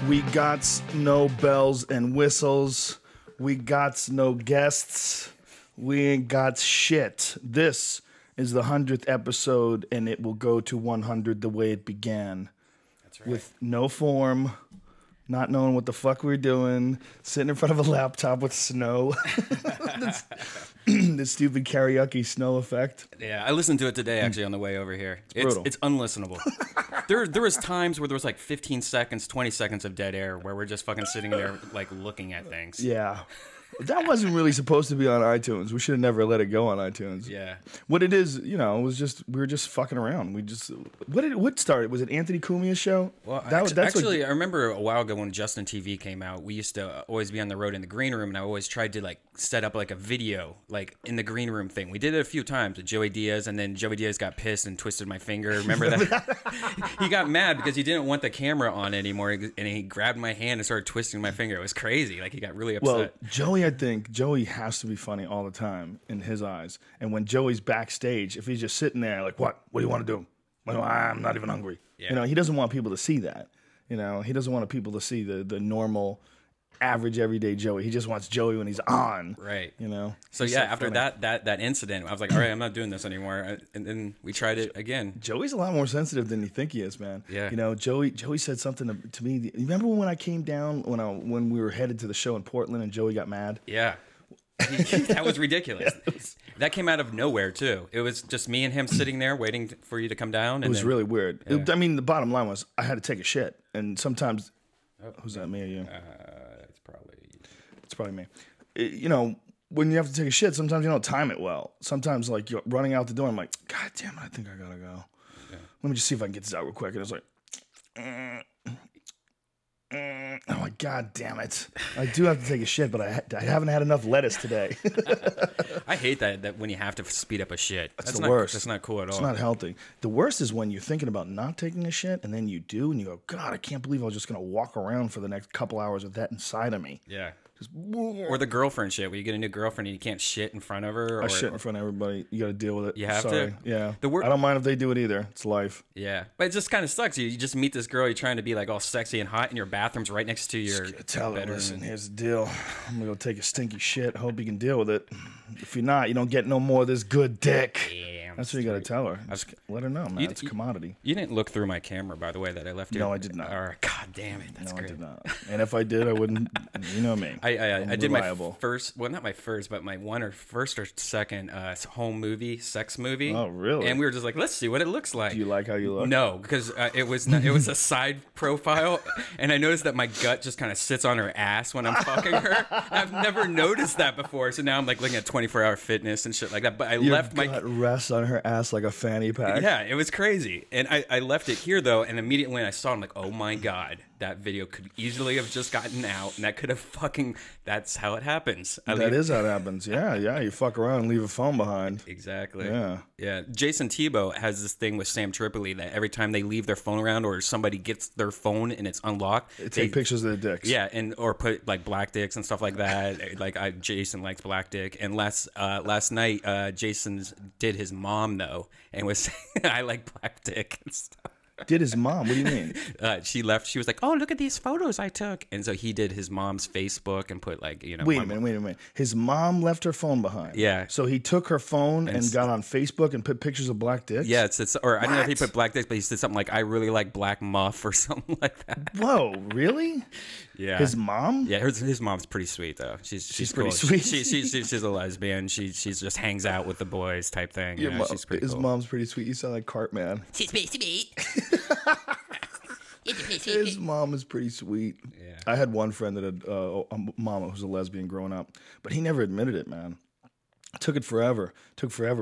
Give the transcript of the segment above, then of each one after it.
We got no bells and whistles. We got no guests. We ain't got shit. This is the 100th episode, and it will go to 100 the way it began. That's right. With no form, not knowing what the fuck we were doing, sitting in front of a laptop with snow. The stupid karaoke snow effect. Yeah, I listened to it today actually on the way over here. It's brutal. It's unlistenable. There was times where there was like 15 seconds, 20 seconds of dead air where we're just fucking sitting there like looking at things. Yeah. That wasn't really supposed to be on iTunes. We should have never let it go on iTunes. Yeah. What it is, you know, was just we were just fucking around. We just what started? Was it Anthony Cumia's show? Well, that's actually, I remember a while ago when Justin TV came out, we used to always be on the road in the green room, and I always tried to like set up like a video like in the green room thing. We did it a few times with Joey Diaz, and then Joey Diaz got pissed and twisted my finger. Remember that? He got mad because he didn't want the camera on anymore, and he grabbed my hand and started twisting my finger. It was crazy. Like he got really upset. Well, Joey has to be funny all the time in his eyes. And when Joey's backstage, if he's just sitting there like, what do you want to do? Well, I'm not even hungry. Yeah. You know, he doesn't want people to see that. You know, he doesn't want people to see the normal, average, everyday Joey. He just wants Joey when he's on. Right. You know? So yeah, after that incident, I was like, all right, I'm not doing this anymore. And then we tried it again. Joey's a lot more sensitive than you think he is, man. Yeah. You know, Joey said something to me. You remember when I came down, when we were headed to the show in Portland and Joey got mad? Yeah. That was ridiculous. That came out of nowhere too. It was just me and him sitting there waiting for you to come down. And it was really weird. Yeah. I mean, the bottom line was I had to take a shit, and sometimes, who's that, me or you? It's probably me. You know, when you have to take a shit, sometimes you don't time it well. Sometimes, like you're running out the door, I'm like, God damn it, I think I gotta go. Yeah. Let me just see if I can get this out real quick. And it's like, I'm like, God damn it. I do have to take a shit, but I haven't had enough lettuce today. I hate that when you have to speed up a shit. That's the worst. That's not cool at all. It's not healthy. The worst is when you're thinking about not taking a shit, and then you do, and you go, God, I can't believe I was just going to walk around for the next couple hours with that inside of me. Yeah. Or the girlfriend shit, where you get a new girlfriend and you can't shit in front of her. I shit in front of everybody. You got to deal with it. You have to? Yeah. I don't mind if they do it either. It's life. Yeah. But it just kind of sucks. You just meet this girl, you're trying to be like all sexy and hot, and your bathroom's right next to your bedroom. Listen, here's the deal. I'm going to go take a stinky shit. Hope you can deal with it. If you're not, you don't get no more of this good dick. Yeah. That's what you got to tell her. Just let her know, man. It's a commodity. You didn't look through my camera, by the way, that I left you. No, I did not. God damn it. That's great. I did not. And if I did, I wouldn't. You know me. I did my first, well, not my first, but my first or second home movie, sex movie. Oh, really? And we were just like, let's see what it looks like. Do you like how you look? No, because it was a side profile, and I noticed that my gut just kind of sits on her ass when I'm fucking her. I've never noticed that before, so now I'm like looking at 24-hour fitness and shit like that. But I left my gut rests on her ass like a fanny pack. Yeah, it was crazy, and I left it here though, and immediately when I saw it, I'm like, oh my God, that video could easily have just gotten out, and that could have fucking. That's how it happens. That is how it happens. Yeah. You fuck around and leave a phone behind. Exactly. Yeah. Jason Tebow has this thing with Sam Tripoli that every time they leave their phone around or somebody gets their phone and it's unlocked, they take pictures of their dicks. Yeah, or put like black dicks and stuff like that. Like Jason likes black dick, and last night Jason did his mom though, and was saying I like black dick and stuff. Did his mom? What do you mean? She left. She was like, "Oh, look at these photos I took," and so he did his mom's Facebook and put like, you know. Wait a minute. His mom left her phone behind. Yeah. So he took her phone and got on Facebook and put pictures of black dicks. Yeah, or I don't know if he put black dicks, but he said something like, "I really like black muff" or something like that. Whoa, really? Yeah. His mom? Yeah, his mom's pretty sweet though. She's pretty cool. sweet. She's a lesbian. She just hangs out with the boys type thing. She's pretty cool. His mom's pretty sweet. You sound like Cartman. She's pretty sweet. His mom is pretty sweet. Yeah. I had one friend that had a mama who was a lesbian growing up, but he never admitted it, man. It took forever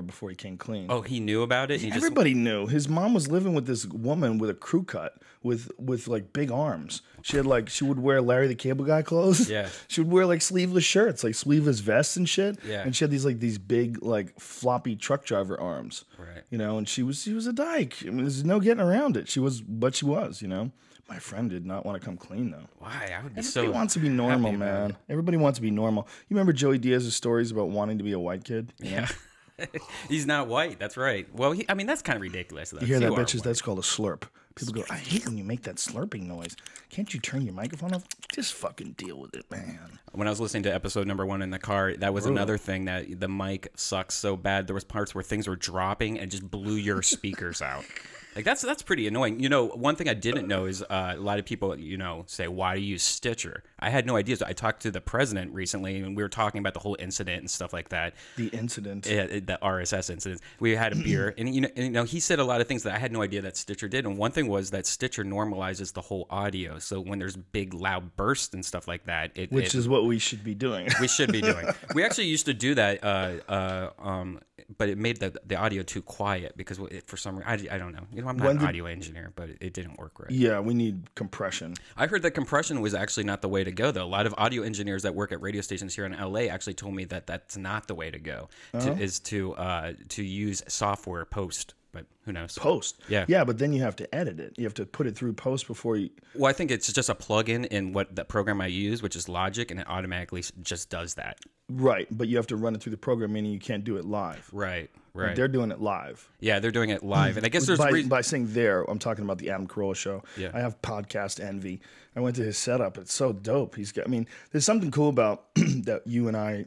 before he came clean. Oh, he knew about it? Everybody knew. His mom was living with this woman with a crew cut with like big arms. She would wear Larry the Cable Guy clothes. Yeah. She would wear like sleeveless shirts, like sleeveless vests and shit. Yeah. And she had these big like floppy truck driver arms. Right. You know, and she was a dyke. I mean, there's no getting around it. She was, you know. My friend did not want to come clean though. Why? I would be Everybody wants to be normal, man. Everybody wants to be normal. You remember Joey Diaz's stories about wanting to be a white kid? Yeah. He's not white. That's right. Well, I mean, that's kind of ridiculous. Though. You hear that, bitches? That's called a slurp. People go, I hate when you make that slurping noise. Can't you turn your microphone off? Just fucking deal with it, man. When I was listening to episode number 1 in the car, that was another thing that the mic sucks so bad. There was parts where things were dropping and just blew your speakers out. Like that's pretty annoying. You know, one thing I didn't know is a lot of people, you know, say, why do you use Stitcher? I had no idea. So I talked to the president recently, and we were talking about the whole incident and stuff like that. The incident, the RSS incident. We had a beer, and you know, he said a lot of things that I had no idea that Stitcher did. And one thing was that Stitcher normalizes the whole audio. So when there's big loud bursts and stuff like that, which is what we should be doing. We should be doing. We actually used to do that. But it made the audio too quiet because for some reason, I don't know. You know, I'm not an audio engineer, but it didn't work right. Yeah, we need compression. I heard that compression was actually not the way to go, though. A lot of audio engineers that work at radio stations here in LA actually told me that that's not the way to go. Is to use software post. But who knows? Post. Yeah. Yeah, but then you have to edit it. You have to put it through post before you... Well, I think it's just a plugin in what the program I use, which is Logic, and it automatically just does that. Right, but you have to run it through the program, meaning you can't do it live. Right. Like they're doing it live. Yeah, they're doing it live. And I guess there's... By saying there, I'm talking about the Adam Carolla show. Yeah. I have podcast envy. I went to his setup. It's so dope. There's something cool about that you and I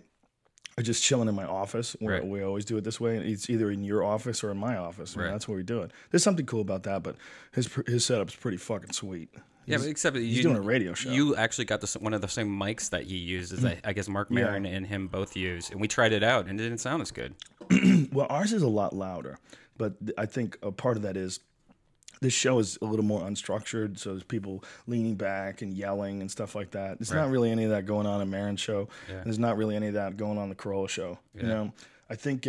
are just chilling in my office. We always do it this way. It's either in your office or in my office. And that's where we do it. There's something cool about that, but his setup's pretty fucking sweet. Yeah, but except he's doing a radio show. You actually got one of the same mics that he uses that I guess Mark Maron and him both use, and we tried it out, and it didn't sound as good. Well, ours is a lot louder, but I think a part of that is this show is a little more unstructured, so there's people leaning back and yelling and stuff like that. There's not really any of that going on in Maron's show. Yeah. There's not really any of that going on the Carolla show. Yeah. You know, I think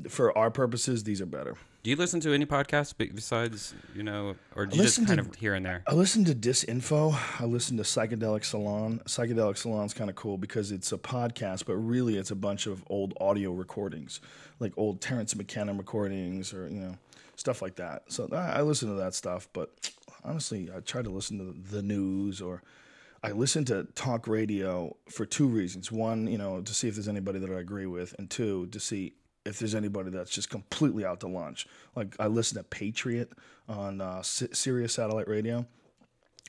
for our purposes, these are better. Do you listen to any podcasts besides, you know, or do you just kind of here and there? I listen to Disinfo. I listen to Psychedelic Salon. Psychedelic Salon's kind of cool because it's a podcast, but really it's a bunch of old audio recordings, like old Terrence McKenna recordings or, you know, stuff like that. So I listen to that stuff, but honestly, I try to listen to the news, or I listen to talk radio for two reasons. One, you know, to see if there's anybody that I agree with, and two, to see if there's anybody that's just completely out to lunch. Like I listen to Patriot on Sirius Satellite Radio.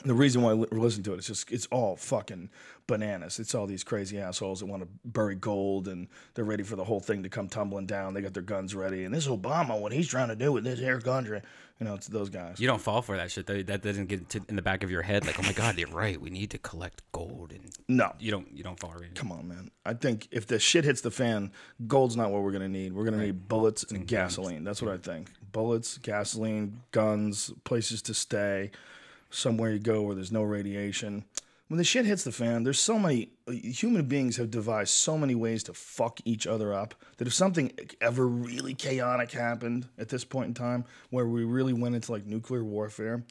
The reason why I listen to it is just it's all fucking bananas. It's all these crazy assholes that want to bury gold, and they're ready for the whole thing to come tumbling down. They got their guns ready, and this Obama, what he's trying to do with this air country, you know, it's those guys. You don't fall for that shit, though. That doesn't get in the back of your head like, oh my god, you're right. We need to collect gold, and no, you don't fall for it. Come on, man. I think if the shit hits the fan, gold's not what we're gonna need. We're gonna need bullets and gasoline. That's what I think. Bullets, gasoline, guns, places to stay. Somewhere you go where there's no radiation. When the shit hits the fan, there's so many human beings have devised so many ways to fuck each other up that if something ever really chaotic happened at this point in time where we really went into like nuclear warfare,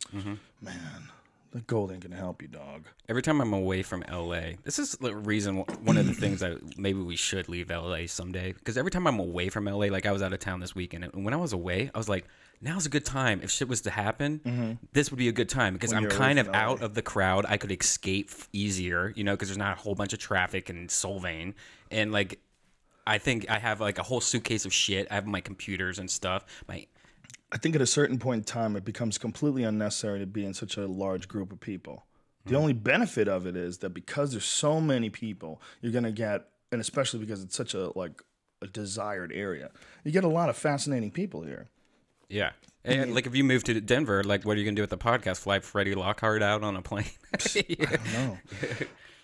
man, the gold ain't gonna help you, dog. Every time I'm away from LA, this is the reason, one of the things that maybe we should leave LA someday, because every time I'm away from LA, like I was out of town this weekend, and when I was away, I was like, now's a good time. If shit was to happen, this would be a good time because I'm kind of out of the crowd. I could escape easier, you know, because there's not a whole bunch of traffic in Solvang. And like, I think I have like a whole suitcase of shit. I have my computers and stuff. I think at a certain point in time, it becomes completely unnecessary to be in such a large group of people. The only benefit of it is that because there's so many people, you're going to get, and especially because it's such a desired area, you get a lot of fascinating people here. Yeah. And like if you move to Denver, like what are you going to do with the podcast? Fly Freddie Lockhart out on a plane? I don't know.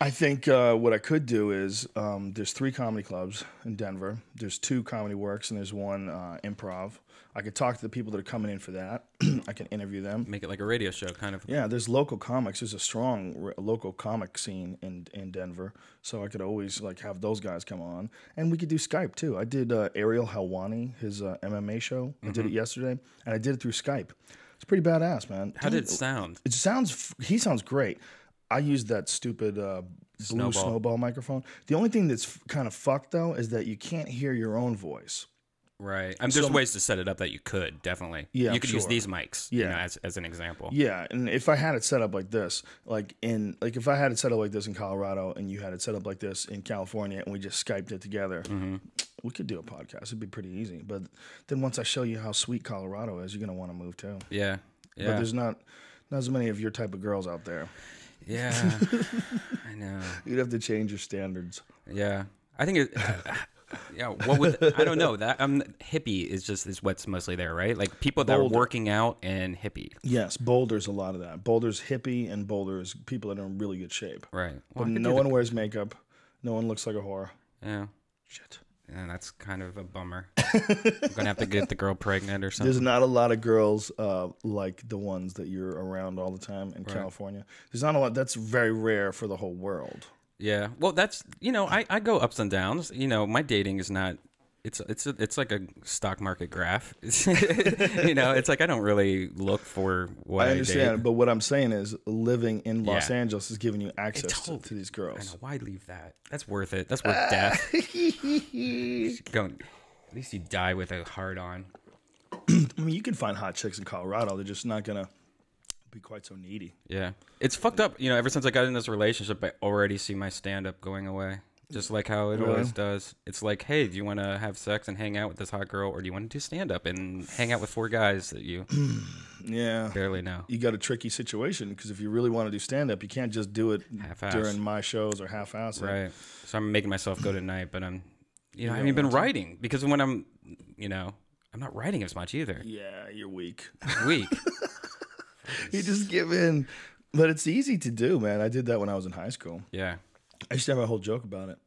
I think what I could do is there's 3 comedy clubs in Denver. There's 2 Comedy Works and there's 1 improv. I could talk to the people that are coming in for that. I can interview them. Make it like a radio show, kind of. Yeah, there's local comics. There's a strong local comic scene in Denver. So I could always like have those guys come on. And we could do Skype too. I did Ariel Helwani, his MMA show. I did it yesterday. And I did it through Skype. It's pretty badass, man. How did it sound? He sounds great. I used that stupid blue snowball microphone. The only thing that's kind of fucked, though, is that you can't hear your own voice. Right. There's ways to set it up that you could, definitely. Yeah, you could use these mics, as an example. Yeah, and if I had it set up like this, if I had it set up like this in Colorado and you had it set up like this in California and we just Skyped it together, we could do a podcast. It'd be pretty easy. But then once I show you how sweet Colorado is, you're going to want to move too. Yeah. But there's not as many of your type of girls out there. Yeah. I know. You'd have to change your standards. Yeah. I think it... Yeah, I don't know. That hippie is what's mostly there, right? Like people that are working out and hippie. Yes, Boulder's a lot of that. Boulder's hippie and Boulder's people that are in really good shape. Right. Well, but no one wears makeup. No one looks like a whore. Yeah. Shit. Yeah, that's kind of a bummer. I'm gonna have to get the girl pregnant or something. There's not a lot of girls like the ones that you're around all the time in California. There's not a lot. That's very rare for the whole world. Yeah, well, that's I go ups and downs. My dating is not. It's like a stock market graph. It's like I don't really look for what I understand, but what I'm saying is living in Los Angeles is giving you access to these girls. I know, why leave that? That's worth it. That's worth death. At least you die with a heart on. I mean, you can find hot chicks in Colorado. They're just not gonna be quite so needy. Yeah, it's fucked up. Ever since I got in this relationship, I already see my stand-up going away. Just like how it always does. It's like, hey, do you want to have sex and hang out with this hot girl, or do you want to do stand-up and hang out with 4 guys that you barely know? You got a tricky situation because if you really want to do stand-up, you can't just do it during my shows or half-ass. Right. So I'm making myself go tonight, but I haven't been writing because when I'm not writing as much either. Yeah, you're weak. Weak. You just give in. But it's easy to do, man. I did that when I was in high school. Yeah. I used to have a whole joke about it,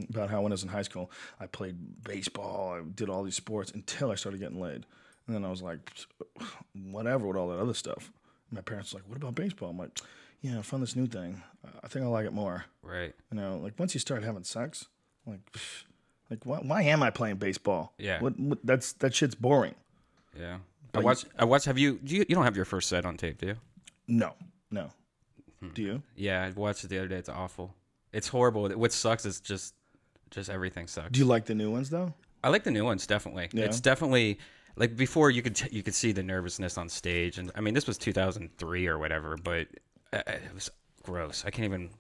about how when I was in high school, I played baseball, I did all these sports until I started getting laid. And then I was like, whatever with all that other stuff. My parents were like, what about baseball? I'm like, I found this new thing. I think I like it more. Right. Once you start having sex, why am I playing baseball? Yeah. That shit's boring. Yeah. I watched. You don't have your first set on tape, do you? No. Do you? Yeah, I watched it the other day. It's awful. It's horrible. What sucks is just everything sucks. Do you like the new ones though? I like the new ones definitely. Yeah. It's definitely like before. You could see the nervousness on stage, and I mean this was 2003 or whatever, but it was gross. I can't even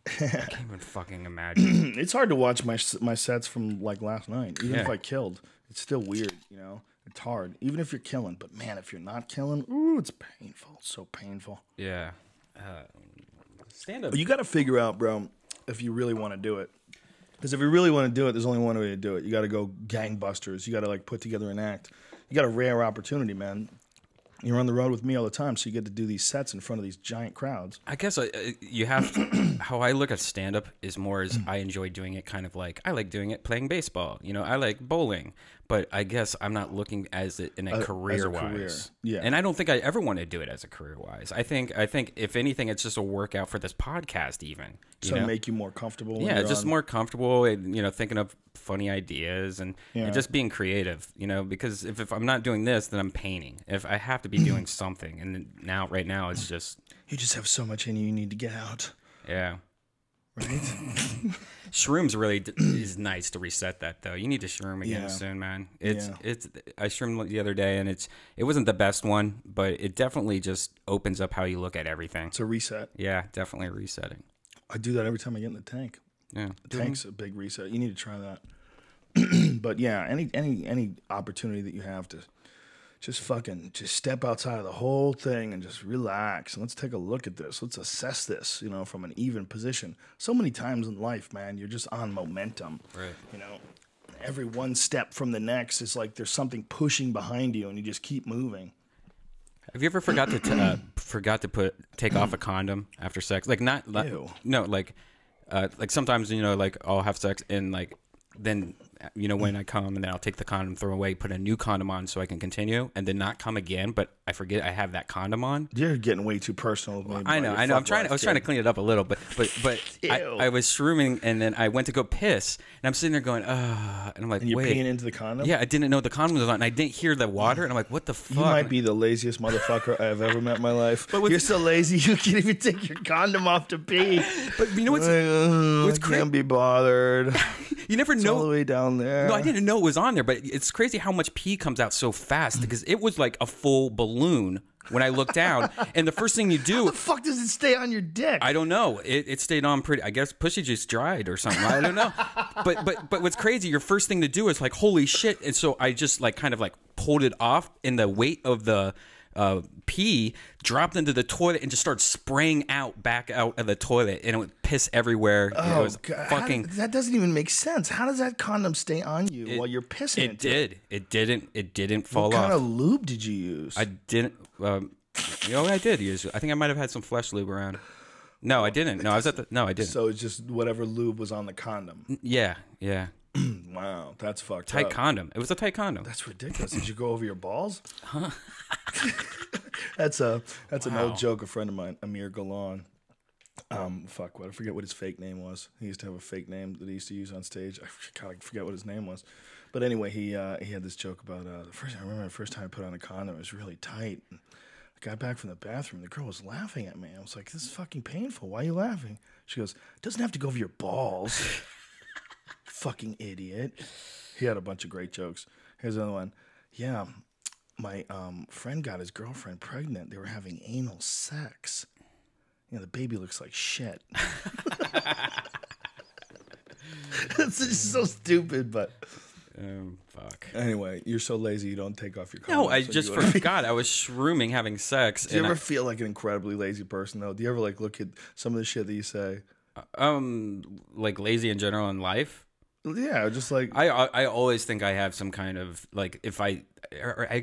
fucking imagine. It's hard to watch my sets from like last night. Even if I killed, it's still weird. It's hard. Even if you're killing, but man, if you're not killing, it's painful. It's so painful. Yeah. Stand up. You got to figure out, bro, if you really want to do it. Because if you really want to do it, there's only one way to do it. You got to go gangbusters. You got to put together an act. You got a rare opportunity, man. You're on the road with me all the time, so you get to do these sets in front of these giant crowds. I guess you have to, how I look at stand-up is more as I enjoy doing it kind of like, I like doing it playing baseball. I like bowling. But I guess I'm not looking as it in a career-wise. Yeah. And I don't think I ever want to do it as a career-wise. I think if anything, it's just a workout for this podcast even. To make you more comfortable. Yeah, just more comfortable, thinking of funny ideas and just being creative, because if I'm not doing this, then I'm painting. If I have to be doing something. And right now, it's just... You just have so much in you need to get out. Yeah. Right? Shrooms really is nice to reset that though. You need to shroom again soon, man. I shroomed the other day and it wasn't the best one, but it definitely just opens up how you look at everything. It's a reset. Yeah, definitely resetting. I do that every time I get in the tank. Yeah, the tank's a big reset. You need to try that. But yeah, any opportunity that you have to just step outside of the whole thing and just relax. And let's take a look at this. Let's assess this, from an even position. So many times in life, man, you're just on momentum. Right. Every one step from the next is like there's something pushing behind you and you just keep moving. Have you ever forgot to take off a condom after sex? Like sometimes, I'll have sex and then when I come and then I'll take the condom, throw away, put a new condom on so I can continue and then not come again, but I forget I have that condom on. You're getting way too personal. I know. I was trying to clean it up a little, but I was shrooming and then I went to go piss and I'm sitting there going, and I'm like, and you're wait. peeing into the condom? Yeah, I didn't know the condom was on and I didn't hear the water and I'm like, what the fuck? You might be the laziest motherfucker I've ever met in my life. But you're so lazy you can't even take your condom off to pee. But you know what's crazy? Can't be bothered. You never know. All the way down on there. No, I didn't know it was on there, but it's crazy how much pee comes out so fast because it was like a full balloon when I looked down. And the first thing you do... How the fuck does it stay on your dick? I don't know. It stayed on pretty... I guess pussy just dried or something. I don't know. But what's crazy, your first thing to do is like, holy shit. And so I just like kind of like pulled it off, and the weight of the... pee dropped into the toilet and just started spraying back out of the toilet, and it would piss everywhere. Oh, it was God. fucking. That doesn't even make sense. How does that condom stay on you while you're pissing? It did. It didn't fall off. What kind of lube did you use? I didn't. I did use. I think I might have had some flesh lube around. No, I didn't. No, I was at the. No, I didn't. So it's just whatever lube was on the condom. Yeah. Wow, that's fucked up. Tight condom. It was a tight condom. That's ridiculous. Did you go over your balls? Huh? That's an old joke. A friend of mine, Amir Galan. I forget what his fake name was. He used to have a fake name that he used to use on stage. I forget what his name was. But anyway, he had this joke about I remember the first time I put on a condom. It was really tight. I got back from the bathroom. The girl was laughing at me. I was like, "This is fucking painful. Why are you laughing?" She goes, "It doesn't have to go over your balls." Fucking idiot. He had a bunch of great jokes. Here's another one. Yeah, my friend got his girlfriend pregnant. They were having anal sex. The baby looks like shit. It's just so stupid, but... Fuck. Anyway, you're so lazy you don't take off your condom. No, I just forgot. I was shrooming having sex. Do you ever feel like an incredibly lazy person, though? Do you ever look at some of the shit that you say? Like lazy in general in life? Yeah, just like I always think I have some kind of like if I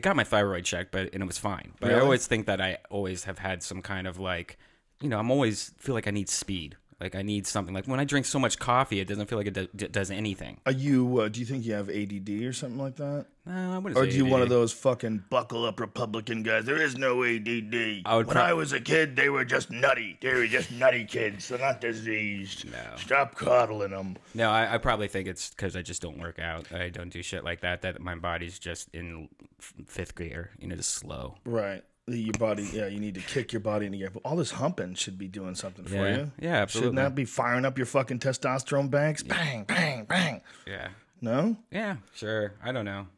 got my thyroid checked, and it was fine. But really? I always think that I always have had some kind of like, I'm always feel like I need speed. Like I need something. Like when I drink so much coffee, it doesn't feel like it does anything. Are you? Do you think you have ADD or something like that? No, I wouldn't. Or do you one of those fucking buckle up Republican guys? There is no ADD. When I was a kid, they were just nutty. They were just nutty kids. They're not diseased. No. Stop coddling them. No, I probably think it's because I just don't work out. I don't do shit like that. That my body's just in fifth gear. Just slow. Right. Your body, you need to kick your body into gear. But all this humping should be doing something for you. Yeah, absolutely. Shouldn't that be firing up your fucking testosterone banks? Bang, bang, bang. Yeah. No? Yeah, sure. I don't know.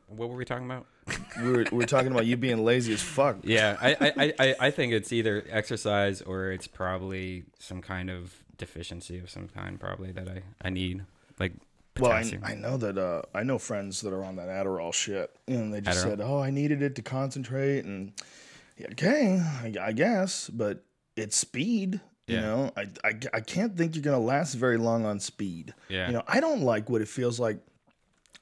What were we talking about? we were talking about you being lazy as fuck. Yeah, I think it's either exercise or it's probably some kind of deficiency of some kind probably that I need. Like potassium. Well, I know that I know friends that are on that Adderall shit, and they just said, "Oh, I needed it to concentrate," and okay, I guess, but it's speed. Yeah. I can't think you're gonna last very long on speed. Yeah. I don't like what it feels like.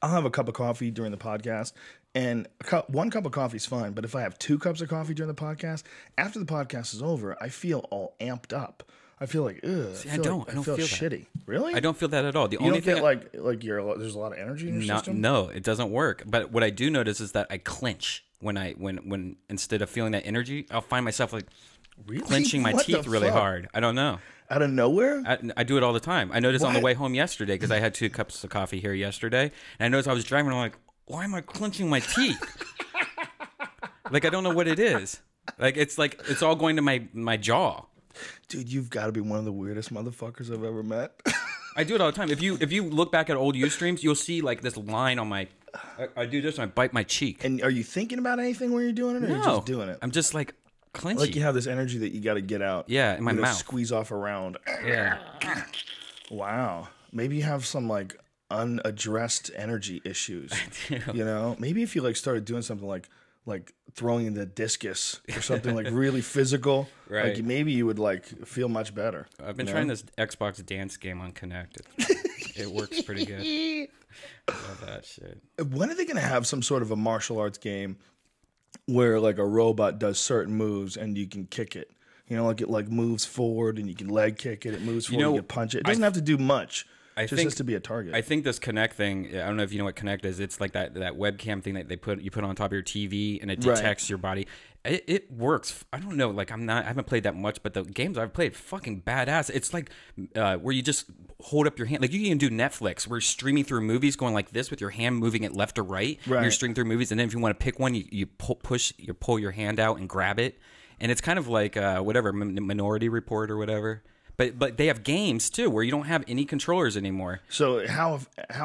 I'll have a cup of coffee during the podcast, and one cup of coffee is fine. But if I have 2 cups of coffee during the podcast, after the podcast is over, I feel all amped up. I feel like, ugh. See, I don't feel shitty. Really? I don't feel that at all. The you only don't thing feel like there's a lot of energy in your system? No, it doesn't work. But what I do notice is that I clench when instead of feeling that energy, I'll find myself like clenching my teeth really hard. I don't know. Out of nowhere? I do it all the time. I noticed on the way home yesterday because I had 2 cups of coffee here yesterday, and I noticed I was driving. And I'm like, why am I clenching my teeth? Like I don't know what it is. Like it's all going to my jaw. Dude, you've got to be one of the weirdest motherfuckers I've ever met. I do it all the time. If you look back at old Ustreams, you'll see like this line on my. I do this and I bite my cheek. And are you thinking about anything when you're doing it, or are you just doing it? I'm just like clenchy. Like you have this energy that you got to get out. Yeah, in my mouth. Squeeze off around. Yeah. Wow. Maybe you have some like unaddressed energy issues. I do. Maybe if you like started doing something like throwing the discus or something like really physical, right? Like maybe you would like feel much better. I've been trying this Xbox dance game on Connect. It works pretty good. I love that shit. When are they gonna have some sort of a martial arts game where like a robot does certain moves and you can kick it? Like it like moves forward and you can leg kick it. It moves forward, you can punch it. It doesn't have to do much. It just has to be a target. I think this Connect thing, I don't know if you know what Connect is. It's like that webcam thing that you put on top of your TV and it detects your body. It works. I don't know. Like I haven't played that much, but the games I've played fucking badass. It's like where you just hold up your hand. Like you can do Netflix. Where you're streaming through movies going like this with your hand moving it left to right. Right. You're streaming through movies, and then if you want to pick one, you pull your hand out and grab it. And it's kind of like whatever Minority Report or whatever. But they have games too where you don't have any controllers anymore. So how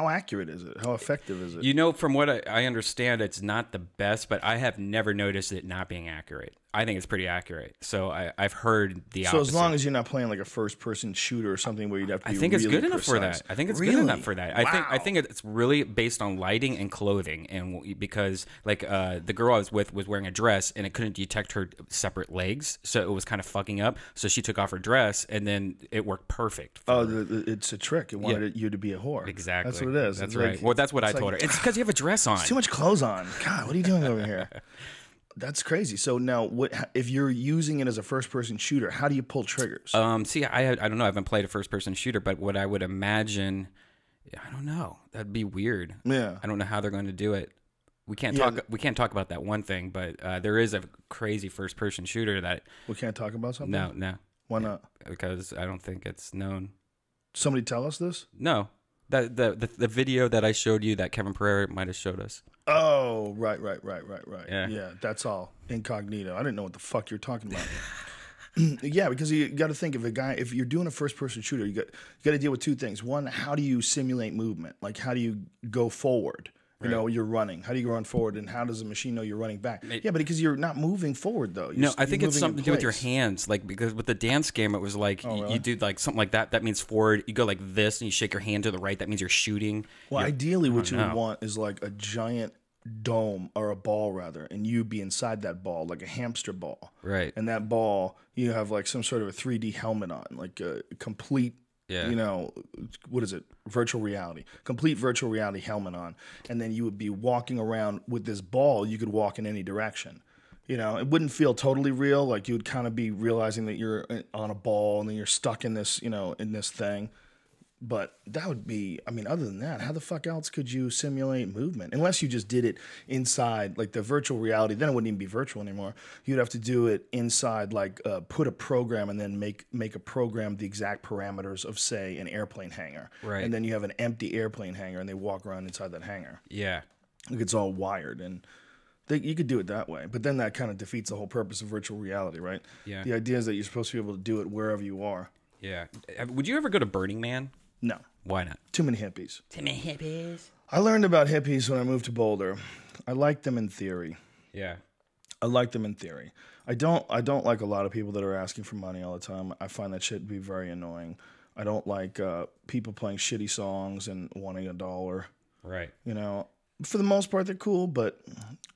accurate is it? How effective is it? You know, from what I understand, it's not the best, but I have never noticed it not being accurate. I think it's pretty accurate. So I've heard the opposite. So as long as you're not playing like a first-person shooter or something where you'd have to be I think really it's good enough precise. for that. I think it's Really? good enough for that. Wow. I think it's really based on lighting and clothing, and because like the girl I was with was wearing a dress and it couldn't detect her separate legs, so it was kind of fucking up. So she took off her dress, and then it worked perfect. Oh, it's a trick. It wanted you to be a whore. Exactly. That's what it is. That's It's right. like- Well, that's what I it's told like, her. It's because you have a dress on. It's too much clothes on. God, what are you doing over here? That's crazy. So now, if you're using it as a first-person shooter? How do you pull triggers? See, I don't know. I haven't played a first-person shooter, but what I would imagine, I don't know. That'd be weird. Yeah. I don't know how they're going to do it. We can't talk about that one thing, but there is a crazy first-person shooter that We can't talk about something. no. Why not? Because I don't think it's known. Somebody tell us this. No, that the video that I showed you that Kevin Pereira might have showed us. Oh, right. Yeah. That's all incognito. I didn't know what the fuck you're talking about. Yeah, because you got to think if you're doing a first-person shooter, you got to deal with two things. One, how do you simulate movement? Like, how do you go forward? You know, you're running. How do you run forward, and how does the machine know you're running back? Yeah, but because you're not moving forward though. No, I think it's something to do with your place. hands. Like because with the dance game, it was like really? you do like something like that. That means forward. You go like this, and you shake your hand to the right. That means you're shooting. Well, ideally, what you would know. want is like a giant dome or a ball rather, and you be inside that ball like a hamster ball. Right. And that ball, you have like some sort of a 3D helmet on, like a complete. Yeah. You know, what is it? Virtual reality. Complete virtual reality helmet on. And then you would be walking around with this ball. You could walk in any direction. You know, it wouldn't feel totally real. Like you would kind of be realizing that you're on a ball and then you're stuck in this, in this thing. But that would be, other than that, how the fuck else could you simulate movement? Unless you just did it inside, like the virtual reality, then it wouldn't even be virtual anymore. You'd have to do it inside, like put a program and then make a program the exact parameters of, say, an airplane hangar. Right. And then you have an empty airplane hangar and they walk around inside that hangar. Yeah. Like it's all wired and you could do it that way. But then that kind of defeats the whole purpose of virtual reality, right? Yeah. The idea is that you're supposed to be able to do it wherever you are. Yeah. Would you ever go to Burning Man? No. Why not? Too many hippies. Too many hippies. I learned about hippies when I moved to Boulder. I like them in theory. Yeah. I like them in theory. I don't like a lot of people that are asking for money all the time. I find that shit to be very annoying. I don't like people playing shitty songs and wanting $1. Right. You know, for the most part they're cool, but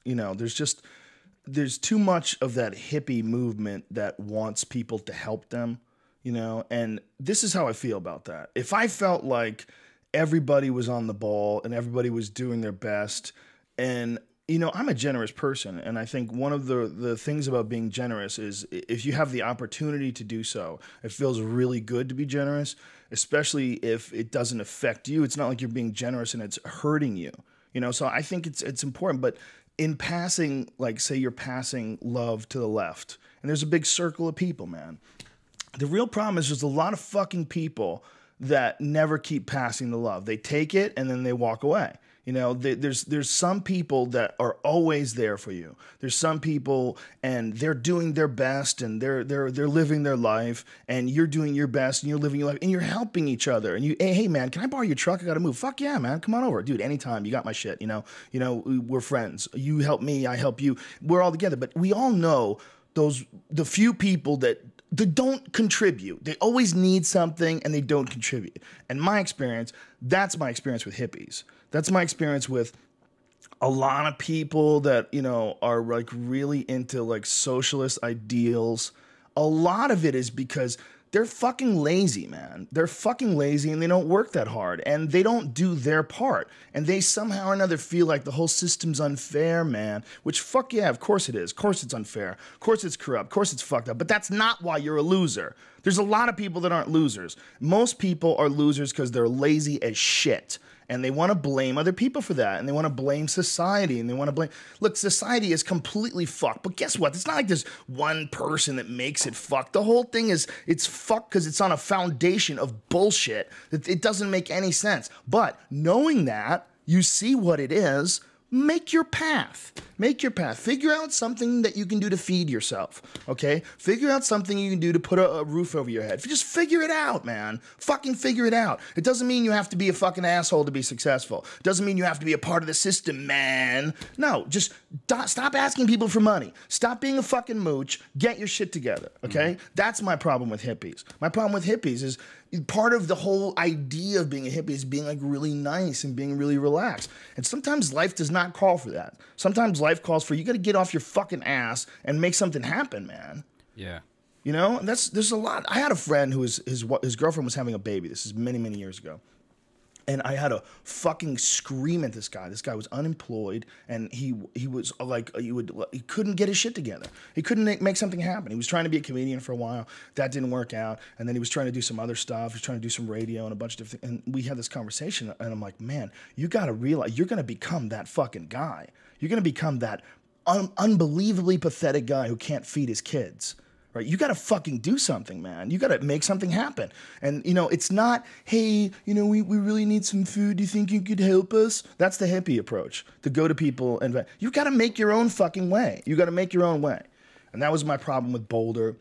there's too much of that hippie movement that wants people to help them. And this is how I feel about that. If I felt like everybody was on the ball and everybody was doing their best, and I'm a generous person, and I think one of the things about being generous is if you have the opportunity to do so, it feels really good to be generous, especially if it doesn't affect you. It's not like you're being generous and it's hurting you. So I think it's important, but in passing, like say you're passing love to the left, and there's a big circle of people, man. The real problem is there's a lot of fucking people that never keep passing the love. They take it and then they walk away. There's some people that are always there for you. There's some people and they're doing their best and they're living their life, and you're doing your best and you're living your life and you're helping each other. And hey man, can I borrow your truck? I gotta move. Fuck yeah, man. Come on over. Dude, anytime. You got my shit. We're friends. You help me, I help you. We're all together. But we all know the few people that don't contribute. They always need something and they don't contribute. And that's my experience with hippies. That's my experience with a lot of people that, are like really into like socialist ideals. A lot of it is because they're fucking lazy, man. They're fucking lazy and they don't work that hard and they don't do their part. And they somehow or another feel like the whole system's unfair, man. Which, fuck yeah, of course it is. Of course it's unfair. Of course it's corrupt. Of course it's fucked up. But that's not why you're a loser. There's a lot of people that aren't losers. Most people are losers because they're lazy as shit. And they want to blame other people for that. And they want to blame society. And they want to blame... Look, society is completely fucked. But guess what? It's not like there's one person that makes it fucked. The whole thing it's fucked because it's on a foundation of bullshit. It doesn't make any sense. But knowing that, you see what it is, make your path. Make your path. Figure out something that you can do to feed yourself, okay? Figure out something you can do to put a roof over your head. Just figure it out, man. Fucking figure it out. It doesn't mean you have to be a fucking asshole to be successful. It doesn't mean you have to be a part of the system, man. No, just stop asking people for money. Stop being a fucking mooch. Get your shit together, okay? That's my problem with hippies. My problem with hippies is part of the whole idea of being a hippie is being like really nice and being really relaxed. And sometimes life does not call for that. Sometimes life calls for you got to get off your fucking ass and make something happen, man. Yeah. You know, and there's a lot. I had a friend who his girlfriend was having a baby. This is many, many years ago. And I had to fucking scream at this guy. This guy was unemployed, and he was like he couldn't get his shit together. He couldn't make something happen. He was trying to be a comedian for a while. That didn't work out, and then he was trying to do some other stuff. He was trying to do some radio and a bunch of different things. And we had this conversation, and I'm like, man, you got to realize you're gonna become that fucking guy. You're gonna become that unbelievably pathetic guy who can't feed his kids. Right? You got to fucking do something, man. You got to make something happen. And, you know, it's not, hey, you know, we really need some food. Do you think you could help us? That's the hippie approach, to go to people and you got to make your own fucking way. You got to make your own way. And that was my problem with Boulder.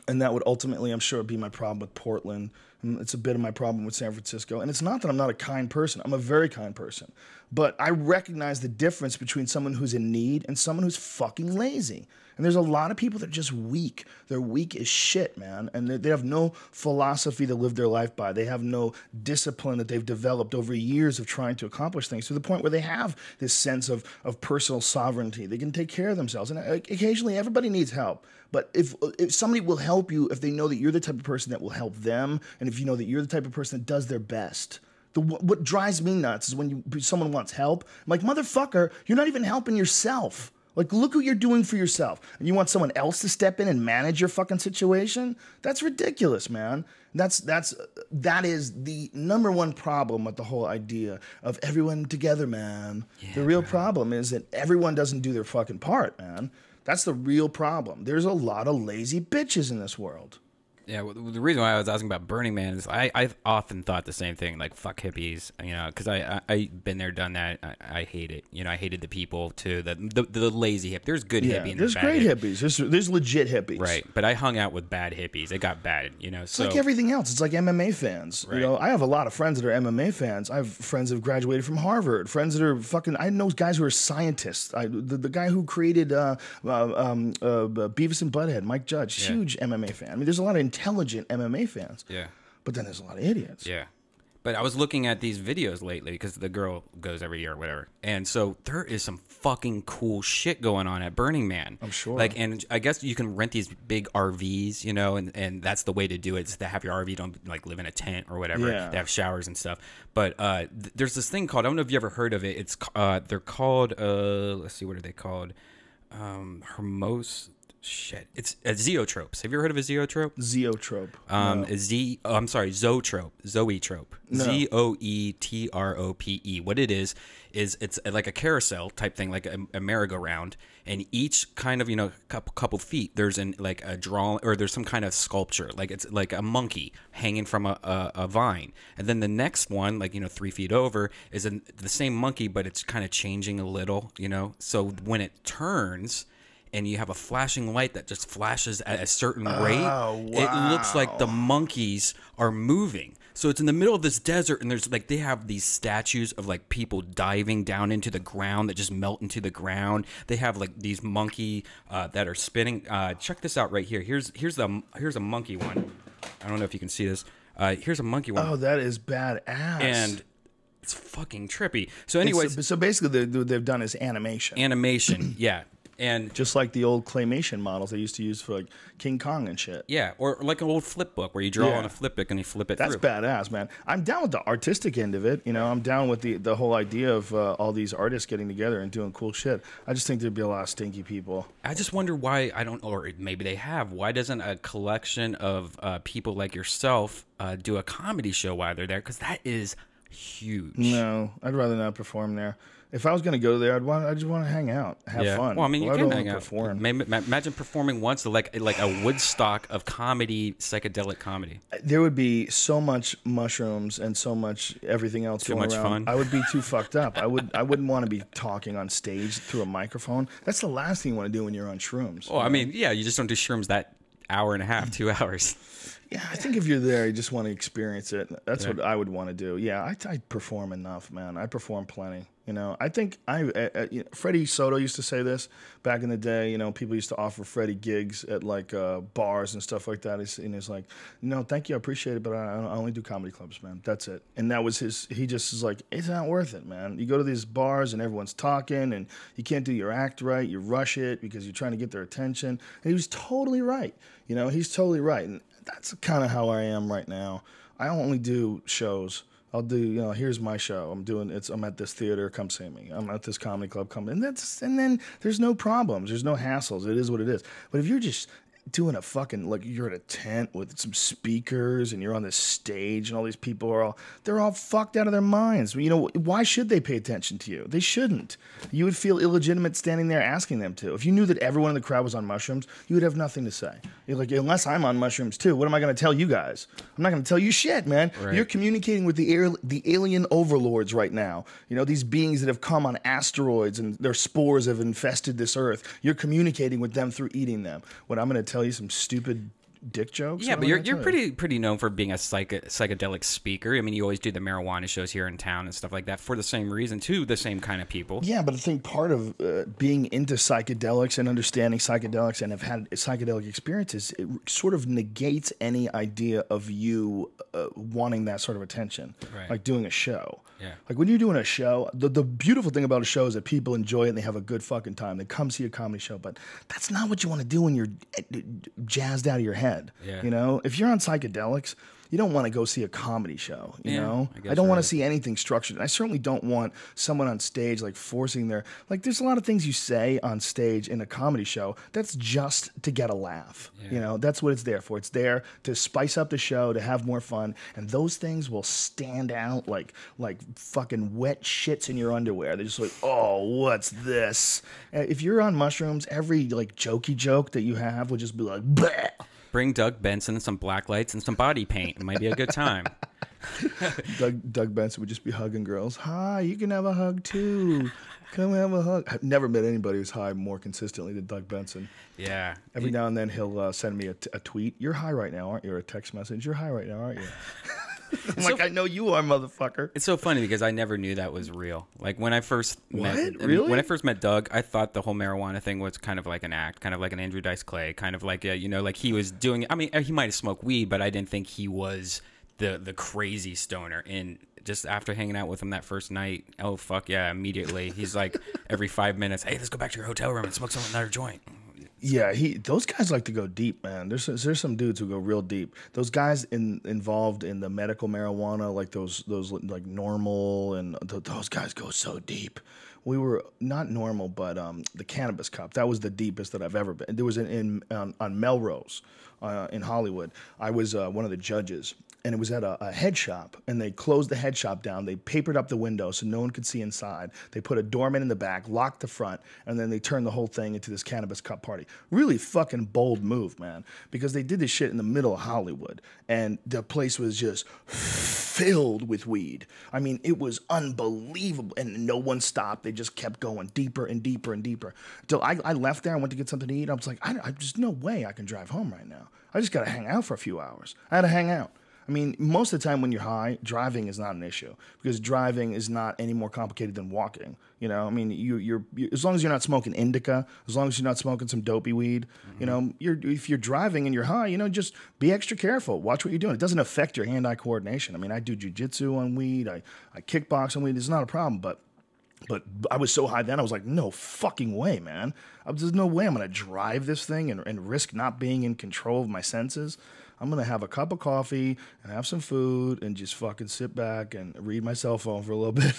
And that would ultimately, I'm sure, be my problem with Portland. And it's a bit of my problem with San Francisco. And it's not that I'm not a kind person. I'm a very kind person. But I recognize the difference between someone who's in need and someone who's fucking lazy. And there's a lot of people that are just weak. They're weak as shit, man. And they have no philosophy to live their life by. They have no discipline that they've developed over years of trying to accomplish things to the point where they have this sense of personal sovereignty. They can take care of themselves. And occasionally everybody needs help. But if somebody will help you if they know that you're the type of person that will help them, and if you know that you're the type of person that does their best. What drives me nuts is when someone wants help. I'm like, motherfucker, you're not even helping yourself. Like, look who you're doing for yourself. And you want someone else to step in and manage your fucking situation? That's ridiculous, man. That is the number one problem with the whole idea of everyone together, man. Yeah, the real problem is that everyone doesn't do their fucking part, man. That's the real problem. There's a lot of lazy bitches in this world. Yeah, well, the reason why I was asking about Burning Man is I've often thought the same thing, like, fuck hippies, you know, because I've been there, done that. I hate it. You know, I hated the people, too, the lazy hip. There's good hippie and there's great hippies. There's legit hippies. Right, but I hung out with bad hippies. It got bad, you know. It's like everything else. It's like MMA fans. Right. You know, I have a lot of friends that are MMA fans. I have friends that have graduated from Harvard, friends that are fucking, I know guys who are scientists. The guy who created Beavis and Butthead, Mike Judge, huge MMA fan. I mean, there's a lot of intelligent MMA fans. Yeah. But then there's a lot of idiots. Yeah. But I was looking at these videos lately because the girl goes every year or whatever. And so there is some fucking cool shit going on at Burning Man. I'm sure. Like, and I guess you can rent these big RVs, you know, and that's the way to do it, is to have your RV, don't like live in a tent or whatever. Yeah. They have showers and stuff. But there's this thing called, I don't know if you ever heard of it. It's they're called, let's see, what are they called? Shit, it's zeotropes. Have you ever heard of a zeotrope? Zeotrope. I'm sorry, zoetrope. Zoetrope. No. Zoetrope. What it is it's like a carousel type thing, like a merry-go-round, and each kind of, you know, couple feet, there's like a draw, or there's some kind of sculpture, like it's like a monkey hanging from a vine, and then the next one, like, you know, 3 feet over, is the same monkey, but it's kind of changing a little, you know. So when it turns, and you have a flashing light that just flashes at a certain rate, wow. It looks like the monkeys are moving. So it's in the middle of this desert, and there's like, they have these statues of like people diving down into the ground that just melt into the ground. They have like these monkey that are spinning. Check this out right here. Here's a monkey one. I don't know if you can see this. Here's a monkey one. Oh, that is badass. And it's fucking trippy. So anyways, so basically they've done is animation. Animation, yeah. And just like the old claymation models they used to use for like King Kong and shit. Yeah, or like an old flip book where you draw on a flip book and you flip it through. That's badass, man. I'm down with the artistic end of it. You know, I'm down with the whole idea of all these artists getting together and doing cool shit. I just think there'd be a lot of stinky people. I just wonder why, or maybe they have. Why doesn't a collection of people like yourself do a comedy show while they're there? Because that is huge. No, I'd rather not perform there. If I was going to go there, I just want to hang out, have fun. Well, I mean, you can hang out. Perform. Imagine performing once, like a Woodstock of comedy, psychedelic comedy. There would be so much mushrooms and so much everything else Too going much around. fun. I would be too fucked up. I wouldn't want to be talking on stage through a microphone. That's the last thing you want to do when you're on shrooms. Well, I mean, yeah, you just don't do shrooms that hour and a half, 2 hours. Yeah, I think if you're there, you just want to experience it. That's what I would want to do. Yeah, I perform enough, man. I perform plenty. You know, I think Freddie Soto used to say this back in the day. You know, people used to offer Freddie gigs at like bars and stuff like that. And he's like, no, thank you, I appreciate it, but I only do comedy clubs, man. That's it. And that was his. He just is like, it's not worth it, man. You go to these bars and everyone's talking, and you can't do your act right. You rush it because you're trying to get their attention. And he was totally right. You know, he's totally right. And that's kind of how I am right now. I only do shows. I'll do, you know, here's my show. I'm at this theater, come see me. I'm at this comedy club, come. And then there's no problems. There's no hassles. It is what it is. But if you're just doing a fucking, like, you're at a tent with some speakers and you're on this stage and all these people they're all fucked out of their minds. You know, why should they pay attention to you? They shouldn't. You would feel illegitimate standing there asking them to. If you knew that everyone in the crowd was on mushrooms, you would have nothing to say. You're like, unless I'm on mushrooms too, what am I going to tell you guys? I'm not going to tell you shit, man. Right. You're communicating with the alien overlords right now. You know, these beings that have come on asteroids and their spores have infested this earth. You're communicating with them through eating them. What I'm going to tell you some stupid dick jokes? Yeah, but you're pretty known for being a psychedelic speaker. I mean, you always do the marijuana shows here in town and stuff like that for the same reason, too, the same kind of people. Yeah, but I think part of being into psychedelics and understanding psychedelics and have had psychedelic experiences, it sort of negates any idea of you wanting that sort of attention, like doing a show. Yeah. Like when you're doing a show, the beautiful thing about a show is that people enjoy it and they have a good fucking time. They come see a comedy show, but that's not what you want to do when you're jazzed out of your head. Yeah. You know, if you're on psychedelics, you don't want to go see a comedy show, you know? I don't want to see anything structured. I certainly don't want someone on stage like forcing there's a lot of things you say on stage in a comedy show that's just to get a laugh. You know, that's what it's there for. It's there to spice up the show, to have more fun, and those things will stand out like fucking wet shits in your underwear. They're just like, oh, what's this? If you're on mushrooms, every like jokey joke that you have will just be like, bleh. Bring Doug Benson some black lights and some body paint. It might be a good time. Doug Benson would just be hugging girls. Hi, you can have a hug too. Come have a hug. I've never met anybody who's high more consistently than Doug Benson. Yeah. Every now and then he'll send me a tweet. You're high right now, aren't you? Or a text message. You're high right now, aren't you? I'm like, I know you are, motherfucker. It's so funny because I never knew that was real. Like when I first met Doug, I thought the whole marijuana thing was kind of like an act, kind of like an Andrew Dice Clay, kind of like like he was doing. I mean, he might have smoked weed, but I didn't think he was the crazy stoner. And just after hanging out with him that first night, oh fuck yeah, immediately he's like every 5 minutes, hey, let's go back to your hotel room and smoke another joint. Yeah, those guys like to go deep, man. There's some dudes who go real deep. Those guys involved in the medical marijuana, like those like Normal, and those guys go so deep. We were not Normal, but the Cannabis Cup. That was the deepest that I've ever been. There was on Melrose in Hollywood. I was one of the judges. And it was at a head shop, and they closed the head shop down. They papered up the window so no one could see inside. They put a doorman in the back, locked the front, and then they turned the whole thing into this Cannabis Cup party. Really fucking bold move, man, because they did this shit in the middle of Hollywood, and the place was just filled with weed. I mean, it was unbelievable, and no one stopped. They just kept going deeper and deeper and deeper. Until I left there and went to get something to eat. I was like, there's no way I can drive home right now. I just got to hang out for a few hours. I had to hang out. I mean, most of the time when you're high, driving is not an issue because driving is not any more complicated than walking. You know, I mean, you're as long as you're not smoking indica, as long as you're not smoking some dopey weed, you know, if you're driving and you're high, you know, just be extra careful. Watch what you're doing. It doesn't affect your hand-eye coordination. I mean, I do jujitsu on weed. I kickbox on weed. It's not a problem, but I was so high then, I was like, no fucking way, man. There's no way I'm going to drive this thing and risk not being in control of my senses. I'm going to have a cup of coffee and have some food and just fucking sit back and read my cell phone for a little bit.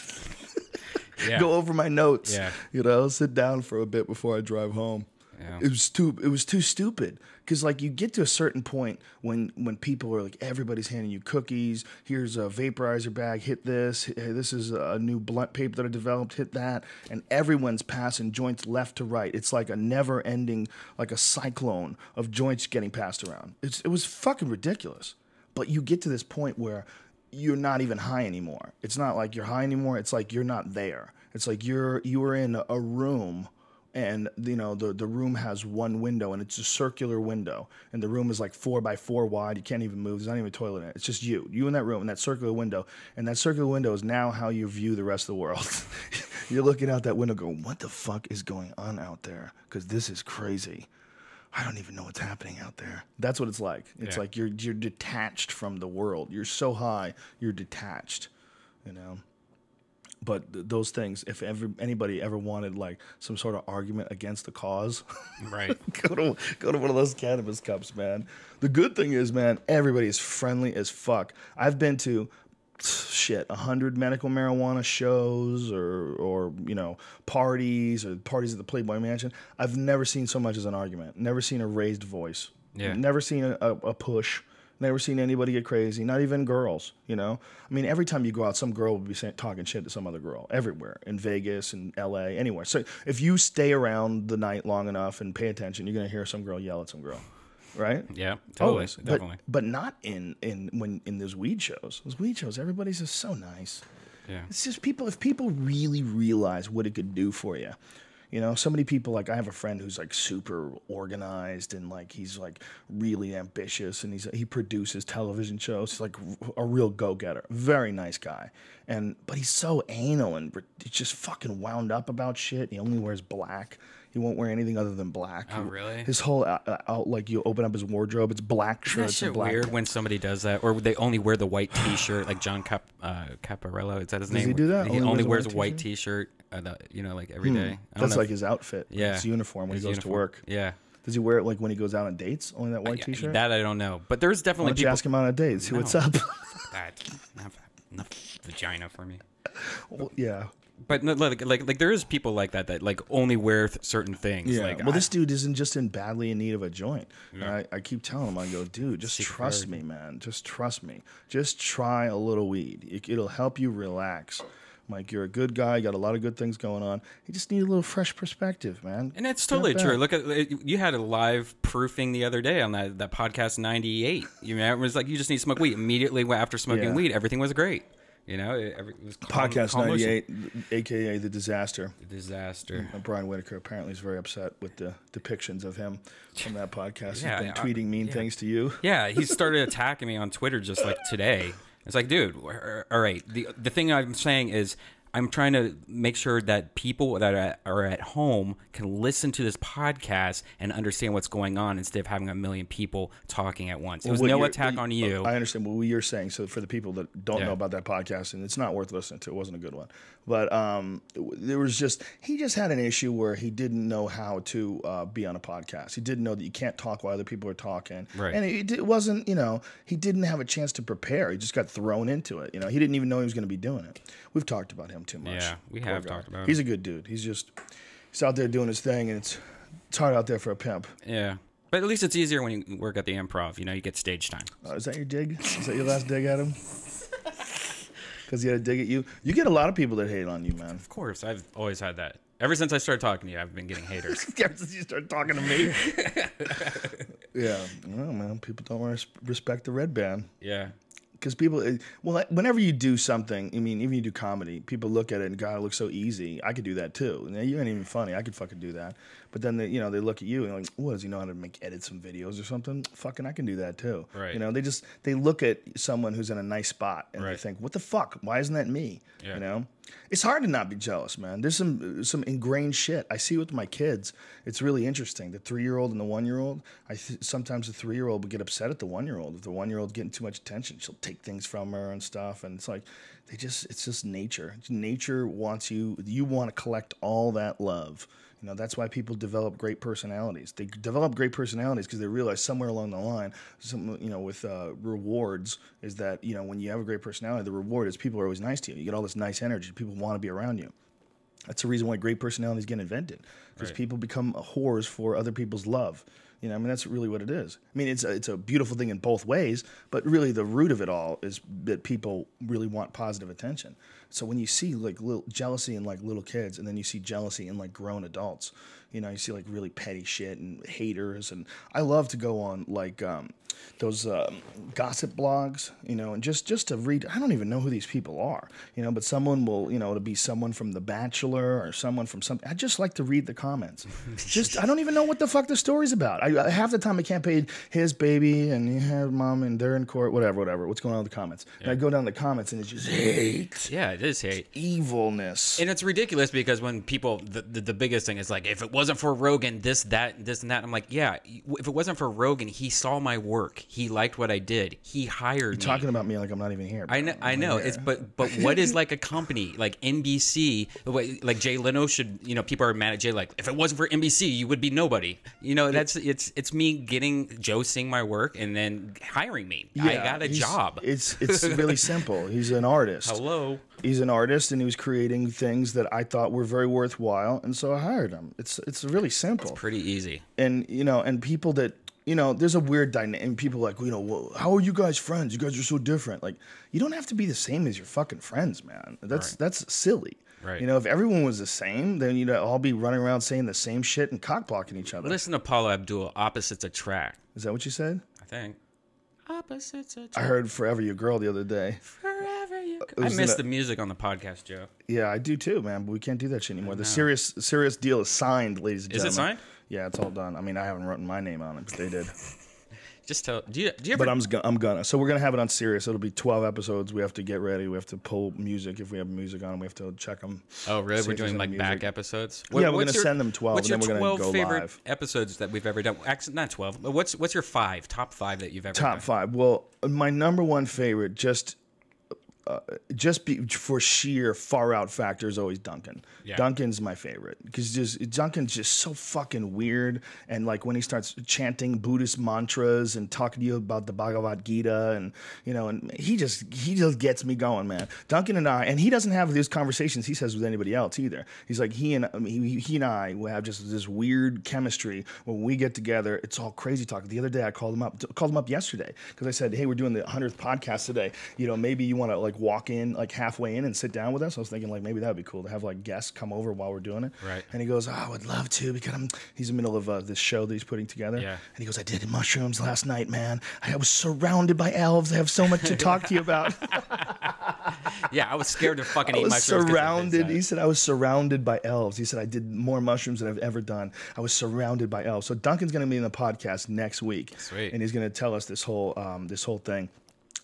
Go over my notes, you know, sit down for a bit before I drive home. Yeah. It was too stupid. Because like you get to a certain point when people are like, everybody's handing you cookies. Here's a vaporizer bag. Hit this. Hey, this is a new blunt paper that I developed. Hit that. And everyone's passing joints left to right. It's like a never ending, like a cyclone of joints getting passed around. It was fucking ridiculous. But you get to this point where you're not even high anymore. It's not like you're high anymore. It's like you're not there. It's like you were in a room. And, you know, the room has one window, and it's a circular window. And the room is like 4 by 4 wide. You can't even move. There's not even a toilet in it. It's just you in that room, in that circular window. And that circular window is now how you view the rest of the world. You're looking out that window going, what the fuck is going on out there? Because this is crazy. I don't even know what's happening out there. That's what it's like. It's like you're detached from the world. You're so high, you're detached, you know? But those things, if anybody ever wanted like some sort of argument against the cause, right, go to one of those cannabis cups, man. The good thing is, man, everybody is friendly as fuck. I've been to 100 medical marijuana shows or you know, parties at the Playboy Mansion. I've never seen so much as an argument. Never seen a raised voice. Yeah. Never seen a push. Never seen anybody get crazy, not even girls, you know? I mean, every time you go out, some girl will be talking shit to some other girl, everywhere, in Vegas, in L.A., anywhere. So if you stay around the night long enough and pay attention, you're going to hear some girl yell at some girl, right? Yeah, totally, Always. definitely. But not in those weed shows. Those weed shows, everybody's just so nice. Yeah. It's just if people really realize what it could do for you. You know, so many people, like I have a friend who's like super organized and like he's like really ambitious and he produces television shows. He's like a real go-getter, very nice guy. But he's so anal and he's just fucking wound up about shit. He only wears black. He won't wear anything other than black. Oh, really? His whole like you open up his wardrobe, it's black shirts. Isn't that and black. weird when somebody does that, or they only wear the white T-shirt, like John Caparello? Is that his name? Does he do that? He only wears a white T-shirt, you know, like every day. That's like his outfit. Yeah, his uniform when he goes to work. Yeah. Does he wear it like when he goes out on dates? Only that white T-shirt? That I don't know, but there's definitely Why don't you ask him out on dates? See what's up. That enough vagina for me. Well, yeah. But no, like there is people like that like only wear certain things. Yeah. Like, well, this dude isn't just badly in need of a joint. Yeah. I keep telling him, I go, dude, just trust me, man. Just trust me. Just try a little weed. It'll help you relax. Like, you're a good guy. You got a lot of good things going on. You just need a little fresh perspective, man. And it's totally true. Look at you had a live proofing the other day on that podcast 98. You know, it was like you just need to smoke weed. Immediately after smoking weed, everything was great. You know, it was podcast 98, a.k.a. The Disaster. The Disaster. Brian Whitaker apparently is very upset with the depictions of him from that podcast. Yeah, He's been tweeting mean things to you. Yeah, he started attacking me on Twitter just like today. It's like, dude, all right. The thing I'm saying is I'm trying to make sure that people that are at home can listen to this podcast and understand what's going on instead of having a million people talking at once. It was no attack on you. I understand what you're saying. So for the people that don't know about that podcast, and it's not worth listening to, it wasn't a good one. But there was he just had an issue where he didn't know how to be on a podcast. He didn't know that you can't talk while other people are talking. Right. And it wasn't, you know, he didn't have a chance to prepare. He just got thrown into it. You know, he didn't even know he was going to be doing it. We've talked about him too much. Yeah, we have talked about him. He's a good dude. He's out there doing his thing, and it's hard out there for a pimp. Yeah. But at least it's easier when you work at the Improv. You know, you get stage time. Is that your dig? Is that your last dig at him? Because he had a dig at you? You get a lot of people that hate on you, man. Of course. I've always had that. Ever since I started talking to you, I've been getting haters. Ever since you started talking to me? Yeah. Well, man, people don't respect the Redban. Yeah. Because people, whenever you do something, I mean, even you do comedy, people look at it and, God, it looks so easy. I could do that too. And you ain't even funny. I could fucking do that. But then they look at you and like, what, does he know how to edit some videos or something? Fucking, I can do that too. Right. You know, they look at someone who's in a nice spot and they think, what the fuck? Why isn't that me? Yeah. You know, it's hard to not be jealous, man. There's some ingrained shit I see with my kids. It's really interesting. The 3-year-old and the 1-year-old. Sometimes the 3-year-old would get upset at the 1-year-old if the 1-year-old's getting too much attention. She'll take things from her and stuff, and it's like it's just nature. Nature wants you. You want to collect all that love. You know, that's why people develop great personalities. They develop great personalities because they realize somewhere along the line, with rewards, is that, you know, when you have a great personality, the reward is people are always nice to you. You get all this nice energy. People want to be around you. That's the reason why great personalities get invented, because people become whores for other people's love. You know, I mean, that's really what it is. I mean, it's a beautiful thing in both ways, but really the root of it all is that people really want positive attention. So when you see like jealousy in like little kids, and then you see jealousy in like grown adults, you know, you see like really petty shit and haters. And I love to go on like those gossip blogs, you know, and just to read. I don't even know who these people are, you know, but someone will, you know, it'll be someone from The Bachelor or someone from something. I just like to read the comments. I don't even know what the fuck the story's about. Half the time I can't pay his baby and her mom and they're in court, whatever. What's going on in the comments? Yeah. And I go down the comments and it's just hate. Yeah, it is hate. It's evilness. And it's ridiculous because when people, the biggest thing is like, if it wasn't for Rogan, this, that, and that. I'm like, yeah, if it wasn't for Rogan, he saw my work. He liked what I did. He hired me. You're talking about me like I'm not even here. Bro. I know. It's but what is like a company like NBC? Like Jay Leno should, you know, people are mad at Jay. Like, if it wasn't for NBC, you would be nobody. You know, it's me getting Joe seeing my work and then hiring me. Yeah, I got a job. It's really simple. He's an artist. Hello. He's an artist, and he was creating things that I thought were very worthwhile, and so I hired him. It's really simple. It's pretty easy. And you know, and people that, you know, there's a weird dynamic. And people like, you know, well, how are you guys friends? You guys are so different. Like, you don't have to be the same as your fucking friends, man. That's silly. Right. You know, if everyone was the same, then you'd all be running around saying the same shit and cock blocking each other. Listen to Paula Abdul, Opposites Attract. Is that what you said? I think. Opposites Attract. I heard Forever Your Girl the other day. Forever Your Girl. I miss the music on the podcast, Joe. Yeah, I do too, man, but we can't do that shit anymore. The serious deal is signed, ladies and gentlemen. Is it signed? Yeah, it's all done. I mean, I haven't written my name on it, but they did. Just tell. Do you ever? But I'm gonna. So we're gonna have it on Sirius. It'll be 12 episodes. We have to get ready. We have to pull music if we have music on. We have to check them. Oh, really? We're doing like back episodes. Yeah, we're gonna send them 12, and then we're gonna go live. What's your 12 favorite episodes that we've ever done? Actually, not 12. But what's your top five that you've ever done? Top five. Well, my number one favorite, just for sheer far out factor, is always Duncan. Yeah. Duncan's my favorite because Duncan's just so fucking weird, and like when he starts chanting Buddhist mantras and talking to you about the Bhagavad Gita, and you know, and he just gets me going, man. Duncan and he doesn't have these conversations he says with anybody else either. He's like he and I will have just this weird chemistry when we get together. It's all crazy talk. The other day I called him up yesterday because I said, hey, we're doing the 100th podcast today. You know, maybe you want to like walk in like halfway in and sit down with us. I was thinking like maybe that would be cool to have like guests come over while we're doing it. Right. And he goes, oh, I would love to because he's in the middle of this show that he's putting together. Yeah. And he goes, I did mushrooms last night, man. I was surrounded by elves. I have so much to talk to you about. Yeah, I was scared to fucking eat mushrooms. He said I was surrounded by elves. He said I did more mushrooms than I've ever done. I was surrounded by elves. So Duncan's going to be in the podcast next week. Sweet. And he's going to tell us this whole thing.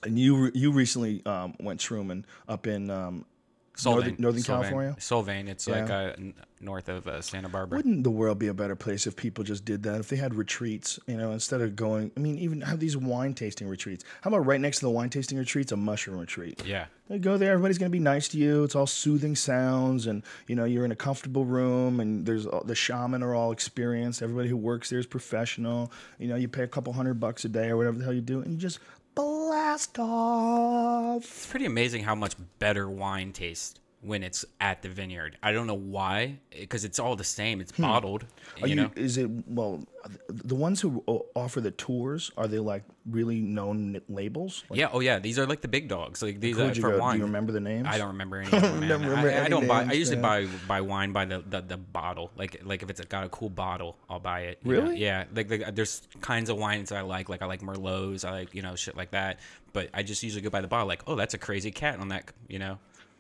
And you recently went shrooming up in Northern California? Solvang. It's like north of Santa Barbara. Wouldn't the world be a better place if people just did that? If they had retreats, you know, instead of going, I mean, even have these wine tasting retreats. How about right next to the wine tasting retreats, a mushroom retreat? Yeah. You go there, everybody's going to be nice to you. It's all soothing sounds, and, you know, you're in a comfortable room, and the shaman are all experienced. Everybody who works there is professional. You know, you pay a couple $100 a day or whatever the hell you do, and you just blast off. It's pretty amazing how much better wine tastes when it's at the vineyard. I don't know why, because it's all the same. It's bottled. Is it, well, the ones who offer the tours, are they like really known labels? Like, yeah. Oh yeah. These are like the big dogs. Like these are for wine. Do you remember the names? I don't remember any of them, man. I don't buy. I usually buy wine by the bottle. Like if it's got a cool bottle, I'll buy it. Really? Know? Yeah. Like there's kinds of wines that I like. Like I like Merlots. I like, you know, shit like that. But I just usually go by the bottle. Like, oh, that's a crazy cat on that, you know.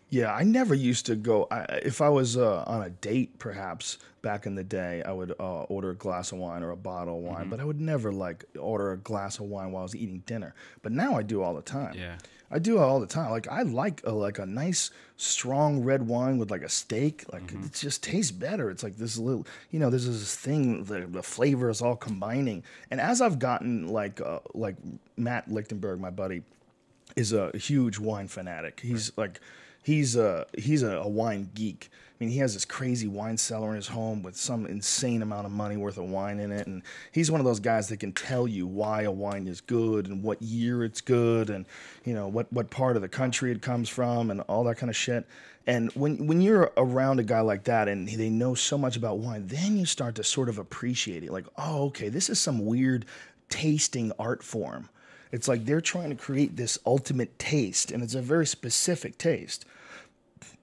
Yeah, I never used to go. If I was on a date, perhaps back in the day, I would order a glass of wine or a bottle of wine, but I would never like order a glass of wine while I was eating dinner. But now I do all the time. Yeah, I do it all the time. Like I like a nice strong red wine with like a steak. Like it just tastes better. It's like this little, you know, there's this thing. The flavor is all combining. And as I've gotten like Matt Lichtenberg, my buddy, is a huge wine fanatic. He's like. He's a wine geek. I mean, he has this crazy wine cellar in his home with some insane amount of money worth of wine in it. And he's one of those guys that can tell you why a wine is good and what year it's good and, you know, what part of the country it comes from and all that kind of shit. And when you're around a guy like that and they know so much about wine, then you start to sort of appreciate it. Like, oh, okay, this is some weird tasting art form. It's like they're trying to create this ultimate taste, and it's a very specific taste.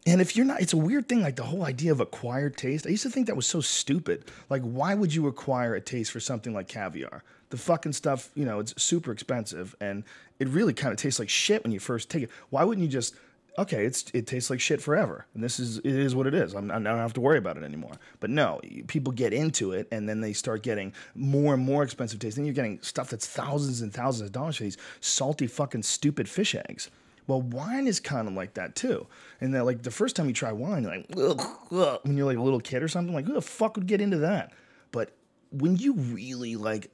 And if you're not, it's a weird thing, like the whole idea of acquired taste. I used to think that was so stupid. Like, why would you acquire a taste for something like caviar? The fucking stuff, you know, it's super expensive, and it really kind of tastes like shit when you first take it. Why wouldn't you just, okay, it tastes like shit forever, and it is what it is. I don't have to worry about it anymore. But no, people get into it, and then they start getting more and more expensive taste. Then you're getting stuff that's thousands and thousands of dollars for these salty fucking stupid fish eggs. Well, wine is kind of like that too. And then, like, the first time you try wine, you're like, ugh, ugh, when you're like a little kid or something, like, who the fuck would get into that? But when you really like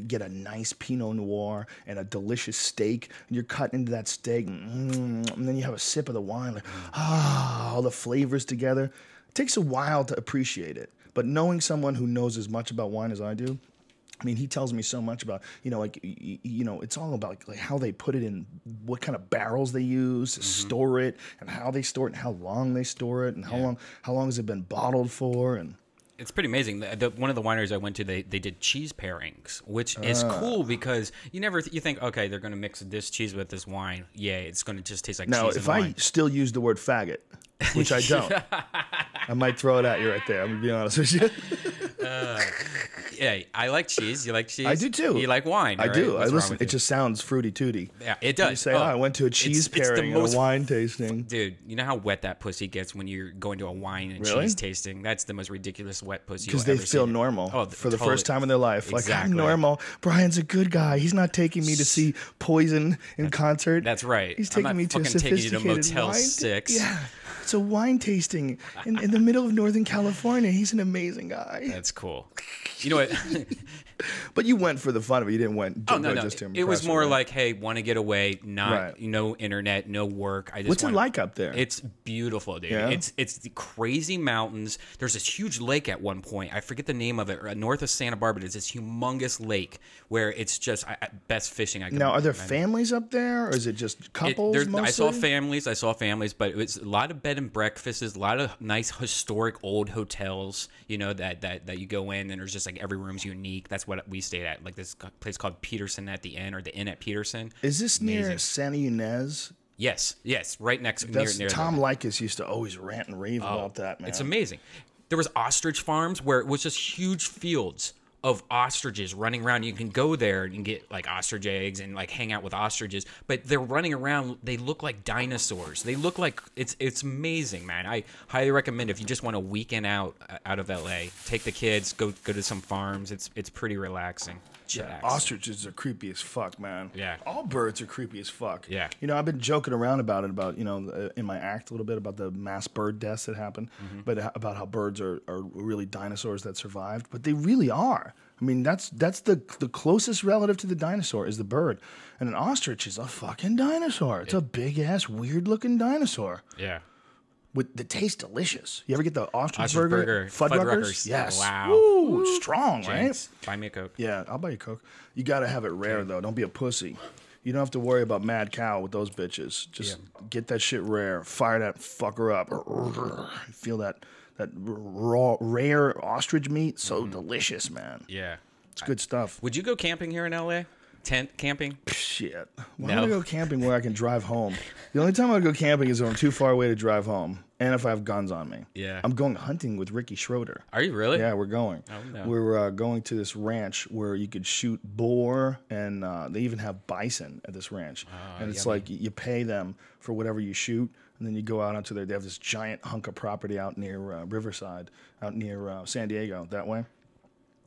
get a nice Pinot Noir and a delicious steak, and you're cutting into that steak, and then you have a sip of the wine, like, all the flavors together. It takes a while to appreciate it. But knowing someone who knows as much about wine as I do, I mean, he tells me so much about, you know, like, you know, it's all about like how they put it in, what kind of barrels they use to store it, and how they store it, and how long they store it, and how long has it been bottled for, and it's pretty amazing. One of the wineries I went to, they did cheese pairings, which is cool because you think, okay, they're going to mix this cheese with this wine. Yeah, it's going to just taste like cheese and wine. Now, if I still use the word faggot, which I don't, I might throw it at you right there. I'm going to be honest with you. Yeah, I like cheese. You like cheese? I do too. You like wine? I do. What's I listen. It just sounds fruity tooty. Yeah, it does. You say, I went to a cheese pairing and a wine tasting. Dude, you know how wet that pussy gets when you're going to a wine and cheese tasting? That's the most ridiculous wet pussy you'll ever see. Because they feel normal for the first time in their life. Exactly. Like, I'm normal. Brian's a good guy. He's not taking me to see Poison in concert. That's right. He's taking me to a sophisticated Motel wine 6. Yeah. It's a wine tasting in the middle of Northern California. He's an amazing guy. That's cool. You know what? But you went for the fun of it. You didn't went just to impress. It was more her, right? like, hey, want to get away, no internet, no work. What's it like up there? It's beautiful, dude. Yeah? It's the crazy mountains. There's this huge lake at one point. I forget the name of it. North of Santa Barbara, there's this humongous lake where it's just best fishing I can. Now, are there families up there, or is it just couples? Mostly? I saw families, but it was a lot of bed and breakfasts, a lot of nice historic old hotels. You know that you go in and there's just like every room's unique. That's what we stayed at, like this place called Peterson at the Inn, or the Inn at Peterson. Is this near Santa Ynez? Yes, right near Tom Likas used to always rant and rave about that, man. It's amazing. There was ostrich farms where it was just huge fields of ostriches running around. You can go there and get like ostrich eggs and like hang out with ostriches, but they're running around. They look like dinosaurs. They look like it's amazing, man. I highly recommend if you just want a weekend out of LA, take the kids, go to some farms. It's pretty relaxing. Yeah, ostriches are creepy as fuck, man. Yeah. All birds are creepy as fuck. Yeah. You know, I've been joking around about it, in my act a little bit about the mass bird deaths that happen, but about how birds are really dinosaurs that survived, but they really are. I mean, that's the closest relative to the dinosaur is the bird. And an ostrich is a fucking dinosaur. It's a big-ass, weird-looking dinosaur. Yeah. That tastes delicious. You ever get the ostrich burger? Fuddruckers? Yes. Wow. Ooh, strong, James, right? buy me a Coke. Yeah, I'll buy you a Coke. You got to have it rare, though. Don't be a pussy. You don't have to worry about Mad Cow with those bitches. Just get that shit rare. Fire that fucker up. Feel that raw, rare ostrich meat. So delicious, man. Yeah. It's good stuff. Would you go camping here in LA? Tent camping? Shit. Why would I go camping where I can drive home? The only time I go camping is when I'm too far away to drive home, and if I have guns on me. Yeah. I'm going hunting with Ricky Schroeder. Are you really? Yeah, we're going. Oh, no. We're going to this ranch where you could shoot boar, and they even have bison at this ranch. And it's like you pay them for whatever you shoot, and then you go out onto there. They have this giant hunk of property out near Riverside, out near San Diego, that way.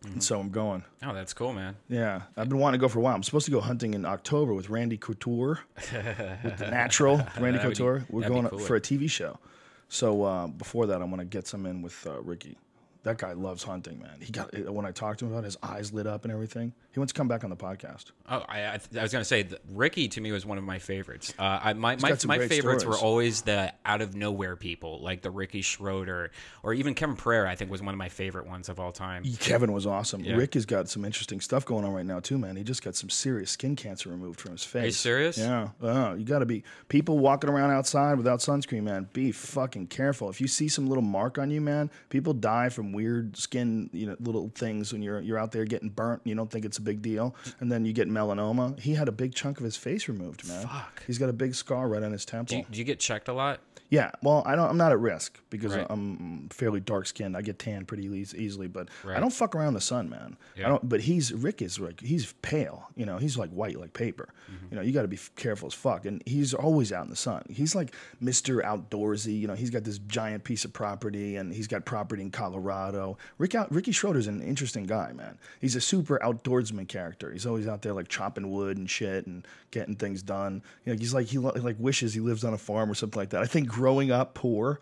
And so I'm going. Oh, that's cool, man. Yeah. I've been wanting to go for a while. I'm supposed to go hunting in October with Randy Couture, with the natural Randy Couture. We're going for a TV show. So before that, I want to get some in with Ricky. That guy loves hunting, man. When I talked to him about it, his eyes lit up and everything. He wants to come back on the podcast. Oh, I was gonna say Ricky to me was one of my favorites. My favorites stories. were always the out of nowhere people, like the Ricky Schroeder or even Kevin Pereira. I think was one of my favorite ones of all time. Kevin was awesome. Yeah. Rick has got some interesting stuff going on right now too, man. He just got some serious skin cancer removed from his face. Are you serious? Yeah. You got to be people walking around outside without sunscreen, man. Be fucking careful. If you see some little mark on you, man, people die from weird skin, little things when you're out there getting burnt. And you don't think it's a big deal, and then you get melanoma. He had a big chunk of his face removed, man. Fuck. He's got a big scar right on his temple. Do you get checked a lot? Yeah, well, I'm not at risk because Right. I'm fairly dark skinned. I get tan pretty easily, but Right. I don't fuck around the sun, man. Yeah. I don't. But Rick is like he's pale. He's like white like paper. Mm-hmm. You got to be careful as fuck. And he's always out in the sun. He's like Mr. Outdoorsy. He's got this giant piece of property, and he's got property in Colorado. Ricky Schroeder's an interesting guy, man. He's a super outdoorsman character. He's always out there like chopping wood and shit and getting things done. He's like he wishes he lives on a farm or something like that. I think growing up poor,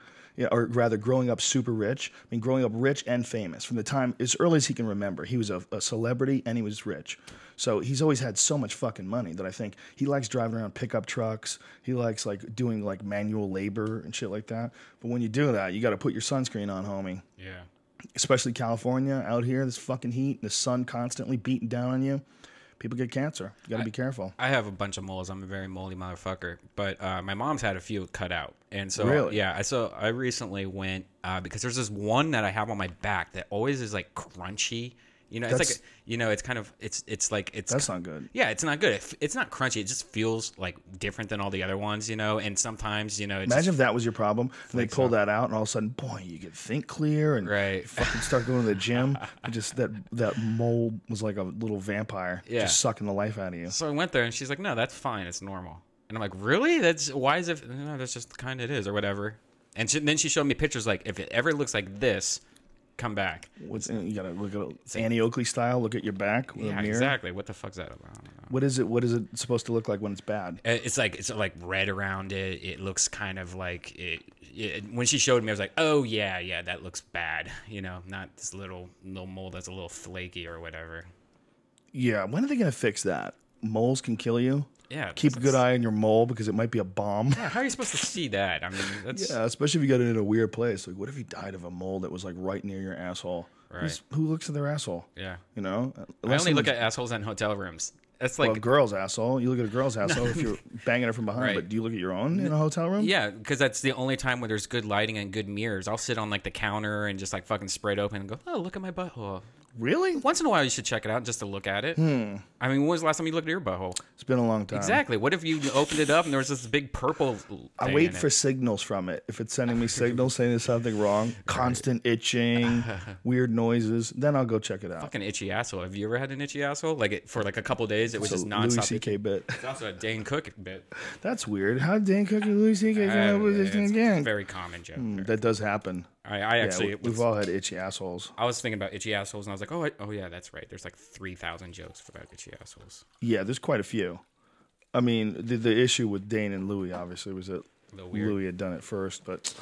or rather growing up super rich, growing up rich and famous from the time as early as he can remember. He was a celebrity and he was rich. So he's always had so much fucking money that I think he likes driving around pickup trucks. He likes like doing like manual labor and shit like that. But when you do that, you got to put your sunscreen on, homie. Yeah. Especially California out here, this fucking heat, the sun constantly beating down on you. People get cancer. You got to be careful. I have a bunch of moles. I'm a very moldy motherfucker. But my mom's had a few cut out, and so Really? yeah. So I recently went because there's this one that I have on my back that always is like crunchy. It's like it's kind of it's like it's That's not good. Yeah, it's not good. It's not crunchy. It just feels like different than all the other ones, And sometimes, it's Imagine if that was your problem and they pull that out, and all of a sudden, boy, you get think clear and Right. you fucking start going to the gym. And just that mole was like a little vampire, just sucking the life out of you. So I went there, and she's like, "No, that's fine. It's normal." And I'm like, "Really? Why is it? No, that's just kind of it is, or whatever." And then she showed me pictures like, if it ever looks like this, come back. You gotta look at Annie Oakley style. Look at your back with a mirror. Exactly. What the fuck's that about? What is it? What is it supposed to look like when it's bad? It's like red around it. It looks kind of like it. When she showed me, I was like, "Oh yeah, that looks bad." Not this little mole that's a little flaky or whatever. Yeah. When are they gonna fix that? Moles can kill you. Yeah. Keep a good eye on your mole because it might be a bomb. Yeah, how are you supposed to see that? I mean, that's Yeah, especially if you got it in a weird place. Like, what if you died of a mole that was like right near your asshole? Right. Who looks at their asshole? Yeah. You know? I only look at assholes in hotel rooms. That's like a girl's asshole. You look at a girl's asshole if you're banging her from behind. Right. But do you look at your own in a hotel room? Yeah, because that's the only time where there's good lighting and good mirrors. I'll sit on like the counter and just like fucking spread open and go, "Oh, look at my butthole." Really? Once in a while, you should check it out just to look at it. I mean, when was the last time you looked at your butthole? It's been a long time. Exactly. What if you opened it up and there was this big purple thing I wait in for it? signals from it. If it's sending me signals saying there's something wrong, constant itching, weird noises, then I'll go check it out. Fucking itchy asshole. Have you ever had an itchy asshole? Like for like a couple days, it was It's just a nonstop. Louis C.K. bit. It's also a Dane Cook bit. That's weird. How did Dan Cook and Louis C.K. come up with this thing It's again? a very common joke. That does happen. I Yeah, actually, we've all had itchy assholes. I was thinking about itchy assholes, and I was like, oh yeah, that's right. There's like 3,000 jokes about itchy assholes. Yeah, there's quite a few. I mean, the issue with Dane and Louis obviously was that Louis had done it first, but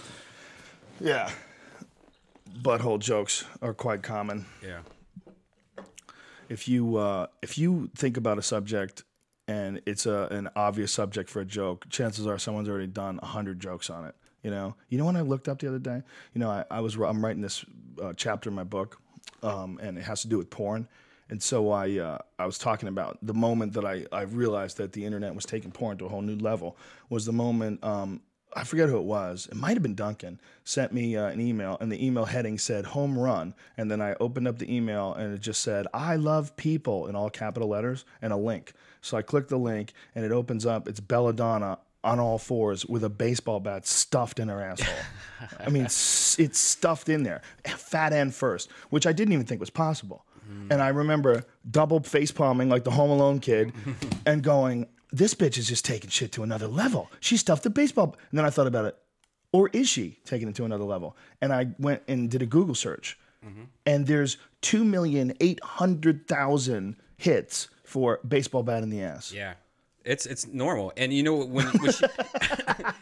yeah, butthole jokes are quite common. Yeah. If you think about a subject and it's an obvious subject for a joke, chances are someone's already done 100 jokes on it. You know when I looked up the other day, I'm writing this chapter in my book, and it has to do with porn. And so I was talking about the moment that I realized that the internet was taking porn to a whole new level was the moment, I forget who it was. It might have been Duncan, sent me an email, and the email heading said home run. And then I opened up the email and it just said, "I love people" in all capital letters and a link. So I clicked the link and it opens up. It's Belladonna on all fours with a baseball bat stuffed in her asshole. I mean, it's stuffed in there, fat end first, which I didn't even think was possible. And I remember double face palming like the Home Alone kid and going, this bitch is just taking shit to another level. She stuffed a baseball. And then I thought about it. Or is she taking it to another level? And I went and did a Google search. And there's 2,800,000 hits for baseball bat in the ass. Yeah. It's normal, and when she,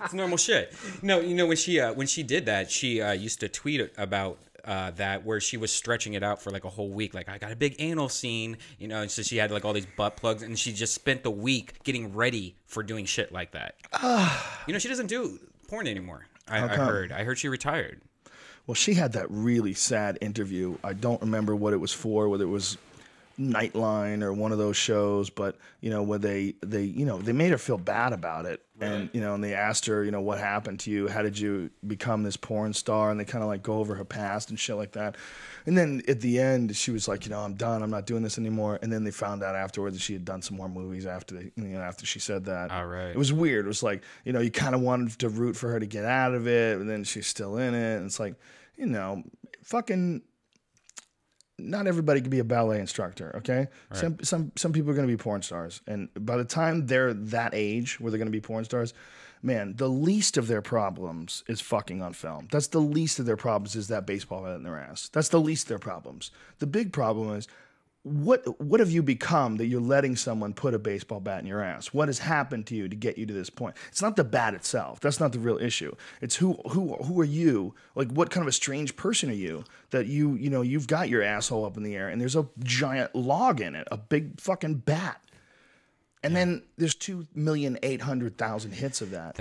it's normal shit. No, when she did that, she used to tweet about that where she was stretching it out for like a whole week. Like, I got a big anal scene, you know, and so she had like all these butt plugs, and she just spent the week getting ready for doing shit like that. You know, she doesn't do porn anymore. I heard she retired. Well, she had that really sad interview. I don't remember what it was for, whether it was Nightline or one of those shows, but you know, where they made her feel bad about it. Really? And you know, and they asked her, you know, what happened to you? How did you become this porn star? And they kind of like go over her past and shit like that. And then at the end, she was like, you know, I'm done. I'm not doing this anymore. And then they found out afterwards that she had done some more movies after after she said that. All right. It was weird. It was like, you know, you kind of wanted to root for her to get out of it, and then she's still in it. And it's like, you know, fucking. Not everybody can be a ballet instructor, okay? Right. Some people are going to be porn stars, and by the time they're that age where they're going to be porn stars, man, the least of their problems is fucking on film. That's the least of their problems, is that baseball bat in their ass. That's the least of their problems. The big problem is, what have you become that you're letting someone put a baseball bat in your ass? What has happened to you to get you to this point? It's not the bat itself. That's not the real issue. It's who are you? Like, what kind of a strange person are you that you've got your asshole up in the air and there's a giant log in it, a big fucking bat. And then there's 2,800,000 hits of that.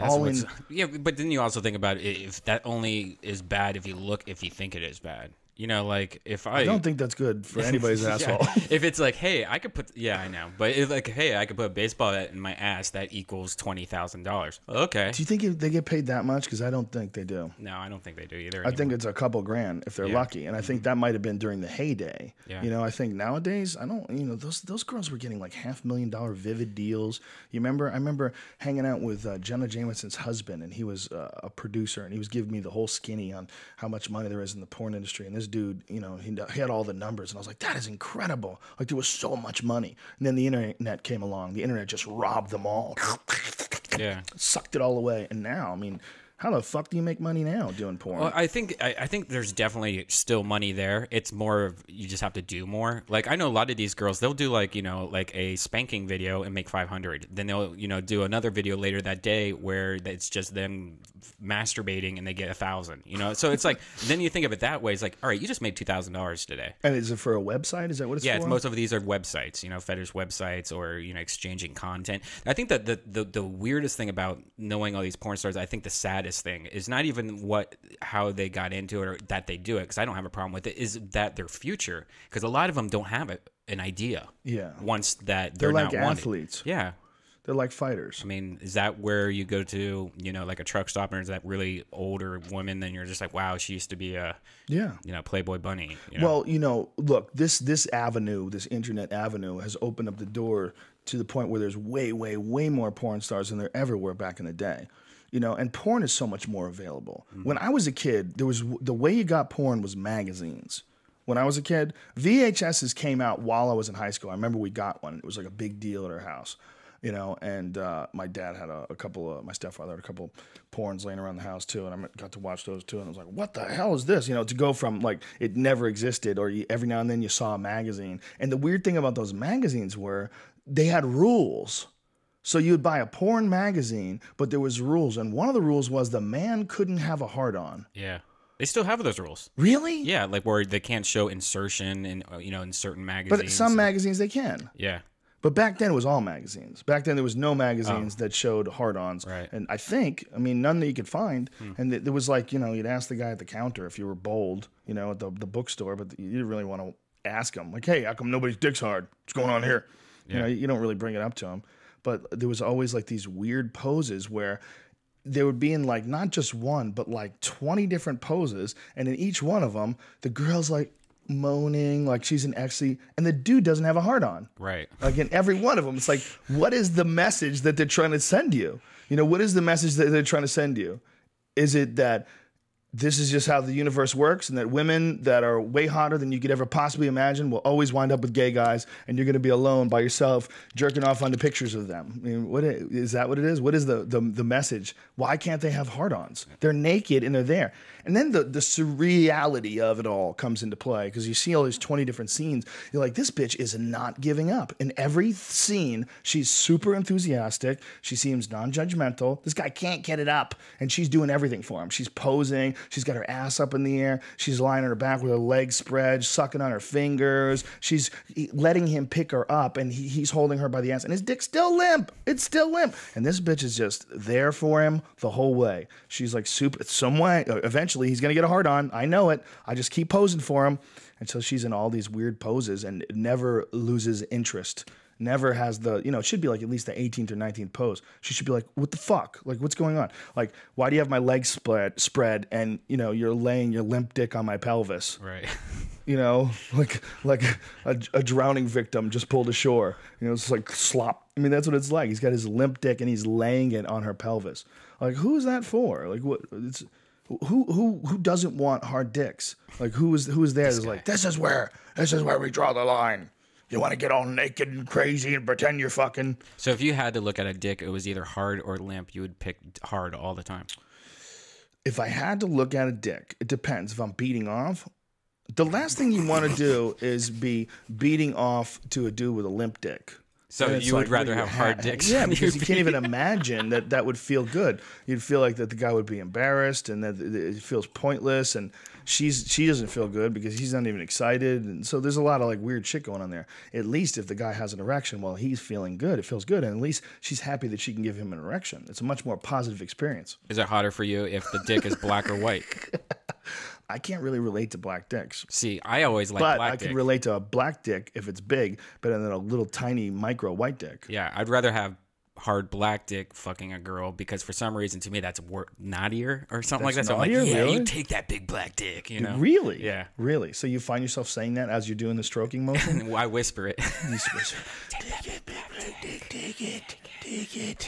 Yeah, but then you also think about it, if that only is bad if you think it is bad. You know, like if I don't think that's good for anybody's asshole. If it's like, hey, I could put, I know, but if like, hey, I could put a baseball bat in my ass, that equals $20,000. Okay. Do you think they get paid that much? Because I don't think they do. No, I don't think they do either. I think it's a couple grand if they're lucky, and I think that might have been during the heyday. Yeah. You know, I think nowadays, I don't. You know, those girls were getting like $500,000 Vivid deals. You remember? I remember hanging out with Jenna Jameson's husband, and he was a producer, and he was giving me the whole skinny on how much money there is in the porn industry, and this dude, you know, he had all the numbers, and I was like, that is incredible. Like, there was so much money. And then the internet came along. The internet just robbed them all. Yeah. Sucked it all away. And now, I mean, how the fuck do you make money now doing porn? Well, I think there's definitely still money there. It's more of, you just have to do more. Like, I know a lot of these girls, they'll do like, you know, like a spanking video and make 500. Then they'll, you know, do another video later that day where it's just them masturbating and they get 1,000. You know, so it's like, then you think of it that way. It's like, all right, you just made $2,000 today. And is it for a website? Is that what it's for? Yeah, most of these are websites. You know, fetish websites, or you know, exchanging content. I think that the weirdest thing about knowing all these porn stars, I think the saddest thing is not even how they got into it or that they do it, because I don't have a problem with it, is that their future, because a lot of them don't have an idea. Yeah. Once that they're like not wanted. athletes. Yeah. They're like fighters. I mean, is that where you go to, you know, like a truck stop, and is that really older woman? Then you're just like, wow, she used to be a, you know, Playboy bunny. You know? Well, you know, look, this avenue, this internet avenue, has opened up the door to the point where there's way, way, way more porn stars than there ever were back in the day. You know, and porn is so much more available. Mm-hmm. When I was a kid, the way you got porn was magazines. When I was a kid, VHSs came out while I was in high school. I remember we got one. It was like a big deal at our house. You know, and my dad had a couple of, my stepfather had a couple porns laying around the house too, and I got to watch those too, and I was like, what the hell is this? You know, to go from like it never existed, or every now and then you saw a magazine. And the weird thing about those magazines were they had rules. So you'd buy a porn magazine, but there was rules, and one of the rules was the man couldn't have a hard-on. Yeah. They still have those rules. Really? Yeah, like where they can't show insertion in, you know, in certain magazines. But some magazines they can. Yeah. But back then it was all magazines. Back then there was no magazines that showed hard-ons. Right. And I mean, none that you could find. And there was like, you know, you'd ask the guy at the counter if you were bold, you know, at the bookstore, but you didn't really want to ask him. Like, hey, how come nobody's dick's hard? What's going on here? Yeah. You know, you don't really bring it up to him. But there was always like these weird poses where they would be in like not just one, but like 20 different poses. And in each one of them, the girl's like moaning like she's an ecstasy, and the dude doesn't have a heart on. Right. Like in every one of them, it's like, what is the message that they're trying to send you? You know, what is the message that they're trying to send you? Is it that this is just how the universe works, and that women that are way hotter than you could ever possibly imagine will always wind up with gay guys, and you're going to be alone by yourself jerking off onto pictures of them? I mean, what is that? What it is? What is the message? Why can't they have hard-ons? They're naked and they're there. And then the surreality of it all comes into play, because you see all these 20 different scenes. You're like, this bitch is not giving up. In every scene, she's super enthusiastic. She seems non-judgmental. This guy can't get it up, and she's doing everything for him. She's posing. She's got her ass up in the air. She's lying on her back with her legs spread, sucking on her fingers. She's letting him pick her up, and he's holding her by the ass, and his dick's still limp. It's still limp. And this bitch is just there for him the whole way. She's like, some way. Eventually, he's going to get a hard on. I know it. I just keep posing for him. And so she's in all these weird poses and never loses interest. Never has the, it should be like at least the 18th or 19th pose. She should be like, what the fuck? Like, what's going on? Like, why do you have my legs spread and, you're laying your limp dick on my pelvis? Right. Like a drowning victim just pulled ashore. It's like slop. I mean, that's what it's like. He's got his limp dick and he's laying it on her pelvis. Like, who is that for? Like, what? It's who doesn't want hard dicks? Like, who is there? Is like, this is where we draw the line. You want to get all naked and crazy and pretend you're fucking. So if you had to look at a dick, it was either hard or limp, you would pick hard all the time. If I had to look at a dick, it depends. If I'm beating off, the last thing you want to do is be beating off to a dude with a limp dick. So you would rather have hard dicks? Yeah, because you can't even imagine that would feel good. You'd feel like that the guy would be embarrassed and that it feels pointless, and she doesn't feel good because he's not even excited, and so there's a lot of like weird shit going on there. At least if the guy has an erection while he's feeling good, it feels good, and at least she's happy that she can give him an erection. It's a much more positive experience. Is it hotter for you if the dick is black or white? I can't really relate to black dicks. See, I always like black dick. But I can relate to a black dick if it's big, better than a little tiny micro white dick. Yeah, I'd rather have hard black dick fucking a girl because for some reason to me that's naughtier or something like that. So I'm like, yeah, really? you take that big black dick, Really? Yeah. Really? So you find yourself saying that as you're doing the stroking motion? I whisper it. You whisper, take it, take it.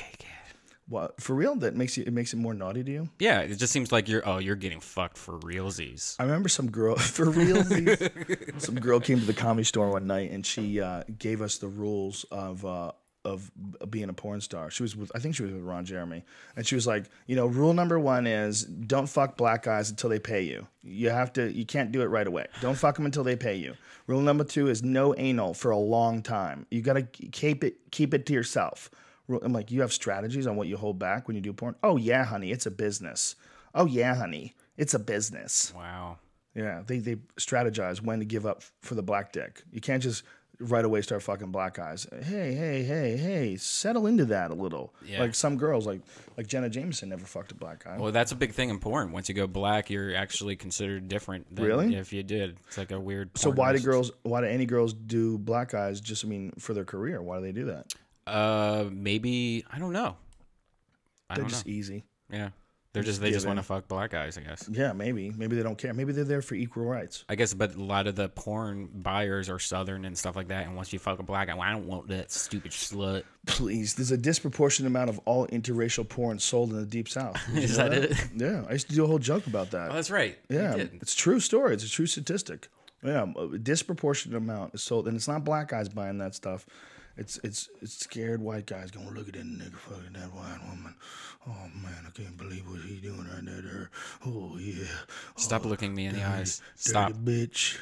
What, for real? It makes it more naughty to you? Yeah, it just seems like you're getting fucked for realsies. I remember some girl for realsies. Some girl came to the Comedy Store one night and she gave us the rules of being a porn star. I think she was with Ron Jeremy, and she was like, rule number 1 is don't fuck black guys until they pay you. You can't do it right away. Don't fuck them until they pay you. Rule number 2 is no anal for a long time. You got to keep it to yourself. I'm like, you have strategies on what you hold back when you do porn? Oh, yeah, honey, it's a business. Oh, yeah, honey, it's a business. Wow. Yeah, they strategize when to give up for the black dick. You can't just right away start fucking black guys. Hey, settle into that a little. Yeah. Like some girls, like Jenna Jameson never fucked a black guy. Well, that's a big thing in porn. Once you go black, you're actually considered different than if you did. It's like a weird So why do any girls do black guys just, for their career? Why do they do that? Maybe I don't know. They're just easy. Yeah, they just want to fuck black guys, I guess. Yeah, maybe they don't care. Maybe they're there for equal rights. I guess, but a lot of the porn buyers are Southern and stuff like that. And once you fuck a black guy, well, I don't want that stupid slut. Please, there's a disproportionate amount of all interracial porn sold in the Deep South. Is that it? Yeah, I used to do a whole joke about that. Oh, that's right. Yeah, it's a true story. It's a true statistic. Yeah, a disproportionate amount is sold, and it's not black guys buying that stuff. It's scared white guys going, look at that nigga fucking that white woman. Oh man, I can't believe what he doing right there. Oh yeah. Stop looking me in the eyes. Stop, bitch.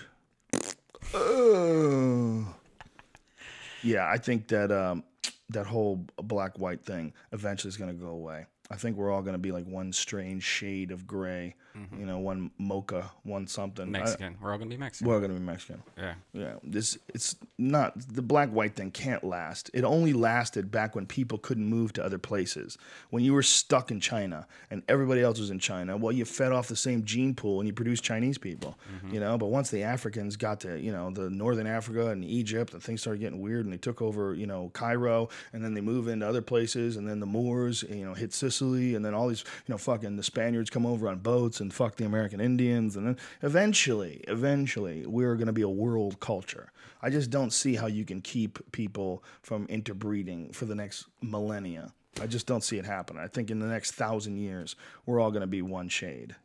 Yeah, I think that that whole black white thing eventually is going to go away. I think we're all going to be like one strange shade of gray, one mocha, one something. Mexican. We're all going to be Mexican. We're all going to be Mexican. Yeah. Yeah. It's not, the black white thing can't last. It only lasted back when people couldn't move to other places. When you were stuck in China and everybody else was in China, well, you fed off the same gene pool and you produced Chinese people, but once the Africans got to, the northern Africa and Egypt and things started getting weird and they took over, Cairo, and then they move into other places, and then the Moors, hit Sicily, and then all these, fucking the Spaniards come over on boats and fuck the American Indians, and then eventually, we're going to be a world culture. I just don't see how you can keep people from interbreeding for the next millennia. I just don't see it happen. I think in the next 1,000 years, we're all going to be one shade,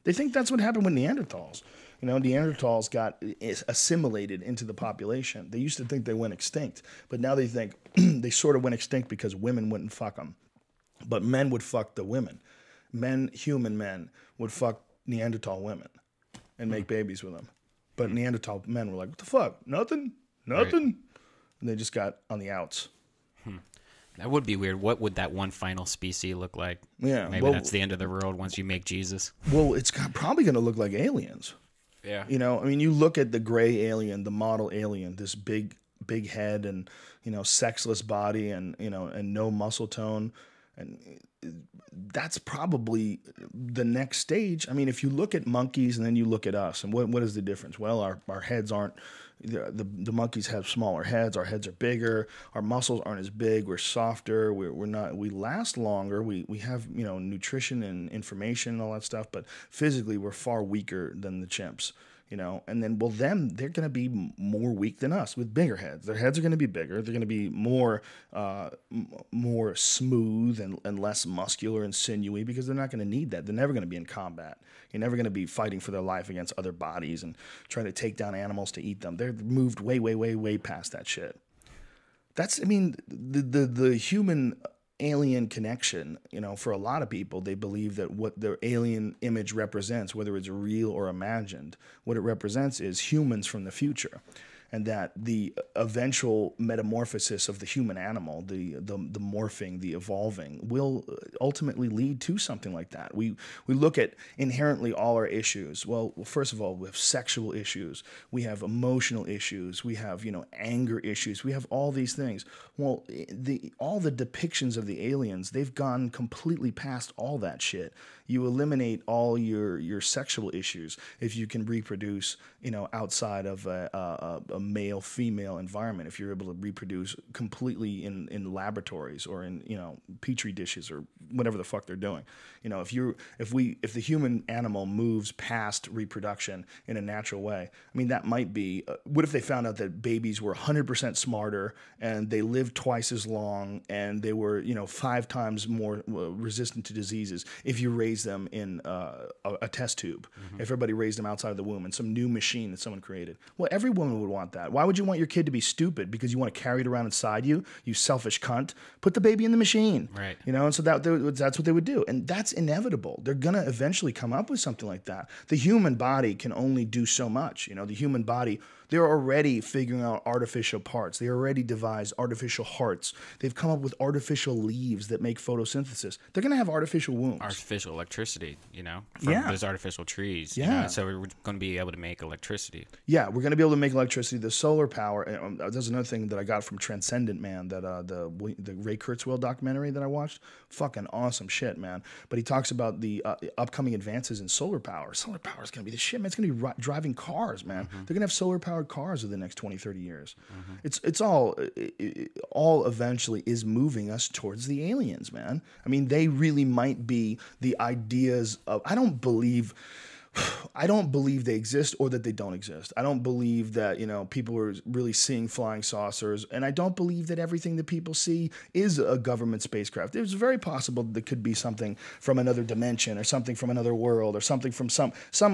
They think that's what happened with Neanderthals. Neanderthals got assimilated into the population. They used to think they went extinct, but now they think they sort of went extinct because women wouldn't fuck them. But men would fuck the women. Human men, would fuck Neanderthal women and make babies with them. But Neanderthal men were like, what the fuck? Nothing? Right. And they just got on the outs. That would be weird. What would that one final species look like? Yeah, Maybe that's the end of the world once you make Jesus. Well, it's probably going to look like aliens. Yeah. You know, I mean, you look at the gray alien, the model alien, this big head and, you know, sexless body and, you know, and no muscle tone. And that's probably the next stage. I mean, if you look at monkeys and then you look at us, and what is the difference? Well, our heads aren't, the monkeys have smaller heads. Our heads are bigger. Our muscles aren't as big. We're softer. We're not, we last longer. We have, you know, nutrition and information and all that stuff, but physically we're far weaker than the chimps. You know, and then, well, they're going to be more weak than us with bigger heads. Their heads are going to be bigger. They're going to be more smooth and less muscular and sinewy because they're not going to need that. They're never going to be in combat. You're never going to be fighting for their life against other bodies and trying to take down animals to eat them. They're moved way, way, way, way past that shit. That's, I mean, the human alien connection, you know, for a lot of people, they believe that what their alien image represents, whether it's real or imagined, what it represents is humans from the future. And that the eventual metamorphosis of the human animal, the morphing, the evolving, will ultimately lead to something like that. We look at inherently all our issues. Well, first of all, we have sexual issues. We have emotional issues. We have, you know, anger issues. We have all these things. Well, all the depictions of the aliens, they've gone completely past all that shit. You eliminate all your sexual issues if you can reproduce, you know, outside of a male-female environment. If you're able to reproduce completely in laboratories or in, you know, petri dishes or whatever the fuck they're doing. You know, if the human animal moves past reproduction in a natural way, I mean, that might be. What if they found out that babies were 100% smarter and they lived twice as long and they were, you know, 5 times more resistant to diseases if you raise them in a test tube? If everybody raised them outside of the womb in some new machine that someone created. Well, every woman would want that. Why would you want your kid to be stupid because you want to carry it around inside you, you selfish cunt? Put the baby in the machine. Right. You know, and so that's what they would do. And that's inevitable. They're going to eventually come up with something like that. The human body can only do so much. You know, the human body, they're already figuring out artificial parts. They already devised artificial hearts. They've come up with artificial leaves that make photosynthesis. They're going to have artificial wombs. Artificial electricity, you know, from those artificial trees. You know? So we're going to be able to make electricity. Yeah, we're going to be able to make electricity. The solar power. There's another thing that I got from Transcendent Man, that the Ray Kurzweil documentary that I watched. Fucking awesome shit, man. But he talks about the upcoming advances in solar power. Solar power is going to be the shit, man. It's going to be driving cars, man. They're going to have solar powered cars in the next 20, 30 years. It's all eventually is moving us towards the aliens, man. I mean, they really might be the ideas of, I don't believe they exist or that they don't exist. I don't believe that, you know, people are really seeing flying saucers, and I don't believe that everything that people see is a government spacecraft. It's very possible that there could be something from another dimension or something from another world or something from some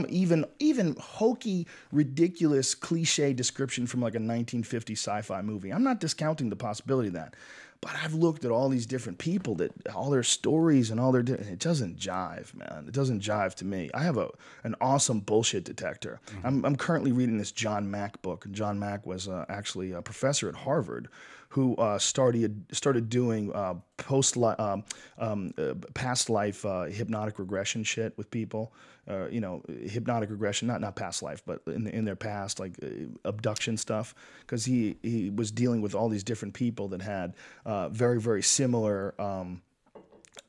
even hokey, ridiculous, cliche description from like a 1950 sci-fi movie. I'm not discounting the possibility of that. But I've looked at all these different people, that all their stories and all their, it doesn't jive, man. It doesn't jive to me. I have an awesome bullshit detector. I'm currently reading this John Mack book. John Mack was actually a professor at Harvard who started doing past life hypnotic regression shit with people. You know, hypnotic regression, not past life, but in their past, like abduction stuff, because he was dealing with all these different people that had very, very similar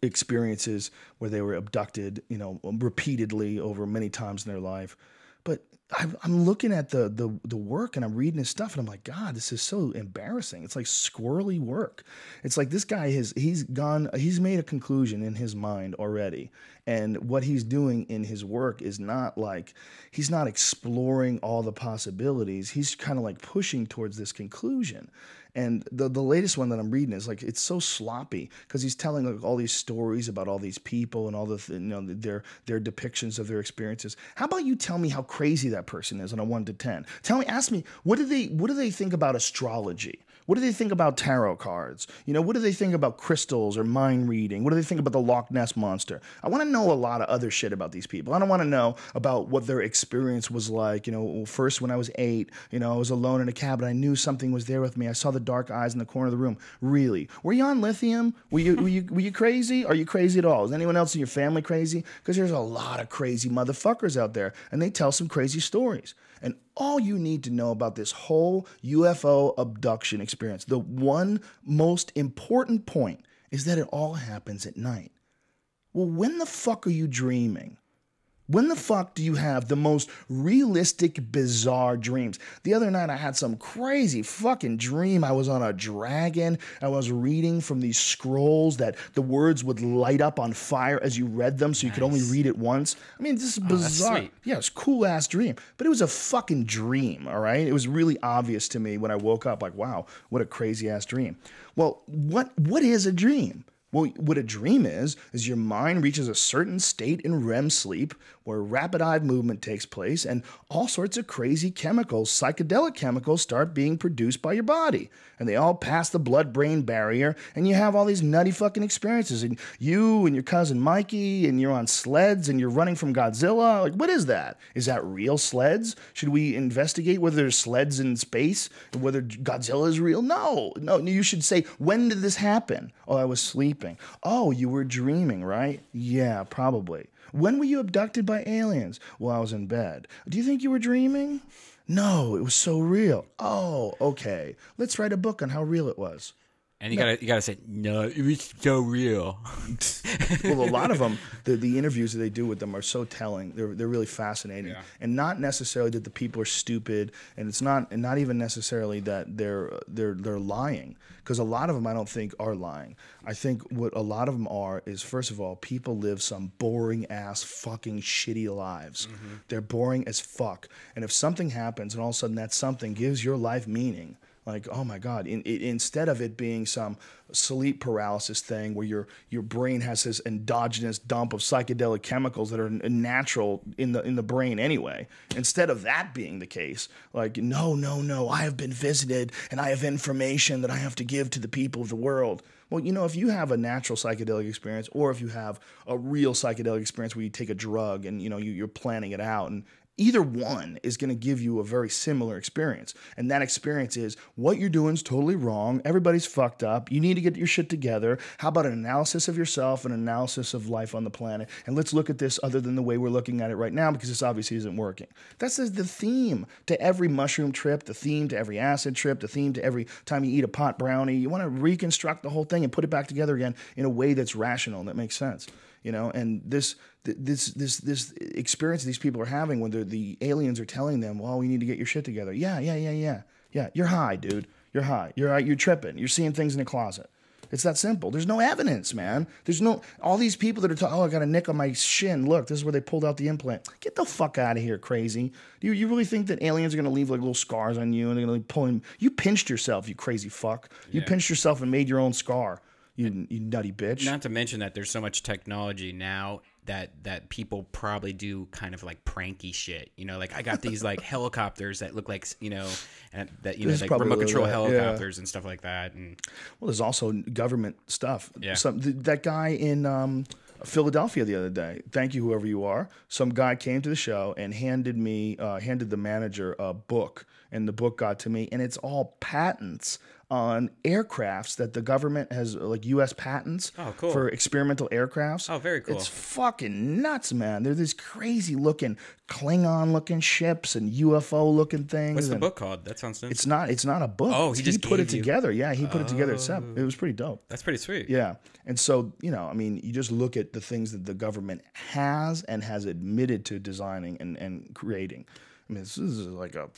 experiences where they were abducted, you know, repeatedly over many times in their life. But I'm looking at the work and I'm reading his stuff and I'm like, God, this is so embarrassing. It's like squirrely work. It's like this guy he's made a conclusion in his mind already. And what he's doing in his work is not like, he's not exploring all the possibilities. He's kind of like pushing towards this conclusion. And the latest one that I'm reading is like, it's so sloppy because he's telling like all these stories about all these people and all their depictions of their experiences. How about you tell me how crazy that person is on a 1 to 10? Ask me, what do they think about astrology? What do they think about tarot cards? You know, what do they think about crystals or mind reading? What do they think about the Loch Ness Monster? I want to know a lot of other shit about these people. I don't want to know about what their experience was like. You know, first when I was 8, you know, I was alone in a cabin. I knew something was there with me. I saw the dark eyes in the corner of the room. Really? Were you on lithium? Were you crazy? Are you crazy at all? Is anyone else in your family crazy? Because there's a lot of crazy motherfuckers out there, and they tell some crazy stories. And all you need to know about this whole UFO abduction experience, the one most important point, is that it all happens at night. Well, when the fuck are you dreaming? When the fuck do you have the most realistic, bizarre dreams? The other night I had some crazy fucking dream. I was on a dragon. I was reading from these scrolls that the words would light up on fire as you read them, so you could only read it once. I mean, this is bizarre. That's sweet. Yeah, it's a cool ass dream. But it was a fucking dream, all right? It was really obvious to me when I woke up, like, wow, what a crazy ass dream. Well, what is a dream? Well, what a dream is your mind reaches a certain state in REM sleep where rapid eye movement takes place and all sorts of crazy chemicals, psychedelic chemicals, start being produced by your body. And they all pass the blood-brain barrier, and you have all these nutty fucking experiences. And you and your cousin Mikey, and you're on sleds, and you're running from Godzilla. Like, what is that? Is that real sleds? Should we investigate whether there's sleds in space and whether Godzilla is real? No, you should say, when did this happen? Oh, I was sleeping. Oh, you were dreaming, right? Yeah, probably. When were you abducted by aliens? Well, I was in bed. Do you think you were dreaming? No, it was so real. Oh, okay. Let's write a book on how real it was. And you gotta say, no, it was so real. Well, a lot of them, the interviews that they do with them are so telling. They're really fascinating, and not necessarily that the people are stupid, and it's not even necessarily that they're lying, because a lot of them I don't think are lying. I think what a lot of them are is, first of all, people live some boring ass fucking shitty lives. Mm-hmm. They're boring as fuck, and if something happens and all of a sudden that something gives your life meaning. Like, oh my God, instead of it being some sleep paralysis thing where your brain has this endogenous dump of psychedelic chemicals that are natural in the brain anyway, instead of that being the case, like, no, I have been visited and I have information that I have to give to the people of the world. Well, you know, if you have a natural psychedelic experience, or if you have a real psychedelic experience where you take a drug and, you know, you're planning it out, and either one is going to give you a very similar experience. And that experience is, what you're doing is totally wrong. Everybody's fucked up. You need to get your shit together. How about an analysis of yourself, an analysis of life on the planet? And let's look at this other than the way we're looking at it right now, because this obviously isn't working. That's the theme to every mushroom trip, the theme to every acid trip, the theme to every time you eat a pot brownie. You want to reconstruct the whole thing and put it back together again in a way that's rational and that makes sense. You know, and this experience these people are having when the aliens are telling them, well, we need to get your shit together. Yeah. You're high, dude. You're high. You're tripping. You're seeing things in a closet. It's that simple. There's no evidence, man. There's no, all these people that are talking, oh, I got a nick on my shin. Look, this is where they pulled out the implant. Get the fuck out of here, crazy. Do you really think that aliens are going to leave like little scars on you and they're going to be pulling? You pinched yourself, you crazy fuck. You pinched yourself and made your own scar. You nutty bitch. Not to mention that there's so much technology now that people probably do kind of like pranky shit. You know, like I got these like helicopters that look like, you know, and that, you know, like remote control helicopters and stuff like that. And well, there's also government stuff. Yeah. That guy in Philadelphia the other day, thank you, whoever you are, some guy came to the show and handed the manager a book, and the book got to me, and it's all patents on aircrafts that the government has, like U.S. patents for experimental aircrafts. Oh, very cool. It's fucking nuts, man. They're these crazy looking Klingon looking ships and UFO looking things. What's the book called? That sounds it's not a book. Oh, he put it together. Yeah, he put it together itself. It was pretty dope. That's pretty sweet. Yeah. And so, you know, I mean, you just look at the things that the government has and has admitted to designing and creating. I mean, this is like a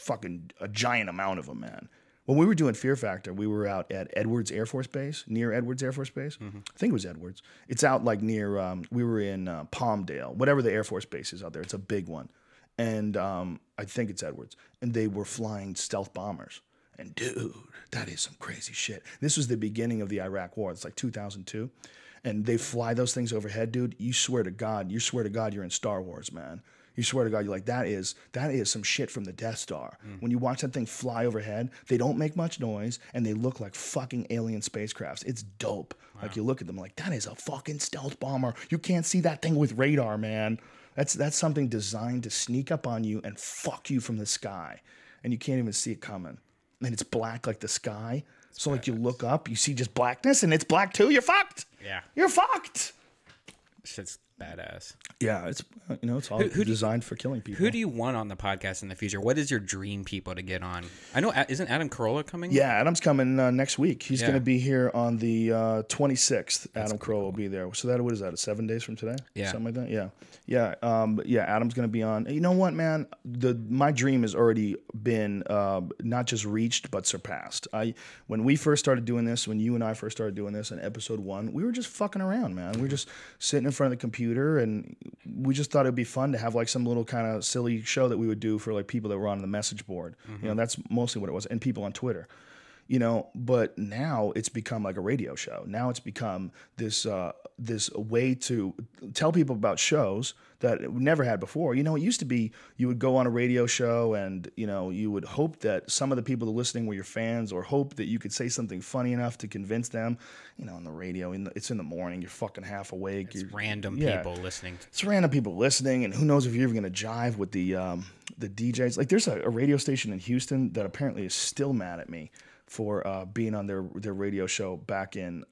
giant amount of them, man. When we were doing Fear Factor, we were out at Edwards Air Force Base, near Edwards Air Force Base. Mm-hmm. I think it was Edwards. It's out like near, we were in Palmdale, whatever the Air Force Base is out there. It's a big one. And I think it's Edwards. And they were flying stealth bombers. And dude, that is some crazy shit. This was the beginning of the Iraq War. It's like 2002. And they fly those things overhead, dude. You swear to God you're in Star Wars, man. You swear to God, you're like, that is some shit from the Death Star. When you watch that thing fly overhead, they don't make much noise, and they look like fucking alien spacecrafts. It's dope. Wow. Like, you look at them like, that is a fucking stealth bomber. You can't see that thing with radar, man. That's something designed to sneak up on you and fuck you from the sky, and you can't even see it coming. And it's black like the sky. So like, you look up, you see just blackness, and it's black too. You're fucked. Yeah. You're fucked. Shit's badass. Yeah, it's it's all designed for killing people. Who do you want on the podcast in the future? What is your dream people to get on? I know, isn't Adam Carolla coming? Yeah, Adam's coming next week. He's going to be here on the 26th. Adam Carolla will be there. So what is that? 7 days from today? Yeah, something like that. Yeah. Adam's going to be on. You know what, man? My dream has already been not just reached but surpassed. When we first started doing this, when you and I first started doing this in episode 1, we were just fucking around, man. We were just sitting in front of the computer, and we just thought it'd be fun to have like some little kind of silly show that we would do for like people that were on the message board. That's mostly what it was, and people on Twitter. But now it's become like a radio show. Now it's become this way to tell people about shows that we never had before. It used to be you would go on a radio show and, you would hope that some of the people listening were your fans, or hope that you could say something funny enough to convince them. On the radio, it's in the morning, you're fucking half awake. It's random people listening. It's random people listening, and who knows if you're even going to jive with the DJs. Like, there's a radio station in Houston that apparently is still mad at me for being on their radio show back in,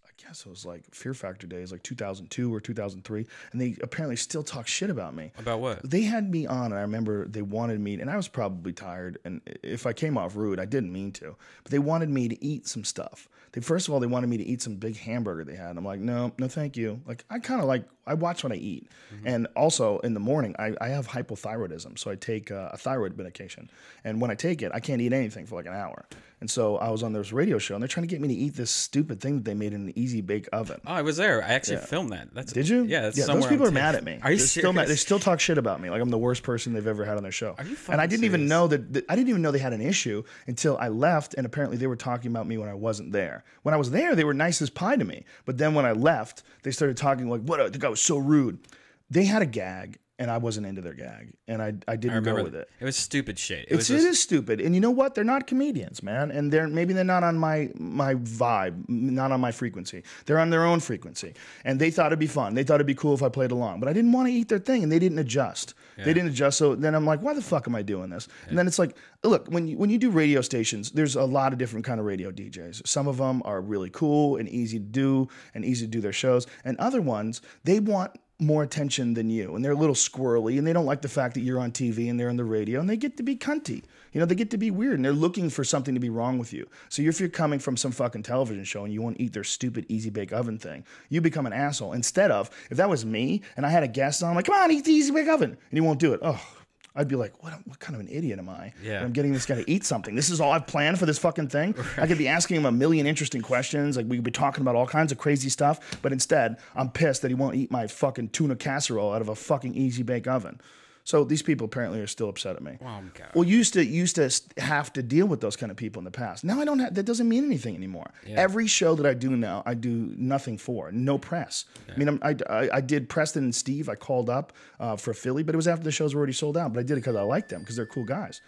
I guess it was like Fear Factor days, like 2002 or 2003, and they apparently still talk shit about me. About what? They had me on, and I remember they wanted me, and I was probably tired, and if I came off rude, I didn't mean to, but they wanted me to eat some stuff. First of all, they wanted me to eat some big hamburger they had, and I'm like, no, thank you. Like, I watch what I eat. And also, in the morning, I have hypothyroidism, so I take a thyroid medication, and when I take it, I can't eat anything for like an hour. And so I was on this radio show, and they're trying to get me to eat this stupid thing that they made in an easy bake oven. Oh, I was there. I actually filmed that. Did you? Yeah, those people are mad at me. Are you serious? They still talk shit about me, like I'm the worst person they've ever had on their show. Are you fucking And I didn't serious? even know that. I didn't even know they had an issue until I left, and apparently they were talking about me when I wasn't there. When I was there, they were nice as pie to me, but then when I left, they started talking like, "What? The guy was so rude." They had a gag, and I wasn't into their gag, and I didn't go with it. It was stupid shit. It is stupid, and you know what? They're not comedians, man, and maybe they're not on my vibe, not on my frequency. They're on their own frequency, and they thought it'd be fun. They thought it'd be cool if I played along, but I didn't want to eat their thing, and they didn't adjust. Yeah. They didn't adjust, so then I'm like, why the fuck am I doing this? Yeah. And then it's like, look, when you do radio stations, there's a lot of different kind of radio DJs. Some of them are really cool and easy to do their shows, and other ones, they want more attention than you, and they're a little squirrely, and they don't like the fact that you're on TV and they're on the radio, and they get to be cunty. They get to be weird, and they're looking for something to be wrong with you. So if you're coming from some fucking television show and you won't eat their stupid easy bake oven thing, you become an asshole. Instead of, if that was me and I had a guest on, I'm like, come on, eat the easy bake oven, and he won't do it. Oh, I'd be like, what kind of an idiot am I? Yeah. I'm getting this guy to eat something. This is all I've planned for this fucking thing. Right. I could be asking him a million interesting questions. Like, we could be talking about all kinds of crazy stuff. But instead, I'm pissed that he won't eat my fucking tuna casserole out of a fucking easy bake oven. So these people apparently are still upset at me. Oh, God. Well, used to have to deal with those kind of people in the past. Now I don't have. That doesn't mean anything anymore. Yeah. Every show that I do now, I do nothing for. No press. Yeah. I mean, I did Preston and Steve. I called up for Philly, but it was after the shows were already sold out. But I did it because I like them, because they're cool guys.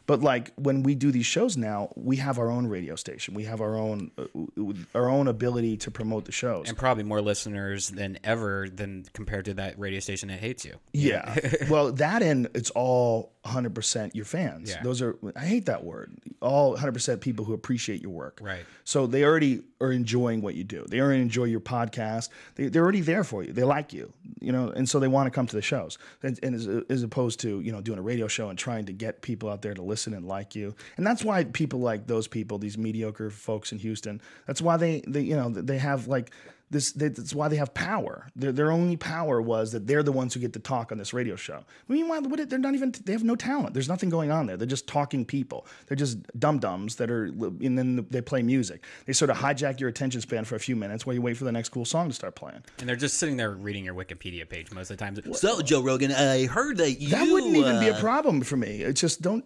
But like, when we do these shows now, we have our own radio station. We have our own ability to promote the shows, and probably more listeners than ever compared to that radio station that hates you. Yeah. Well, that, and it's all 100% your fans. Yeah. Those are, I hate that word. All 100% people who appreciate your work. Right. So they already are enjoying what you do. They already enjoy your podcast. They're already there for you. They like you, and so they want to come to the shows. And as opposed to, doing a radio show and trying to get people out there to listen and like you. And that's why people like those people, these mediocre folks in Houston, that's why they have like this. That's why they have power. Their only power was that they're the ones who get to talk on this radio show. Meanwhile, they're not even. They have no talent. There's nothing going on there. They're just talking people. They're just dum-dums that are, and then they play music. They sort of hijack your attention span for a few minutes while you wait for the next cool song to start playing. And they're just sitting there reading your Wikipedia page most of the time. So, Joe Rogan, I heard that you... That wouldn't even be a problem for me. It's just I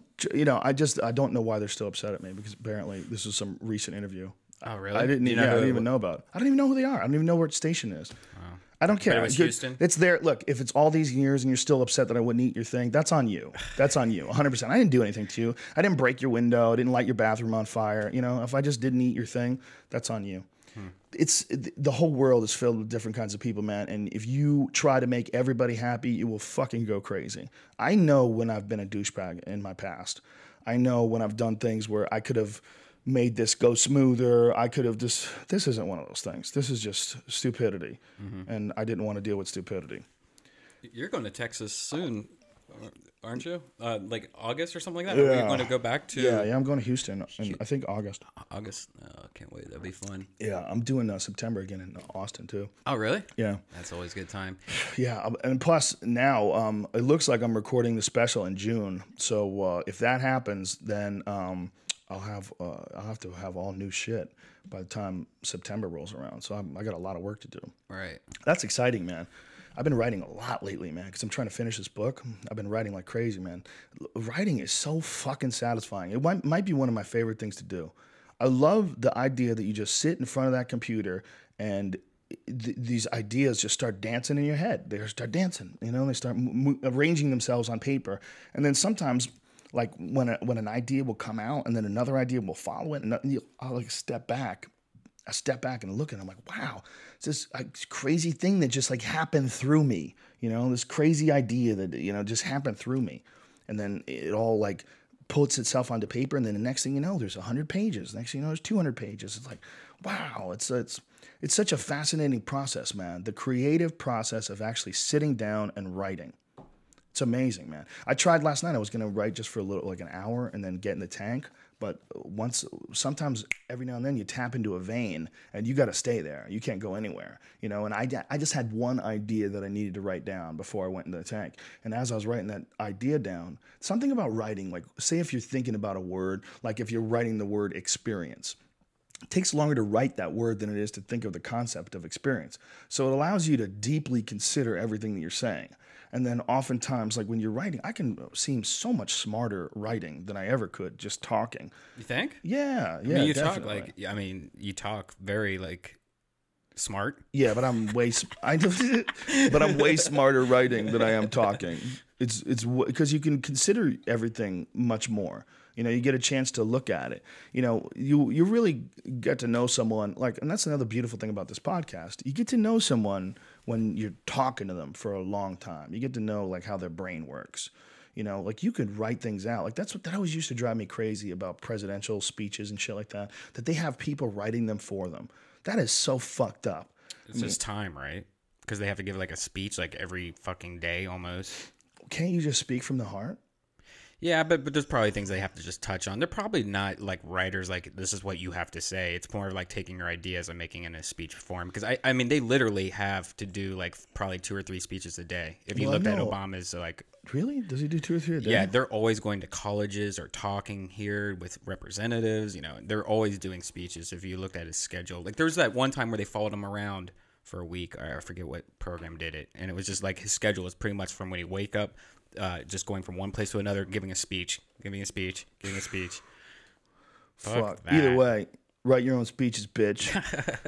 don't know why they're still upset at me, because apparently this is some recent interview. Oh, really? I didn't even know about it. I don't even know who they are. I don't even know what station it is. Wow. I don't care. But it was Houston? It's there. Look, if it's all these years and you're still upset that I wouldn't eat your thing, that's on you. That's on you, 100%. I didn't do anything to you. I didn't break your window. I didn't light your bathroom on fire. You know, if I just didn't eat your thing, that's on you. The whole world is filled with different kinds of people, man. And if you try to make everybody happy, you will fucking go crazy. I know when I've been a douchebag in my past. I know when I've done things where I could have made this go smoother. I could have just, this isn't one of those things. This is just stupidity. And I didn't want to deal with stupidity. You're going to Texas soon, aren't you? Like August or something like that? Yeah. Are you going to go back to? Yeah, I'm going to Houston in, I think, August. August? Oh, can't wait. That'll be fun. Yeah, I'm doing September again in Austin, too. Oh, really? Yeah. That's always a good time. Yeah, and plus now it looks like I'm recording the special in June. So if that happens, then I'll have to have all new shit by the time September rolls around. So I got a lot of work to do. Right. That's exciting, man. I've been writing a lot lately, man, because I'm trying to finish this book. I've been writing like crazy, man. Writing is so fucking satisfying. It might be one of my favorite things to do. I love the idea that you just sit in front of that computer and these ideas just start dancing in your head. They start dancing, you know, they start arranging themselves on paper. And then sometimes, like when an idea will come out and then another idea will follow it, and I'll like step back and look at it. I'm like, wow, it's this crazy thing that just like happened through me, you know, this crazy idea that, you know, just happened through me. And then it all like puts itself onto paper. And then the next thing you know, there's 100 pages. Next thing you know, there's 200 pages. It's like, wow, it's such a fascinating process, man. The creative process of actually sitting down and writing. It's amazing, man. I tried last night. I was going to write just for a little, like an hour and then get in the tank. But sometimes every now and then you tap into a vein and you got to stay there. You can't go anywhere, you know. And I just had one idea that I needed to write down before I went into the tank. And as I was writing that idea down, something about writing, like say if you're thinking about a word, like if you're writing the word experience, it takes longer to write that word than it is to think of the concept of experience. So it allows you to deeply consider everything that you're saying. And then oftentimes, like when you're writing, I can seem so much smarter writing than I ever could just talking. You think? Yeah, I mean, you definitely. Talk like, I mean, you talk very like smart. Yeah, but I'm way smarter writing than I am talking. It's because you can consider everything much more. You know, you get a chance to look at it. You know, you really get to know someone, like, and that's another beautiful thing about this podcast. You get to know someone when you're talking to them for a long time. You get to know, like, how their brain works. You know, like, you could write things out. Like, that always used to drive me crazy about presidential speeches and shit like that they have people writing them for them. That is so fucked up. It's just time, right? Because they have to give, like, a speech, like, every fucking day almost. Can't you just speak from the heart? Yeah, but there's probably things they have to just touch on. They're probably not like writers like this is what you have to say. It's more like taking your ideas and making it in a speech form. Because I mean, they literally have to do like probably 2 or 3 speeches a day. If you looked at Obama's like, really, does he do 2 or 3 a day? Yeah, they're always going to colleges or talking here with representatives. You know, they're always doing speeches. If you looked at his schedule, like there was that one time where they followed him around for a week. I forget what program did it, and it was just like his schedule was pretty much from when he wake up. Just going from one place to another, giving a speech. Fuck. Either way, write your own speeches, bitch.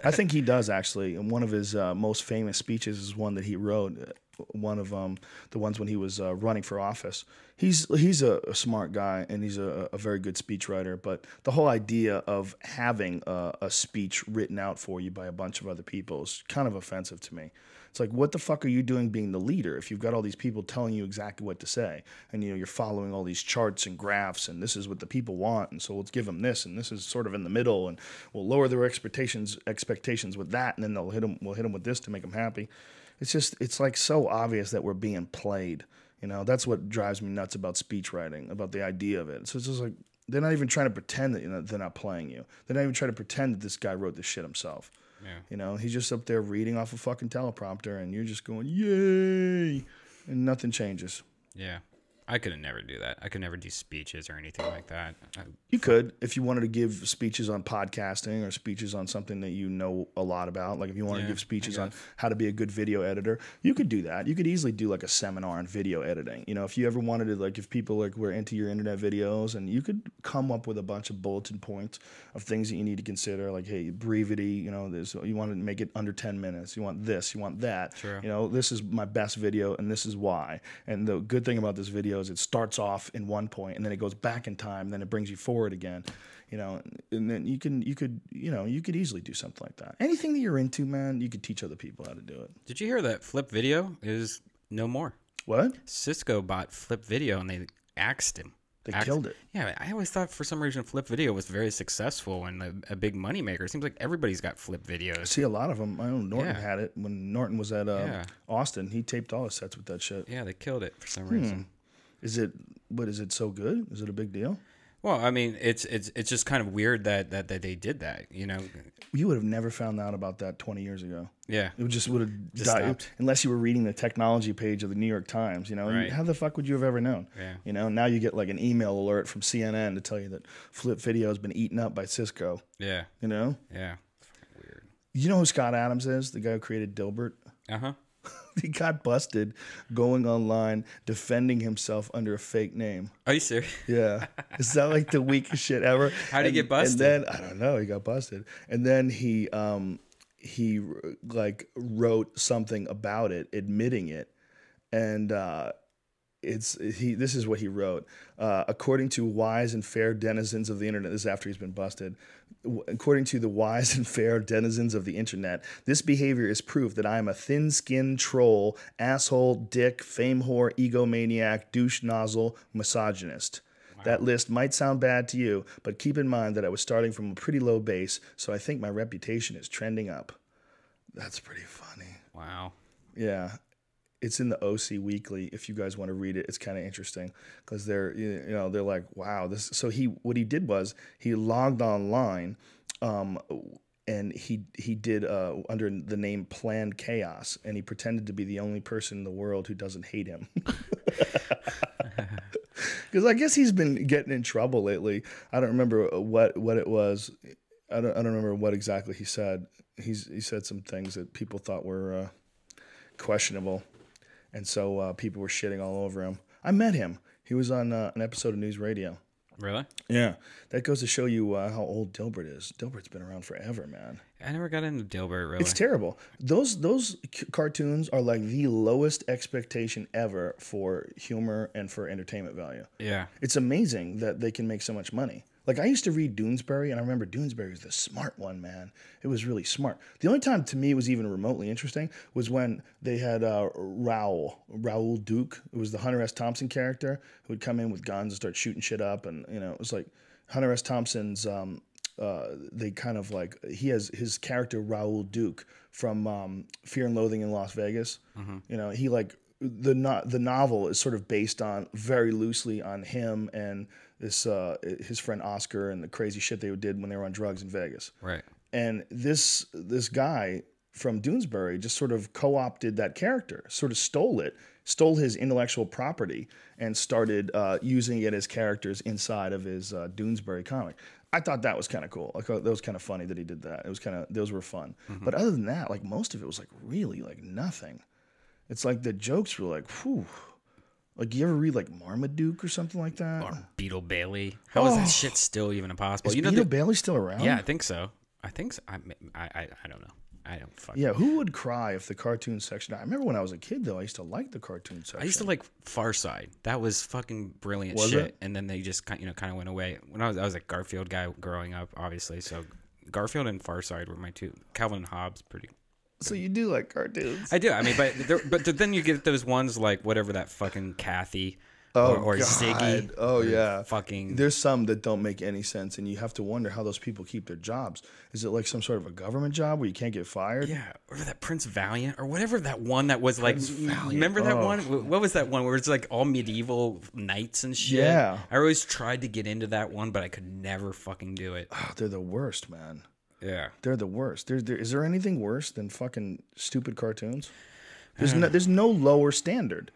I think he does, actually. And one of his most famous speeches is one that he wrote. One of the ones when he was running for office. He's a smart guy, and he's a very good speechwriter. But the whole idea of having a speech written out for you by a bunch of other people is kind of offensive to me. It's like, what the fuck are you doing being the leader if you've got all these people telling you exactly what to say, and you know you're following all these charts and graphs, and this is what the people want, and so let's give them this, and this is sort of in the middle, and we'll lower their expectations with that, and then we'll hit them with this to make them happy. It's like so obvious that we're being played. You know, that's what drives me nuts about speech writing, about the idea of it. So it's just like they're not even trying to pretend that they're not playing you. They're not even trying to pretend that this guy wrote this shit himself. Yeah. You know, he's just up there reading off a fucking teleprompter, and you're just going, yay, and nothing changes. Yeah. I could never do that. I could never do speeches or anything like that. You could, if you wanted to give speeches on podcasting or speeches on something that you know a lot about. Like if you want to give speeches on how to be a good video editor, you could do that. You could easily do like a seminar on video editing. You know, if you ever wanted to, like if people like were into your internet videos, and you could come up with a bunch of bulletin points of things that you need to consider. Like, hey, brevity, you know, you want to make it under 10 minutes. You want this, you want that. True. You know, this is my best video and this is why. And the good thing about this video is it starts off in one point and then it goes back in time, then it brings you forward again, you know, and then you could easily do something like that. Anything that you're into, man, you could teach other people how to do it. Did you hear that Flip Video is no more? What? Cisco bought Flip Video and they axed him. They killed it. Yeah, I always thought for some reason Flip Video was very successful and a big moneymaker. It seems like everybody's got Flip Videos. I see a lot of them. I know Norton had it when Norton was at Austin. He taped all his sets with that shit. Yeah, they killed it for some reason. Is it so good? Is it a big deal? Well, I mean, it's just kind of weird that they did that, you know. You would have never found out about that 20 years ago. Yeah. It would have died unless you were reading the technology page of the New York Times, you know. Right. How the fuck would you have ever known? Yeah. You know, now you get like an email alert from CNN to tell you that Flip Video has been eaten up by Cisco. Yeah. You know? Yeah. It's fucking weird. You know who Scott Adams is? The guy who created Dilbert? Uh-huh. He got busted going online defending himself under a fake name. Are you serious? Yeah. Is that like the weakest shit ever? How did he get busted? And then, I don't know, he got busted. And then he like wrote something about it, admitting it. And this is what he wrote. According to wise and fair denizens of the internet, this is after he's been busted. According to the wise and fair denizens of the internet, this behavior is proof that I am a thin-skinned troll, asshole, dick, fame whore, egomaniac, douche nozzle, misogynist. Wow. That list might sound bad to you, but keep in mind that I was starting from a pretty low base, so I think my reputation is trending up. That's pretty funny. Wow. Yeah. It's in the OC Weekly. If you guys want to read it, it's kind of interesting because they're like, wow, this. So what he did was he logged online, and he did under the name Planned Chaos, and he pretended to be the only person in the world who doesn't hate him. Because I guess he's been getting in trouble lately. I don't remember what it was. I don't remember what exactly he said. He said some things that people thought were questionable. And so people were shitting all over him. I met him. He was on an episode of News Radio. Really? Yeah. That goes to show you how old Dilbert is. Dilbert's been around forever, man. I never got into Dilbert, really. It's terrible. Those cartoons are like the lowest expectation ever for humor and for entertainment value. Yeah. It's amazing that they can make so much money. Like, I used to read Doonesbury, and I remember Doonesbury was the smart one, man. It was really smart. The only time, to me, it was even remotely interesting was when they had Raoul Duke. It was the Hunter S. Thompson character who would come in with guns and start shooting shit up. And, you know, it was like Hunter S. Thompson's, they kind of like, he has his character Raoul Duke from Fear and Loathing in Las Vegas. Mm-hmm. You know, he like, the novel is sort of based on very loosely on him and this his friend Oscar and the crazy shit they did when they were on drugs in Vegas. Right. And this guy from Doonesbury just sort of co-opted that character, sort of stole his intellectual property and started using it as characters inside of his Doonesbury comic. I thought that was kind of cool. Like, that was kind of funny that he did that. It was those were fun. Mm-hmm. But other than that, like, most of it was like really like nothing. It's like the jokes were like, whew. Like, you ever read like Marmaduke or something like that? Or Beetle Bailey? How is that shit still even impossible? Is Beetle Bailey still around? Yeah, I think so. I don't know. I don't fucking know. Who would cry if the cartoon section? I remember when I was a kid, though, I used to like the cartoon section. I used to like Far Side. That was fucking brilliant was shit. It? And then they just kind of went away. When I was a Garfield guy growing up, obviously. So Garfield and Far Side were my two. Calvin and Hobbes, pretty. So you do like cartoons? I do. I mean, but then you get those ones like whatever that fucking Kathy or Ziggy. Oh yeah. Fucking. There's some that don't make any sense, and you have to wonder how those people keep their jobs. Is it like some sort of a government job where you can't get fired? Yeah, or that Prince Valiant or whatever that one that was like. Remember that one? What was that one where it's like all medieval knights and shit? Yeah. I always tried to get into that one, but I could never fucking do it. Oh, they're the worst, man. Yeah, they're the worst. Is there anything worse than fucking stupid cartoons? There's no lower standard.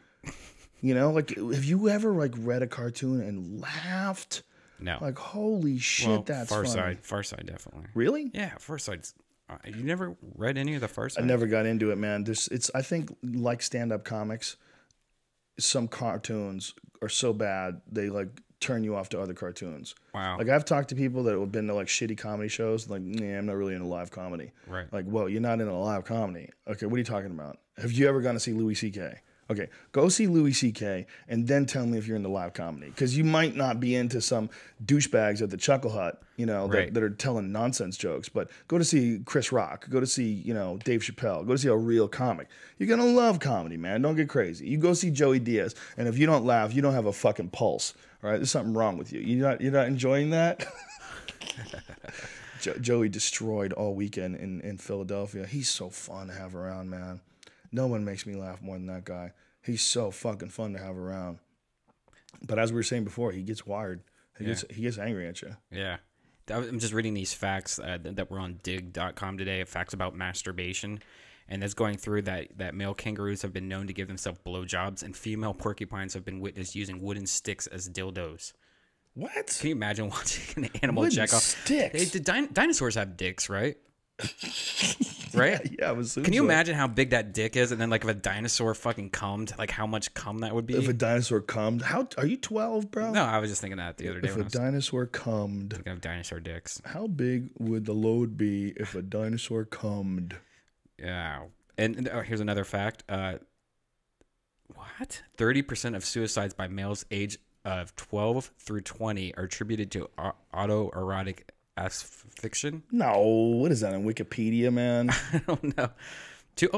You know, like, have you ever like read a cartoon and laughed? No. Like, holy shit, that's Far funny. Side. Far Side, definitely. Really? Yeah, Far Side's. You never read any of the Far Side? I never got into it, man. I think like stand-up comics, some cartoons are so bad they like turn you off to other cartoons. Wow. Like I've talked to people that have been to like shitty comedy shows, like, I'm not really into live comedy. Right. Like, well, you're not into live comedy. Okay, what are you talking about? Have you ever gone to see Louis C.K.? Okay, go see Louis C.K. and then tell me if you're into live comedy. Because you might not be into some douchebags at the Chuckle Hut, Right. that are telling nonsense jokes. But go to see Chris Rock. Go to see, Dave Chappelle. Go to see a real comic. You're going to love comedy, man. Don't get crazy. You go see Joey Diaz, and if you don't laugh, you don't have a fucking pulse. All right? There's something wrong with you. You're not enjoying that? Joey destroyed all weekend in Philadelphia. He's so fun to have around, man. No one makes me laugh more than that guy. He's so fucking fun to have around. But as we were saying before, he gets wired. He gets angry at you. Yeah. I'm just reading these facts that were on dig.com today, facts about masturbation. And that's going through that male kangaroos have been known to give themselves blowjobs, and female porcupines have been witnessed using wooden sticks as dildos. What? Can you imagine watching an animal Wooden jack off? sticks? Dinosaurs have dicks, right? Right? Yeah, I was. Can you imagine how big that dick is? And then, like, if a dinosaur fucking cummed, like, how much cum that would be? If a dinosaur cummed, how are you 12, bro? No, I was just thinking that the other day. If a dinosaur cummed, thinking of dinosaur dicks. how big would the load be if a dinosaur cummed? Yeah. And here's another fact. 30% of suicides by males age of 12 through 20 are attributed to autoerotic asphyxiation. No, what is that on Wikipedia, man? I don't know.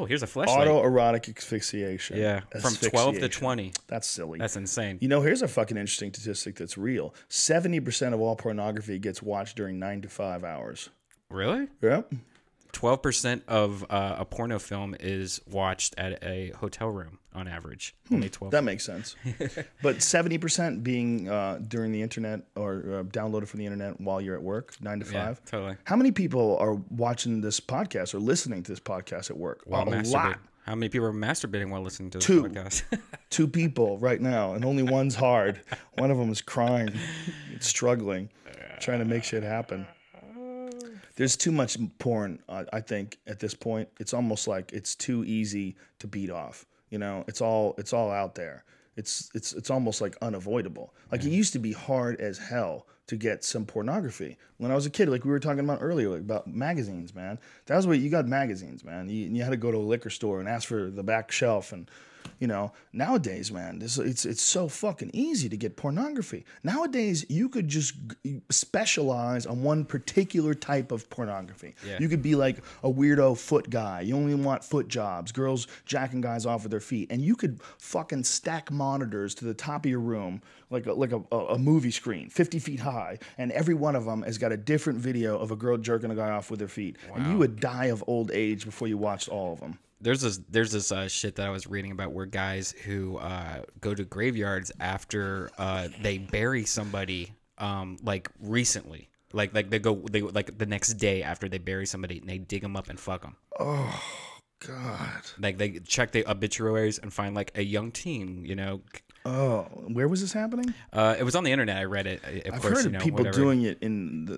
Here's a flashlight. Autoerotic asphyxiation. Yeah, from 12 to 20. That's silly. That's insane. Here's a fucking interesting statistic that's real. 70% of all pornography gets watched during 9 to 5 hours. Really? Yep. 12% of a porno film is watched at a hotel room on average. Only 12. That makes sense. But 70% being during the internet or downloaded from the internet while you're at work, 9 to 5. Yeah, totally. How many people are watching this podcast or listening to this podcast at work? While a lot. How many people are masturbating while listening to this Two. podcast? 2 people right now, and only one's hard. One of them is crying, struggling, trying to make shit happen. There's too much porn, I think, at this point. It's almost like it's too easy to beat off. It's all out there. It's almost like unavoidable. Like, it used to be hard as hell to get some pornography. When I was a kid, like we were talking about earlier, like about magazines, man. That was what you got, magazines, man. You had to go to a liquor store and ask for the back shelf. And nowadays, man, it's so fucking easy to get pornography. Nowadays, you could just specialize on one particular type of pornography. Yeah. You could be like a weirdo foot guy. You only want foot jobs, girls jacking guys off with their feet. And you could fucking stack monitors to the top of your room like a movie screen, 50 feet high. And every one of them has got a different video of a girl jerking a guy off with their feet. Wow. And you would die of old age before you watched all of them. There's this shit that I was reading about where guys who go to graveyards after they bury somebody like recently, like they like the next day after they bury somebody, and they dig them up and fuck them. Oh God! Like they check the obituaries and find like a young teen, Oh, where was this happening? It was on the internet. I read it. I've heard of people doing it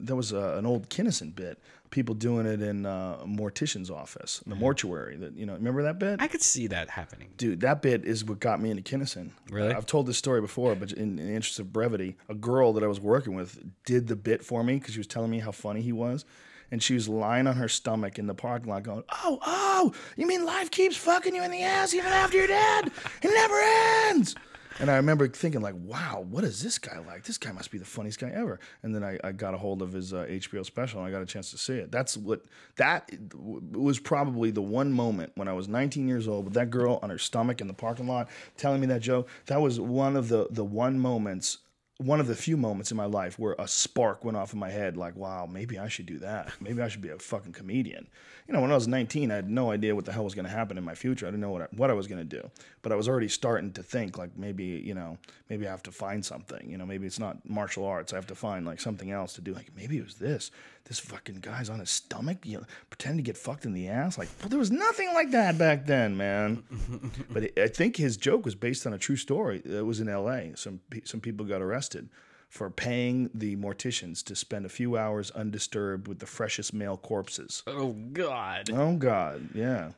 there was an old Kinnison bit. People doing it in a mortician's office, in the mortuary. Remember that bit? I could see that happening. Dude, that bit is what got me into Kinnison. Really? I've told this story before, but in the interest of brevity, a girl that I was working with did the bit for me because she was telling me how funny he was. And she was lying on her stomach in the parking lot going, oh, you mean life keeps fucking you in the ass even after you're dead? It never ends. And I remember thinking, like, wow, what is this guy like? This guy must be the funniest guy ever. And then I got a hold of his HBO special, and I got a chance to see it. That was probably the one moment when I was 19 years old with that girl on her stomach in the parking lot telling me that joke. That was one of the one moments one of the few moments in my life where a spark went off in my head, like, wow, maybe I should do that. Maybe I should be a fucking comedian. You know, when I was 19, I had no idea what the hell was going to happen in my future. I didn't know what I was going to do. But I was already starting to think, like, maybe, you know, maybe I have to find something. You know, maybe it's not martial arts. I have to find, like, something else to do. Like, maybe it was this. This fucking guy's on his stomach, you know, pretending to get fucked in the ass. Like, well, there was nothing like that back then, man. But I think his joke was based on a true story. It was in L.A. Some people got arrested for paying the morticians to spend a few hours undisturbed with the freshest male corpses. Oh, God. Oh, God, yeah.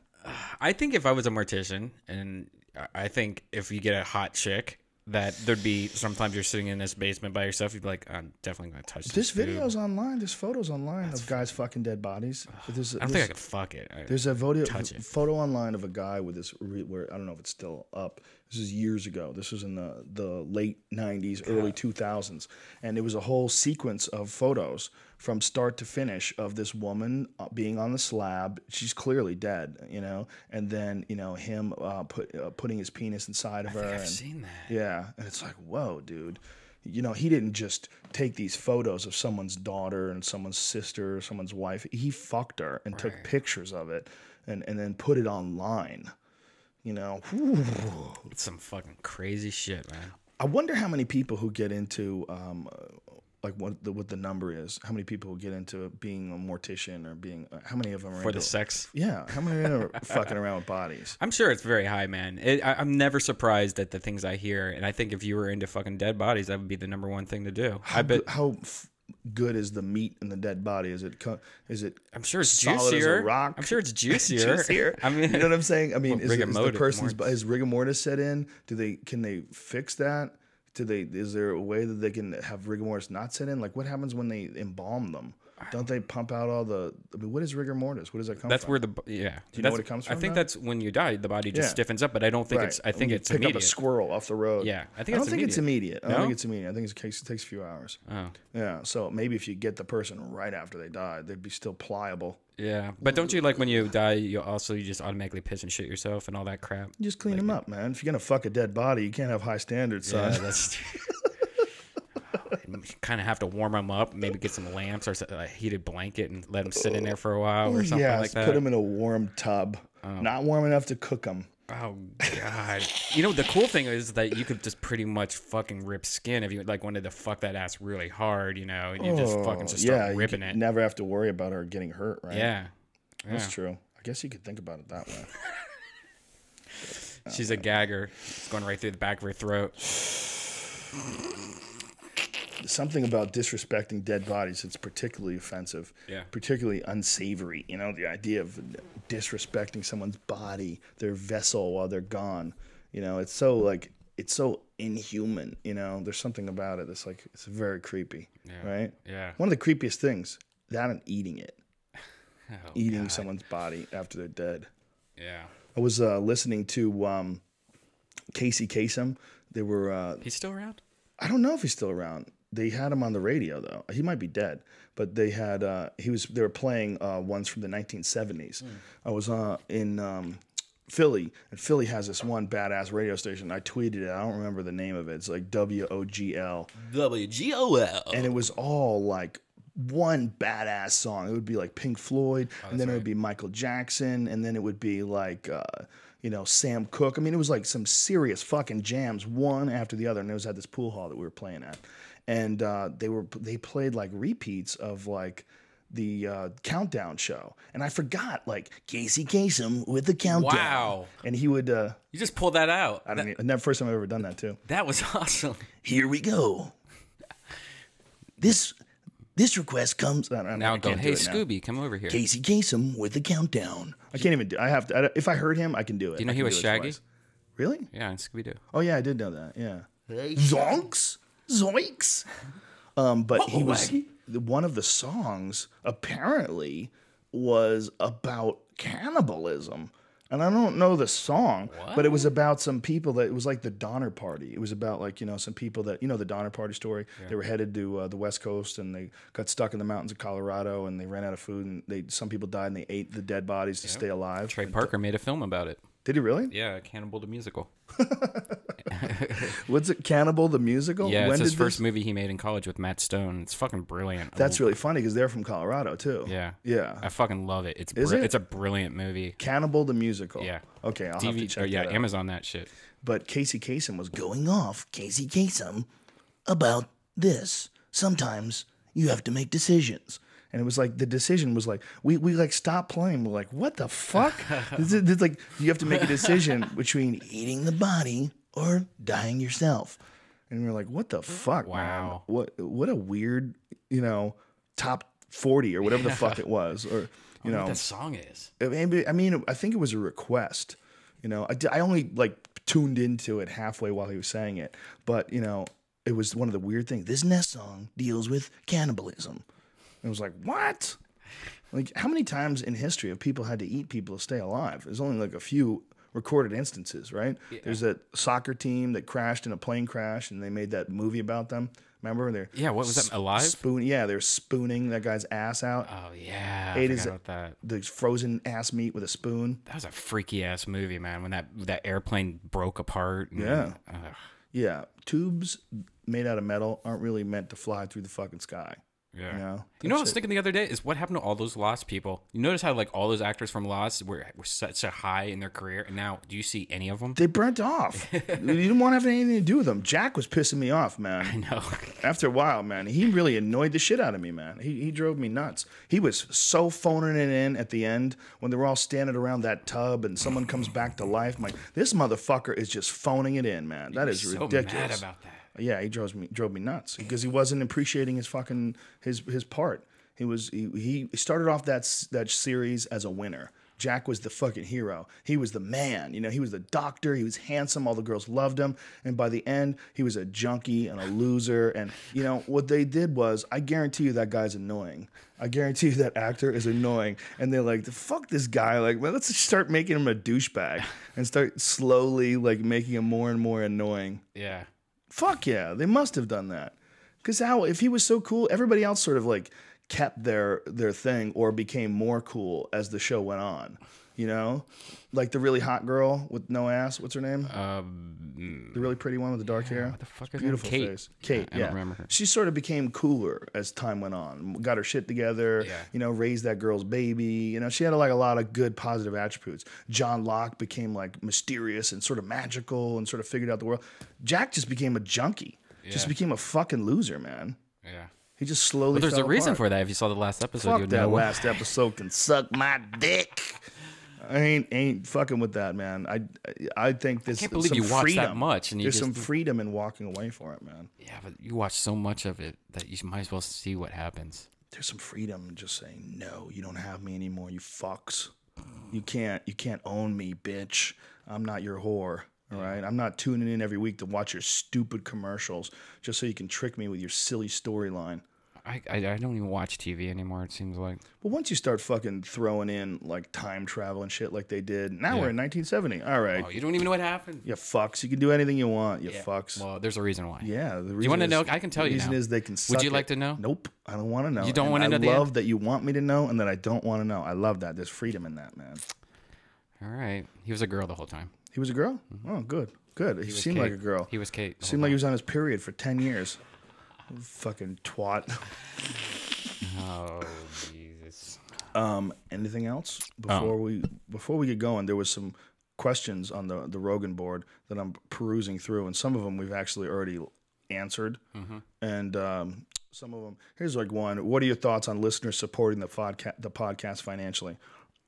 I think if I was a mortician, and I think if you get a hot chick, that there'd be sometimes you're sitting in this basement by yourself, you'd be like, I'm definitely going to touch this videos online. There's photos online of guys fucking dead bodies. I don't think I could fuck it. There's a photo online of a guy with this, where I don't know if it's still up. This is years ago. This was in the late 90s, early 2000s. And it was a whole sequence of photos from start to finish of this woman being on the slab. She's clearly dead, you know. And then, you know, him putting his penis inside of her. I've seen that. Yeah. And it's like, whoa, dude. You know, he didn't just take these photos of someone's daughter and someone's sister or someone's wife. He fucked her and took pictures of it and then put it online. You know, it's some fucking crazy shit, man. I wonder how many people who get into like what the number is. How many people who get into being a mortician or being how many of them are for into, the sex? Yeah, how many are fucking around with bodies? I'm sure it's very high, man. I'm never surprised at the things I hear, and I think if you were into fucking dead bodies, that would be the number one thing to do. How good is the meat in the dead body? Is it? I'm sure it's solid juicier. As a rock? I'm sure it's juicier. I mean, you know what I'm saying? I mean, well, is the person's is rigor mortis set in? Can they fix that? Is there a way that they can have rigor mortis not set in? Like, what happens when they embalm them? Don't they pump out all the? I mean, what is rigor mortis? What does that come from? That's where Do you know what it comes from? I think that's when you die, the body just stiffens up. But I don't think it's. I think it's pick immediate. Up a squirrel off the road. Yeah, I don't think it's immediate. I don't No? think it's immediate. I think it takes a few hours. Oh. Yeah. So maybe if you get the person right after they die, they'd be still pliable. Yeah, but don't you like when you die? You just automatically piss and shit yourself and all that crap. You just clean them up, man. If you're gonna fuck a dead body, you can't have high standards, son. Yeah, that's. You kind of have to warm them up, maybe get some lamps or a heated blanket and let them sit in there for a while or something like that. Put them in a warm tub. Not warm enough to cook them. Oh, God. You know, the cool thing is that you could just pretty much fucking rip skin if you like wanted to fuck that ass really hard, you know, and you just fucking start ripping it. Never have to worry about her getting hurt, right? Yeah. That's true. I guess you could think about it that way. She's a gagger. It's going right through the back of her throat. Something about disrespecting dead bodies, it's particularly offensive, particularly unsavory. You know, the idea of disrespecting someone's body, their vessel while they're gone. You know, it's so inhuman. You know, there's something about it that's like, it's very creepy, right? Yeah. One of the creepiest things, that and eating it. Eating someone's body after they're dead. Yeah. I was listening to Casey Kasem. They were. He's still around? I don't know if he's still around. They had him on the radio though. He might be dead, but they had they were playing ones from the 1970s. I was in Philly, and Philly has this one badass radio station. I tweeted it. I don't remember the name of it. It's like WOGL. WGOL. And it was all like one badass song. It would be like Pink Floyd, and then it would be Michael Jackson, and then it would be like Sam Cooke. I mean, it was like some serious fucking jams, one after the other. And it was at this pool hall that we were playing at, and they played like repeats of like the countdown show, and I forgot like Casey Kasem with the countdown. Wow! And he would. You just pulled that out. I don't know. First time I've ever done that too. That was awesome. Here we go. This request comes. Now go, hey Scooby, come over here. Casey Kasem with the countdown. I can't even do. I have to. If I heard him, I can do it. Do you know he was Shaggy? Really? Yeah, in Scooby Doo. Oh yeah, I did know that. Yeah. Zonks, zoinks. But he was one of the songs. Apparently, was about cannibalism. And I don't know the song, but it was about some people that, it was like the Donner Party. It was about like, some people that, the Donner Party story. Yeah. They were headed to the West Coast, and they got stuck in the mountains of Colorado, and they ran out of food, and some people died, and they ate the dead bodies to stay alive. Trey Parker made a film about it. Did he really? Yeah, Cannibal the Musical. What's it? Cannibal the Musical? Yeah, When it's his did first this? movie he made in college with Matt Stone. It's fucking brilliant. That's really funny because they're from Colorado too. Yeah. Yeah. I fucking love it. Is it? It's a brilliant movie. Cannibal the Musical. Yeah. Okay, I'll have to check yeah, that out. Amazon that shit. But Casey Kasem was going off, Casey Kasem, about this. Sometimes you have to make decisions. And it was like, the decision was like, we like stopped playing. We're like, what the fuck? It's like, you have to make a decision between eating the body or dying yourself. And we're like, what the fuck, Wow. man? What a weird, top 40 or whatever the fuck it was. Or, I don't know what that song is. I mean, I think it was a request. I only like tuned into it halfway while he was saying it. But, it was one of the weird things. This next song deals with cannibalism. It was like, what? Like, how many times in history have people had to eat people to stay alive? There's only like a few recorded instances, right? Yeah. There's that soccer team that crashed in a plane crash, and they made that movie about them. Remember? What was that? Alive? They're spooning that guy's ass out. Oh, yeah. I forgot about that. The frozen ass meat with a spoon. That was a freaky ass movie, man, when that airplane broke apart. Yeah. Yeah. Tubes made out of metal aren't really meant to fly through the fucking sky. Yeah. You know what I was thinking the other day is what happened to all those Lost people? You notice how like all those actors from Lost were such a high in their career, and now do you see any of them? They burnt off. You didn't want to have anything to do with them. Jack was pissing me off, man. I know. After a while, man, he really annoyed the shit out of me, man. He drove me nuts. He was so phoning it in at the end when they were all standing around that tub and someone comes back to life. I'm like, this motherfucker is just phoning it in, man. That is ridiculous. So mad about that. Yeah, he drove me nuts because he wasn't appreciating his fucking his part. He started off that series as a winner. Jack was the fucking hero. He was the man. He was the doctor. He was handsome. All the girls loved him. And by the end, he was a junkie and a loser. And what they did was, I guarantee you that guy's annoying. I guarantee you that actor is annoying. And they're like, fuck this guy. Like, well, let's start making him a douchebag and start slowly like making him more and more annoying. Yeah. Fuck yeah, they must have done that. Because if he was so cool, everybody else sort of like kept their thing or became more cool as the show went on. Like the really hot girl with no ass. What's her name? The really pretty one with the dark hair. What the fuck is Beautiful Kate. face. Kate. I don't remember her. She sort of became cooler as time went on. Got her shit together. Yeah. Raised that girl's baby. She had like a lot of good positive attributes. John Locke became like mysterious and sort of magical and sort of figured out the world. Jack just became a junkie. Yeah. Just became a fucking loser, man. Yeah. He just slowly. Well, there's fell a reason apart. for that. If you saw the last episode, Fuck you'd that know. last episode can suck my dick. I ain't fucking with that, man. I think there's I can't believe some you watched freedom. that much, and there's some freedom in walking away for it, man. Yeah, but you watch so much of it that you might as well see what happens. There's some freedom in just saying no. You don't have me anymore. You fucks. You can't own me, bitch. I'm not your whore. All right. I'm not tuning in every week to watch your stupid commercials just so you can trick me with your silly storyline. I don't even watch TV anymore, it seems like. But once you start fucking throwing in like time travel and shit like they did, now we're in 1970. All right. Oh, you don't even know what happened. You fucks. You can do anything you want. You fucks. Well, there's a reason why. Yeah. The reason do you want to know? I can tell you. The reason now. is they can suck Would you it. like to know? Nope. I don't want to know. You don't and want to know the I love end? that you want me to know and that I don't want to know. I love that. There's freedom in that, man. All right. He was a girl the whole time. He was a girl? Oh, good. Good. He seemed Kate. like a girl. He was Kate. Seemed like he was on his period for 10 years. Fucking twat. Oh, Jesus. Anything else before we get going? There was some questions on the Rogan board that I'm perusing through, and some of them we've actually already answered, and some of them. Here's like one. What are your thoughts on listeners supporting the podcast financially?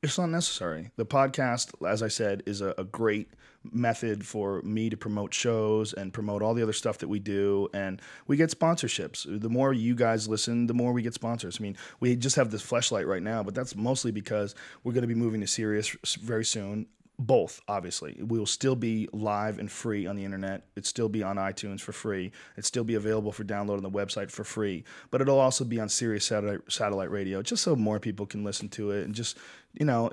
It's not necessary. The podcast, as I said, is a great method for me to promote shows and promote all the other stuff that we do. And we get sponsorships. The more you guys listen, the more we get sponsors. I mean, we just have this fleshlight right now, but that's mostly because we're going to be moving to Sirius very soon. Both, obviously. We will still be live and free on the internet. It'll still be on iTunes for free. It'll still be available for download on the website for free. But it'll also be on Sirius satellite radio, just so more people can listen to it and just you know,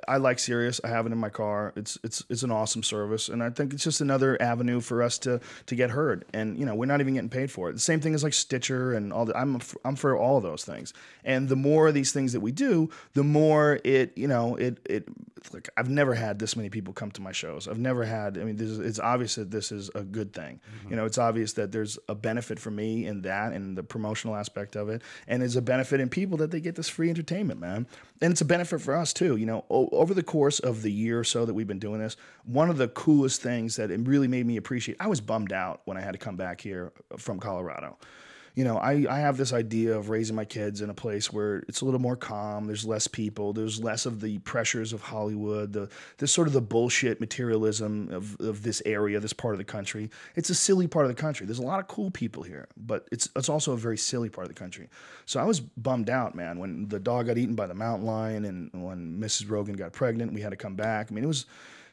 I like Sirius. I have it in my car. It's an awesome service, and I think it's just another avenue for us to get heard. And you know, we're not even getting paid for it. The same thing as like Stitcher and all that. I'm for all of those things. And the more of these things that we do, the more it like I've never had this many people come to my shows. I've never had. I mean, it's obvious that this is a good thing. You know, it's obvious that there's a benefit for me in that and the promotional aspect of it, and there's a benefit in people that they get this free entertainment, man. And it's a benefit for us too. You know, over the course of the year or so that we've been doing this, one of the coolest things that it really made me appreciate, I was bummed out when I had to come back here from Colorado. You know, I have this idea of raising my kids in a place where it's a little more calm. There's less people. There's less of the pressures of Hollywood. There's sort of the bullshit materialism of this area, this part of the country. It's a silly part of the country. There's a lot of cool people here, but it's also a very silly part of the country. So I was bummed out, man, when the dog got eaten by the mountain lion and when Mrs. Rogan got pregnant, we had to come back. I mean,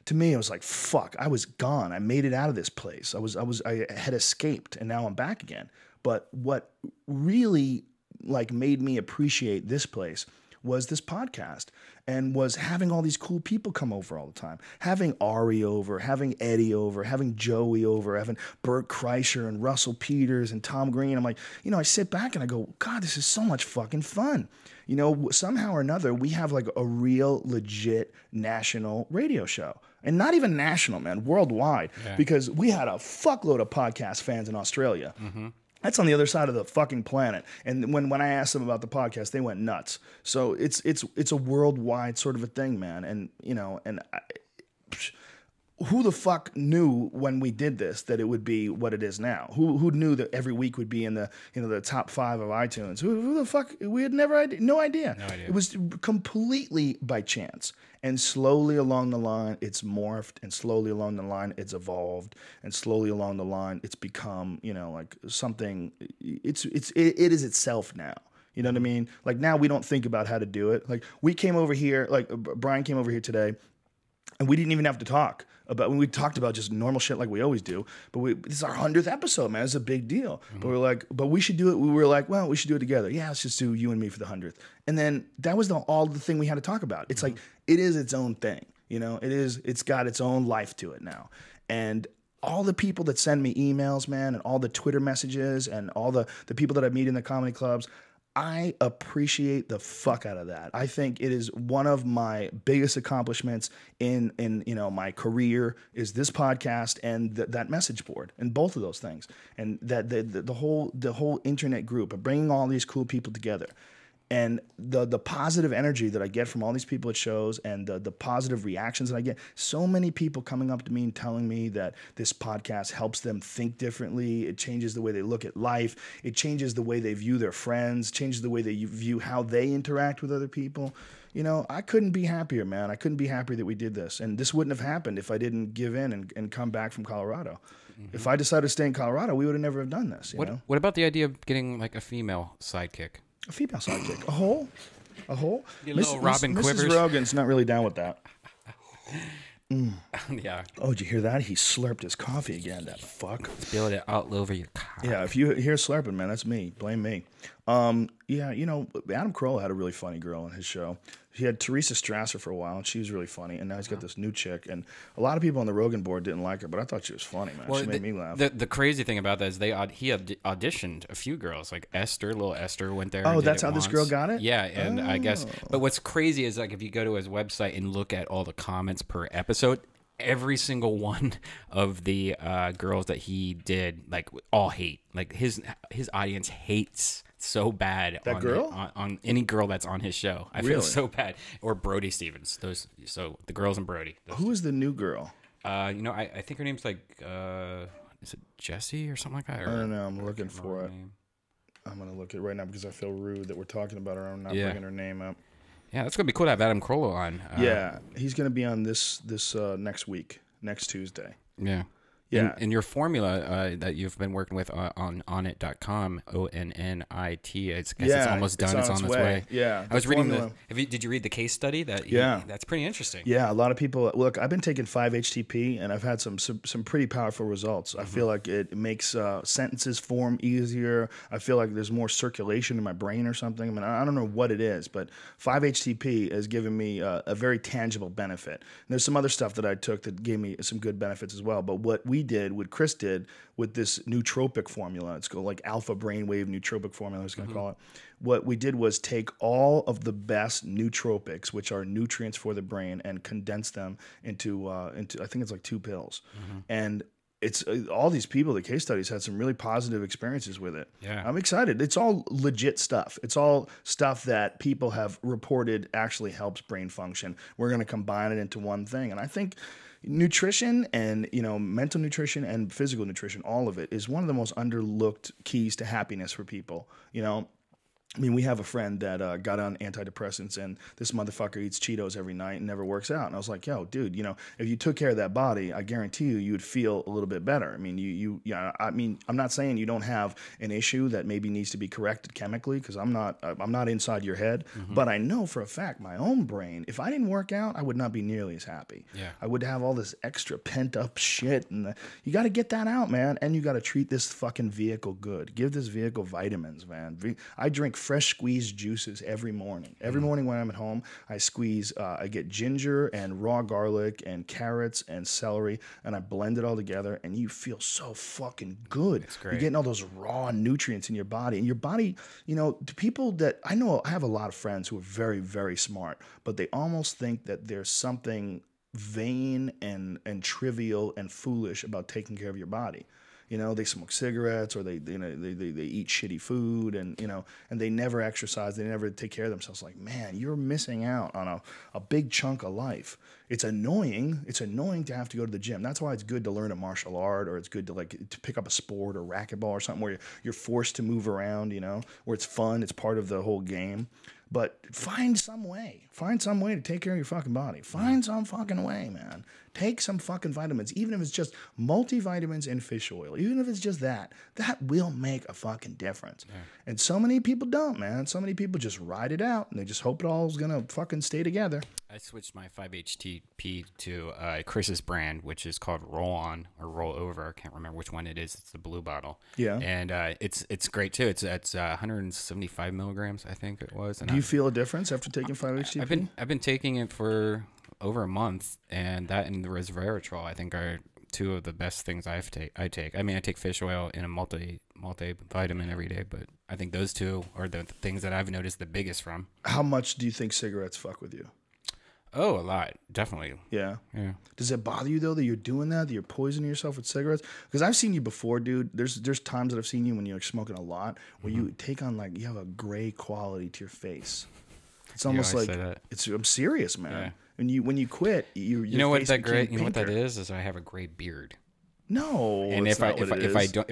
to me, I was like, fuck, I was gone. I made it out of this place. I had escaped, and now I'm back again. But what really like made me appreciate this place was this podcast and was having all these cool people come over all the time. Having Ari over, having Eddie over, having Joey over, having Bert Kreischer and Russell Peters and Tom Green. I'm like, you know, I sit back and I go, God, this is so much fucking fun. You know, somehow or another, we have like a real legit national radio show. And not even national, man, worldwide. Yeah. Because we had a fuckload of podcast fans in Australia. Mm-hmm. That's on the other side of the fucking planet. And when I asked them about the podcast, they went nuts. So it's a worldwide sort of a thing, man. And you know, who the fuck knew when we did this that it would be what it is now? Who knew that every week would be in the the top 5 of iTunes? Who the fuck? We had no idea. No idea. It was completely by chance. And slowly along the line, it's morphed, and slowly along the line, it's evolved, and slowly along the line, it's become, you know, like something. It is itself now. You know what I mean? Like now, we don't think about how to do it. Like we came over here, like Brian came over here today, and we didn't even have to talk about. When we talked about just normal shit like we always do. But this is our 100th episode, man. It's a big deal. Mm-hmm. But we're like, but we should do it. We were like, well, we should do it together. Yeah, let's just do you and me for the 100th. And then that was all the thing we had to talk about. It's like it is its own thing. You know, it's got its own life to it now. And all the people that send me emails, man, and all the Twitter messages and all the people that I meet in the comedy clubs, I appreciate the fuck out of that. I think it is one of my biggest accomplishments in my career is this podcast and that message board and both of those things, and that the whole internet group of bringing all these cool people together. And the positive energy that I get from all these people at shows and the positive reactions that I get, so many people coming up to me and telling me that this podcast helps them think differently. It changes the way they look at life. It changes the way they view their friends, changes the way they view how they interact with other people. You know, I couldn't be happier, man. I couldn't be happier that we did this. And this wouldn't have happened if I didn't give in and come back from Colorado. Mm-hmm. If I decided to stay in Colorado, we would have never have done this. You know? What about the idea of getting like a female sidekick? A female sidekick. A hole? Robin Quivers. Mrs. Rogan's not really down with that. Yeah. Oh, did you hear that? He slurped his coffee again, that fuck. Spilled it all over your car. Yeah, if you hear slurping, man, that's me. Blame me. Yeah, you know, Adam Carolla had a really funny girl on his show. He had Teresa Strasser for a while, and she was really funny. And now he's got this new chick. And a lot of people on the Rogan board didn't like her, but I thought she was funny, man. Well, she made me laugh. The crazy thing about that is he auditioned a few girls. Like little Esther went there. Oh, that's how this girl got it? Yeah, and I guess. But what's crazy is like if you go to his website and look at all the comments per episode, every single one of the girls that he did, like all hate. Like his audience hates so bad that girl on any girl that's on his show. I feel so bad. Or Brody Stevens. So the girls and Brody. Who is the new girl? I think her name's like is it Jessie or something like that? I don't know. I'm looking for it. I'm gonna look it right now because I feel rude that we're talking about her. I'm not bringing her name up. Yeah, that's gonna be cool to have Adam Carolla on. Yeah, he's gonna be on this next week, next Tuesday. Yeah. Yeah. And your formula that you've been working with on Onnit.com, ONNIT, I guess it's almost done. It's on its way. Yeah. I was reading did you read the case study? That's pretty interesting. Yeah, a lot of people look. I've been taking 5-HTP, and I've had some pretty powerful results. I feel like it makes sentences form easier. I feel like there's more circulation in my brain or something. I mean, I don't know what it is, but 5-HTP has given me a very tangible benefit. And there's some other stuff that I took that gave me some good benefits as well. But what Chris did with this nootropic formula, it's called like alpha brainwave nootropic formula, I was going to call it. What we did was take all of the best nootropics, which are nutrients for the brain, and condense them into I think it's like 2 pills. And it's all these people, the case studies, had some really positive experiences with it. Yeah. I'm excited. It's all legit stuff. It's all stuff that people have reported actually helps brain function. We're going to combine it into one thing. And I think nutrition and, mental nutrition and physical nutrition, all of it is one of the most underlooked keys to happiness for people. I mean, we have a friend that got on antidepressants, and this motherfucker eats Cheetos every night and never works out. And I was like, yo, dude, if you took care of that body, I guarantee you would feel a little bit better. I mean, I'm not saying you don't have an issue that maybe needs to be corrected chemically, because I'm not inside your head, but I know for a fact my own brain, if I didn't work out, I would not be nearly as happy. Yeah. I would have all this extra pent up shit, and you got to get that out, man. And you got to treat this fucking vehicle good. Give this vehicle vitamins, man. I drink fresh squeezed juices every morning. Every morning when I'm at home, I squeeze, I get ginger and raw garlic and carrots and celery, and I blend it all together, and you feel so fucking good. It's great. You're getting all those raw nutrients in your body. And your body, to people that I know, I have a lot of friends who are very, very smart, but they almost think that there's something vain and trivial and foolish about taking care of your body. They smoke cigarettes, or they eat shitty food, and they never exercise. They never take care of themselves. Like, man, you're missing out on a big chunk of life. It's annoying. It's annoying to have to go to the gym. That's why it's good to learn a martial art, or it's good to pick up a sport or racquetball or something where you're forced to move around, where it's fun. It's part of the whole game. But find some way. Find some way to take care of your fucking body. Find some fucking way, man. Take some fucking vitamins, even if it's just multivitamins and fish oil. Even if it's just that will make a fucking difference. Yeah. And so many people don't, man. So many people just ride it out, and they just hope it all's going to fucking stay together. I switched my 5-HTP to Chris's brand, which is called Roll On or Roll Over. I can't remember which one it is. It's the blue bottle. Yeah. And it's great, too. It's 175 milligrams, I think it was. And Do you feel a difference after taking 5-HTP? I've been taking it for over a month, and that and the resveratrol, I think, are two of the best things I take. I mean, I take fish oil in a multivitamin every day, but I think those two are the things that I've noticed the biggest from. How much do you think cigarettes fuck with you? Oh, a lot. Definitely. Yeah. Yeah. Does it bother you, though, that you're doing that you're poisoning yourself with cigarettes? Because I've seen you before, dude. There's times that I've seen you when you're smoking a lot where you take on, like, you have a gray quality to your face. It's almost like I'm serious, man. Yeah. When you quit, you know what that gray? You know what that is I have a gray beard. No, and if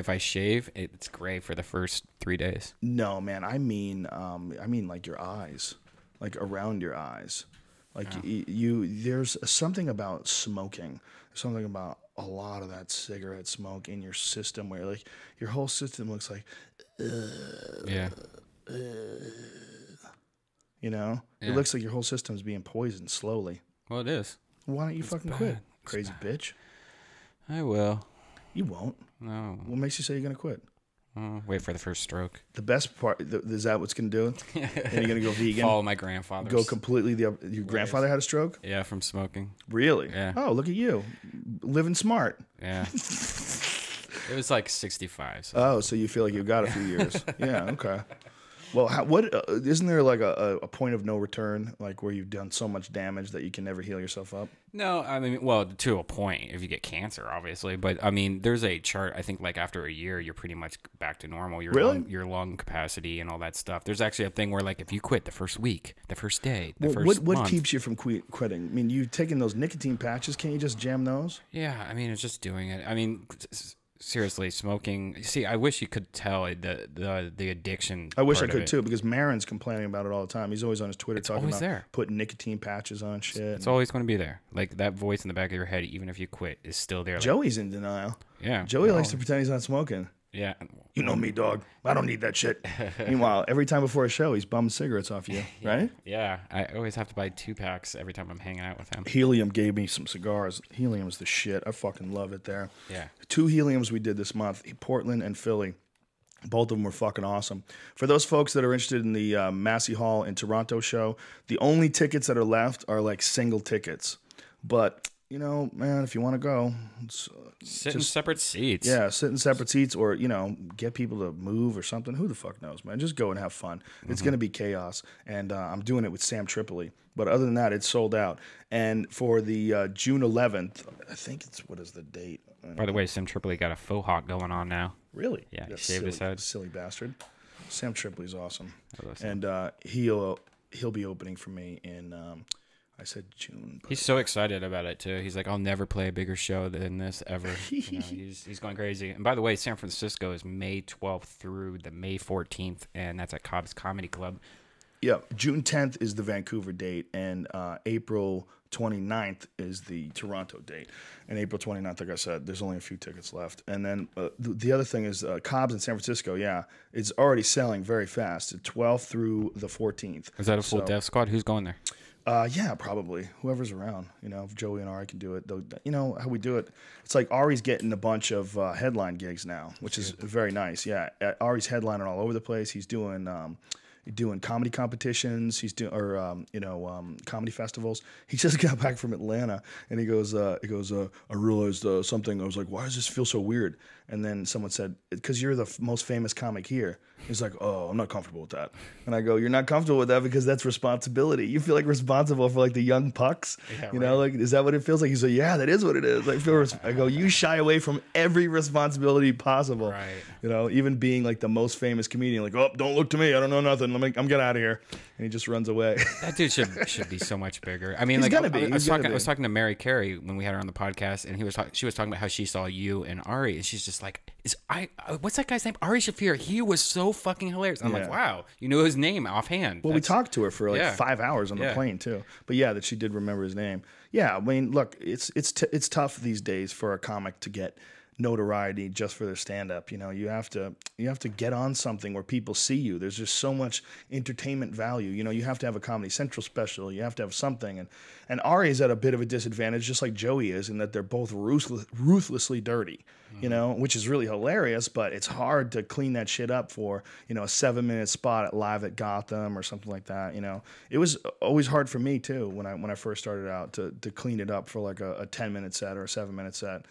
I shave, it's gray for the first 3 days. No, man. I mean like your eyes, like around your eyes. Like there's something about smoking, something about a lot of that cigarette smoke in your system where like your whole system looks like, it looks like your whole system's being poisoned slowly. Well, it is. Why don't you fucking quit, crazy bitch? I will. You won't. No. What makes you say you're gonna quit? Wait for the first stroke. The best part is that what's gonna do it? And you're gonna go vegan. Follow my grandfather. Go completely your grandfather had a stroke? Yeah, from smoking. Really? Yeah. Oh, look at you, living smart. Yeah. It was like 65. So. Oh, so you feel like you've got a few years? Yeah. Okay. Well, isn't there like a point of no return, like where you've done so much damage that you can never heal yourself up? No, I mean, well, to a point, if you get cancer, obviously. But I mean, there's a chart. I think like after a year, you're pretty much back to normal. Your lung capacity and all that stuff. There's actually a thing where like if you quit the first week, the first day, first what month, keeps you from quitting? I mean, you've taken those nicotine patches. Can't you just jam those? Yeah, I mean, it's just doing it. I mean. seriously, smoking. See, I wish you could tell the addiction. I wish I part of could it. too, because Marin's complaining about it all the time. He's always on his Twitter talking always about there. putting nicotine patches on shit. It's always going to be there. Like that voice in the back of your head, even if you quit, is still there. Like, Joey's in denial. yeah, Joey likes to pretend he's not smoking. Yeah. You know me, dog. I don't need that shit. Meanwhile, every time before a show, he's bumming cigarettes off you, right? Yeah. I always have to buy 2 packs every time I'm hanging out with him. Helium gave me some cigars. Helium's the shit. I fucking love it there. Yeah. 2 Heliums we did this month, Portland and Philly. Both of them were fucking awesome. For those folks that are interested in the Massey Hall in Toronto show, the only tickets that are left are like single tickets. But, you know, man, if you want to go, Sit in separate seats. Yeah, sit in separate seats, or, you know, get people to move or something. Who the fuck knows, man? Just go and have fun. It's going to be chaos. And I'm doing it with Sam Tripoli. But other than that, it's sold out. And for the June 11th, I think it's, what is the date? By the way, Sam Tripoli got a faux hawk going on now. Really? Yeah, he That shaved his head. Silly bastard. Sam Tripoli's awesome. I love Sam. And he'll be opening for me in, I said June. But He's so excited about it too. He's like, I'll never play a bigger show than this ever. You know, he's going crazy. And by the way, San Francisco is May 12th through the May 14th, and that's at Cobb's Comedy Club. Yeah, June 10th is the Vancouver date, and April 29th is the Toronto date. And April 29th, like I said, there's only a few tickets left. And then the other thing is Cobb's in San Francisco, yeah, it's already selling very fast, 12th through the 14th. Is that a full Death Squad? Who's going there? Yeah, probably. Whoever's around. You know, if Joey and Ari can do it. You know how we do it? It's like Ari's getting a bunch of headline gigs now, which is very nice. Yeah, Ari's headlining all over the place. He's doing comedy competitions. He's doing comedy festivals. He just got back from Atlanta, and he goes, I realized something. I was like, why does this feel so weird? And then someone said, because you're the most famous comic here. He's like, oh, I'm not comfortable with that. And I go, you're not comfortable with that because that's responsibility. You feel like responsible for like the young pucks. Yeah, you know, like, is that what it feels like? He's like, yeah, that is what it is. I go, you shy away from every responsibility possible. Right. You know, even being like the most famous comedian, like, oh, don't look to me. I don't know nothing. I'm getting out of here. And he just runs away. That dude should be so much bigger. I mean, He's like, gonna be. I was talking to Mary Carey when we had her on the podcast, and she was talking about how she saw you and Ari, and she's just like, what's that guy's name? Ari Shaffir. He was so fucking hilarious. I'm like, wow, you know his name offhand. Well, we talked to her for like 5 hours on the plane too. But yeah, that she did remember his name. Yeah, I mean, look, it's tough these days for a comic to get notoriety just for their stand-up. You know, you have to get on something where people see you. There's just so much entertainment value. You know, you have to have a Comedy Central special. You have to have something. And Ari is at a bit of a disadvantage, just like Joey is, in that they're both ruthlessly dirty. You know, which is really hilarious, but it's hard to clean that shit up for, you know, a 7-minute spot at Live at Gotham or something like that. You know, it was always hard for me too when I first started out to clean it up for like a 10-minute set or a 7-minute set.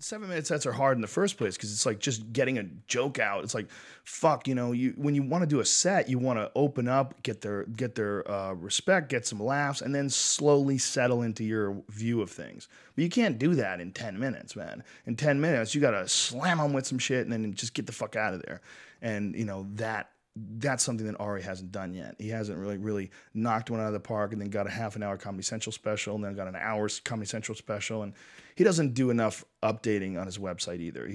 7-minute sets are hard in the first place because it's like just getting a joke out. It's like, fuck, you know, when you want to do a set, you want to open up, get their respect, get some laughs, and then slowly settle into your view of things. But you can't do that in 10 minutes, man. In 10 minutes, you got to slam them with some shit and then just get the fuck out of there. And, you know, that's something that Ari hasn't done yet. He hasn't really knocked one out of the park and then got a half an hour Comedy Central special and then got an hour's Comedy Central special. And he doesn't do enough updating on his website either.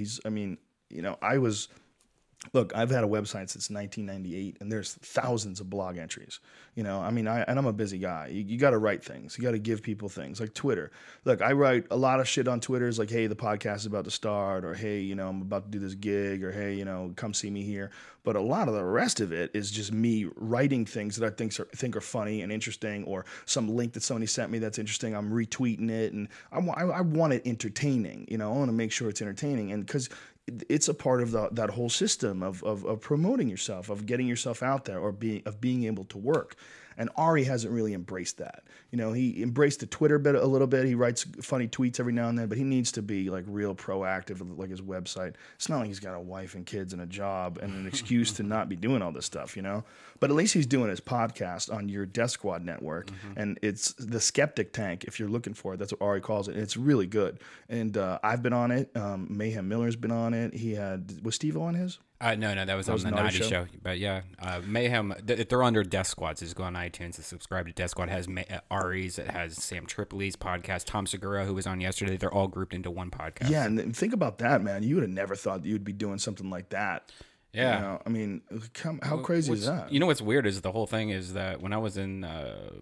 I've had a website since 1998 and there's thousands of blog entries. You know, I mean, I'm a busy guy. You got to write things. You got to give people things like Twitter. Look, I write a lot of shit on Twitter. It's like, hey, the podcast is about to start, or hey, you know, I'm about to do this gig, or hey, you know, come see me here. But a lot of the rest of it is just me writing things that I think are funny and interesting, or some link that somebody sent me that's interesting. I'm retweeting it, and I want it entertaining. You know, I want to make sure it's entertaining, and because it's a part of that whole system of promoting yourself, of getting yourself out there, or being able to work. And Ari hasn't really embraced that. You know, he embraced the Twitter bit a little bit. He writes funny tweets every now and then, but he needs to be like real proactive, like his website. It's not like he's got a wife and kids and a job and an excuse to not be doing all this stuff, you know? But at least he's doing his podcast on your Death Squad network. And it's the Skeptic Tank, if you're looking for it. That's what Ari calls it. And it's really good. And I've been on it. Mayhem Miller's been on it. Was Steve-O on his? No, that was on the Naughty Show. But yeah, Mayhem, they're under Death Squad, so just go on iTunes and subscribe to Death Squad. It has Ari Ari's. It has Sam Tripoli's podcast. Tom Segura, who was on yesterday. They're all grouped into one podcast. Yeah, and think about that, man. You would have never thought that you'd be doing something like that. Yeah. You know, I mean, how crazy is that? You know what's weird is the whole thing is that when I was in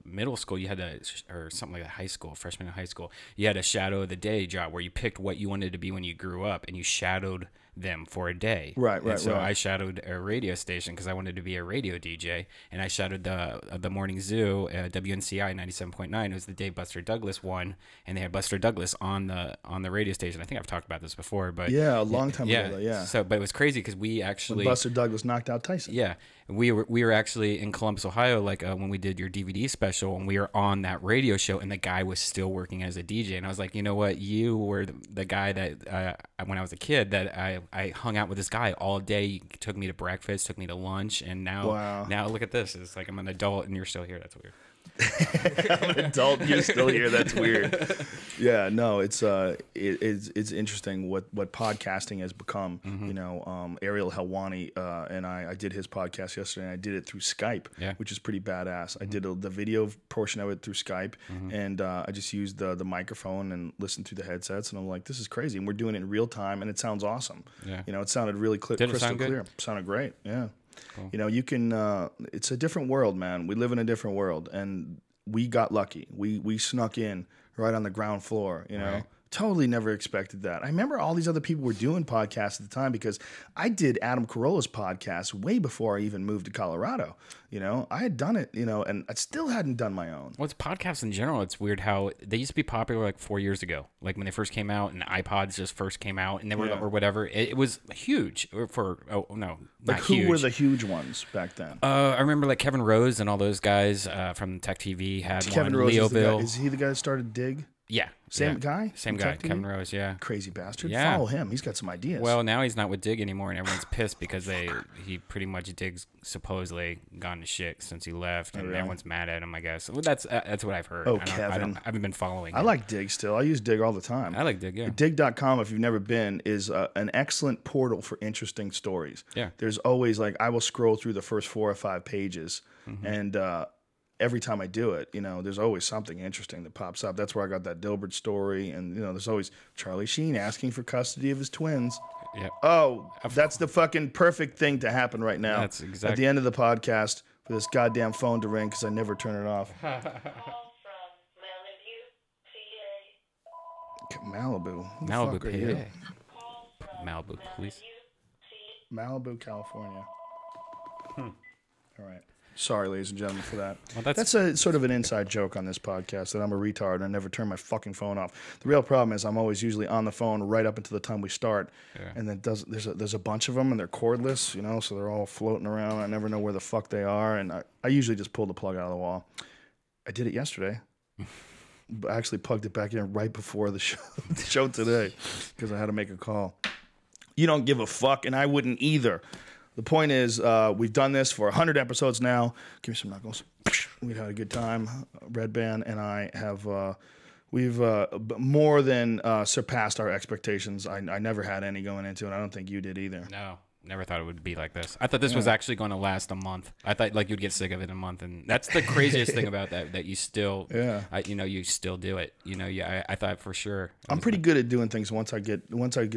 middle school, you had or something like that, high school, freshman in high school, you had a shadow of the day job where you picked what you wanted to be when you grew up, and you shadowed them for a day. Right. So I shadowed a radio station because I wanted to be a radio DJ, and I shadowed the morning zoo, WNCI 97.9. It was the day Buster Douglas won, and they had Buster Douglas on the radio station. I think I've talked about this before, but yeah, a long time ago. Yeah. So, but it was crazy because we actually when Buster Douglas knocked out Tyson. Yeah. We were actually in Columbus, Ohio, like when we did your DVD special, and we were on that radio show, and the guy was still working as a DJ, and I was like, you know what, you were the guy that when I was a kid that I hung out with this guy all day. He took me to breakfast, took me to lunch, and now look at this. It's like I'm an adult and you're still here. That's weird. I'm an adult, you're still here. That's weird. Yeah, no, it's interesting what podcasting has become. Mm-hmm. You know, Ariel Helwani and I did his podcast yesterday, and I did it through Skype, which is pretty badass. I did the video portion of it through Skype, and I just used the microphone and listened through the headsets, and I'm like, this is crazy, and we're doing it in real time, and it sounds awesome. Yeah, you know, it sounded really crystal clear. Sounded great. Yeah. Cool. You know, you can. It's a different world, man. We live in a different world, and we got lucky. We snuck in right on the ground floor. You know, right. Totally never expected that. I remember all these other people were doing podcasts at the time because I did Adam Carolla's podcast way before I even moved to Colorado. You know, I had done it, you know, and I still hadn't done my own. Well, it's podcasts in general. It's weird how they used to be popular like 4 years ago, like when they first came out and iPods just first came out and they were or whatever. It was huge like who huge. Were the huge ones back then? I remember like Kevin Rose and all those guys from Tech TV had Kevin one. Rose Leo is Bill. Is he the guy that started Dig? Yeah. Same guy? Same guy, Kevin Rose, yeah. Crazy bastard. Yeah. Follow him. He's got some ideas. Well, now he's not with Dig anymore, and everyone's pissed because he pretty much Dig's supposedly gone to shit since he left, and everyone's mad at him, I guess. Well, that's what I've heard. Kevin. I haven't been following I like Dig still. I use Dig all the time. I like Dig, yeah. Dig.com, if you've never been, is an excellent portal for interesting stories. Yeah. There's always, like, I will scroll through the first 4 or 5 pages, and every time I do it, you know, there's always something interesting that pops up. That's where I got that Dilbert story. And, you know, there's always Charlie Sheen asking for custody of his twins. Yeah. Oh, that's the fucking perfect thing to happen right now. That's exactly. At the end of the podcast for this goddamn phone to ring because I never turn it off. Malibu. Malibu, PA. Malibu, please. Malibu, California. All right. Sorry, ladies and gentlemen, for that. Well, that's a sort of an inside joke on this podcast that I'm a retard and I never turn my fucking phone off. The real problem is I'm always usually on the phone right up until the time we start, and then there's a bunch of them and they're cordless, you know, so they're all floating around. I never know where the fuck they are, and I usually just pull the plug out of the wall. I did it yesterday. I actually plugged it back in right before the show today because I had to make a call. You don't give a fuck, and I wouldn't either. The point is, we've done this for 100 episodes now. Give me some knuckles. We've had a good time. Redban and I have, we've more than surpassed our expectations. I never had any going into it. I don't think you did either. No, never thought it would be like this. I thought this was actually going to last a month. I thought like you'd get sick of it in a month, and that's the craziest thing about that you still, you still do it. You know, I thought for sure. I'm pretty good at doing things once I get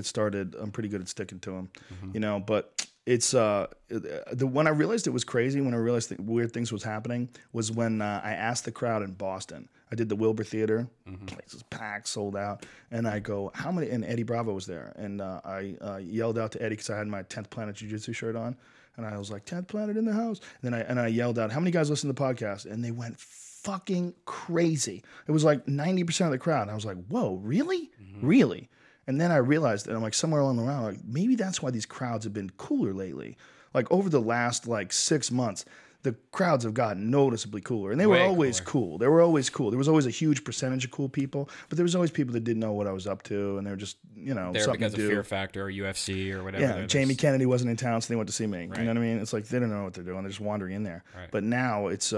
started. I'm pretty good at sticking to them. You know, but. It's when I realized it was crazy, when I realized that weird things was happening, was when I asked the crowd in Boston. I did the Wilbur Theater, place was packed, sold out, and I go, how many? And Eddie Bravo was there, and I yelled out to Eddie because I had my 10th Planet Jiu-Jitsu shirt on, and I was like, 10th Planet in the house, and then I yelled out, how many guys listen to the podcast? And they went fucking crazy. It was like 90% of the crowd. And I was like, whoa, really, really. And then I realized that I'm like somewhere along the line, like maybe that's why these crowds have been cooler lately. Like over the last 6 months, the crowds have gotten noticeably cooler, and they were always cool. They were always cool. There was always a huge percentage of cool people, but there was always people that didn't know what I was up to, and they were just, you know, there something because to do. Of Fear Factor or UFC or whatever. Yeah, Jamie Kennedy wasn't in town, so they went to see me. Right. You know what I mean? It's like they don't know what they're doing; they're just wandering in there. Right. But now it's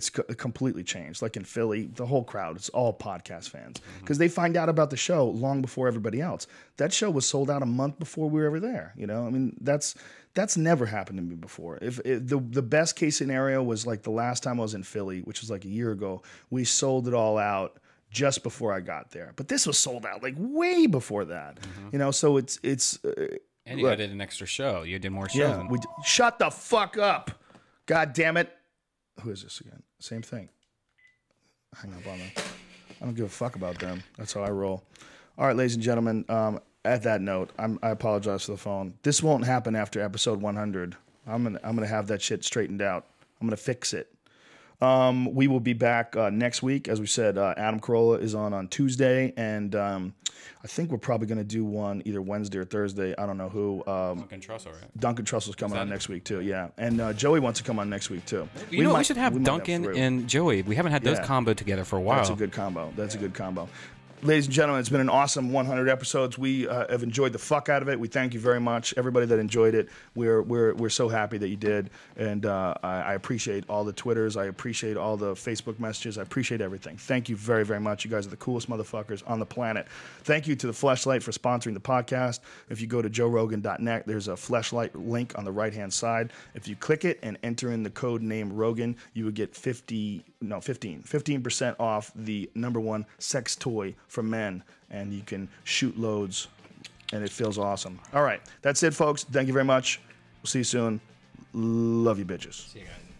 completely changed. Like in Philly, the whole crowd, it's all podcast fans because they find out about the show long before everybody else. That show was sold out a month before we were ever there. You know, I mean, that's never happened to me before. If the best case scenario scenario was like the last time I was in Philly, which was like a year ago. We sold it all out just before I got there. But this was sold out like way before that. You know, so it's and you added an extra show. You did more shows. yeah. Shut the fuck up. God damn it. Who is this again? Same thing. Hang up on them. I don't give a fuck about them. That's how I roll. All right, ladies and gentlemen, at that note, I apologize for the phone. This won't happen after episode 100. I'm gonna have that shit straightened out. I'm gonna fix it. We will be back next week. As we said, Adam Carolla is on Tuesday, and I think we're probably going to do one either Wednesday or Thursday. I don't know who. Duncan Trussell, right? Duncan Trussell's coming on next week, too, yeah. And Joey wants to come on next week, too. We should have Duncan and Joey. We haven't had those combo together for a while. That's a good combo. That's a good combo. Ladies and gentlemen, it's been an awesome 100 episodes. We have enjoyed the fuck out of it. We thank you very much, everybody that enjoyed it. We're so happy that you did, and I appreciate all the Twitters. I appreciate all the Facebook messages. I appreciate everything. Thank you very, very much. You guys are the coolest motherfuckers on the planet. Thank you to the Fleshlight for sponsoring the podcast. If you go to joerogan.net, there's a Fleshlight link on the right-hand side. If you click it and enter in the code name Rogan, you would get 15% off the #1 sex toy for men, and you can shoot loads, and it feels awesome. All right, that's it, folks. Thank you very much. We'll see you soon. Love you, bitches. See you guys.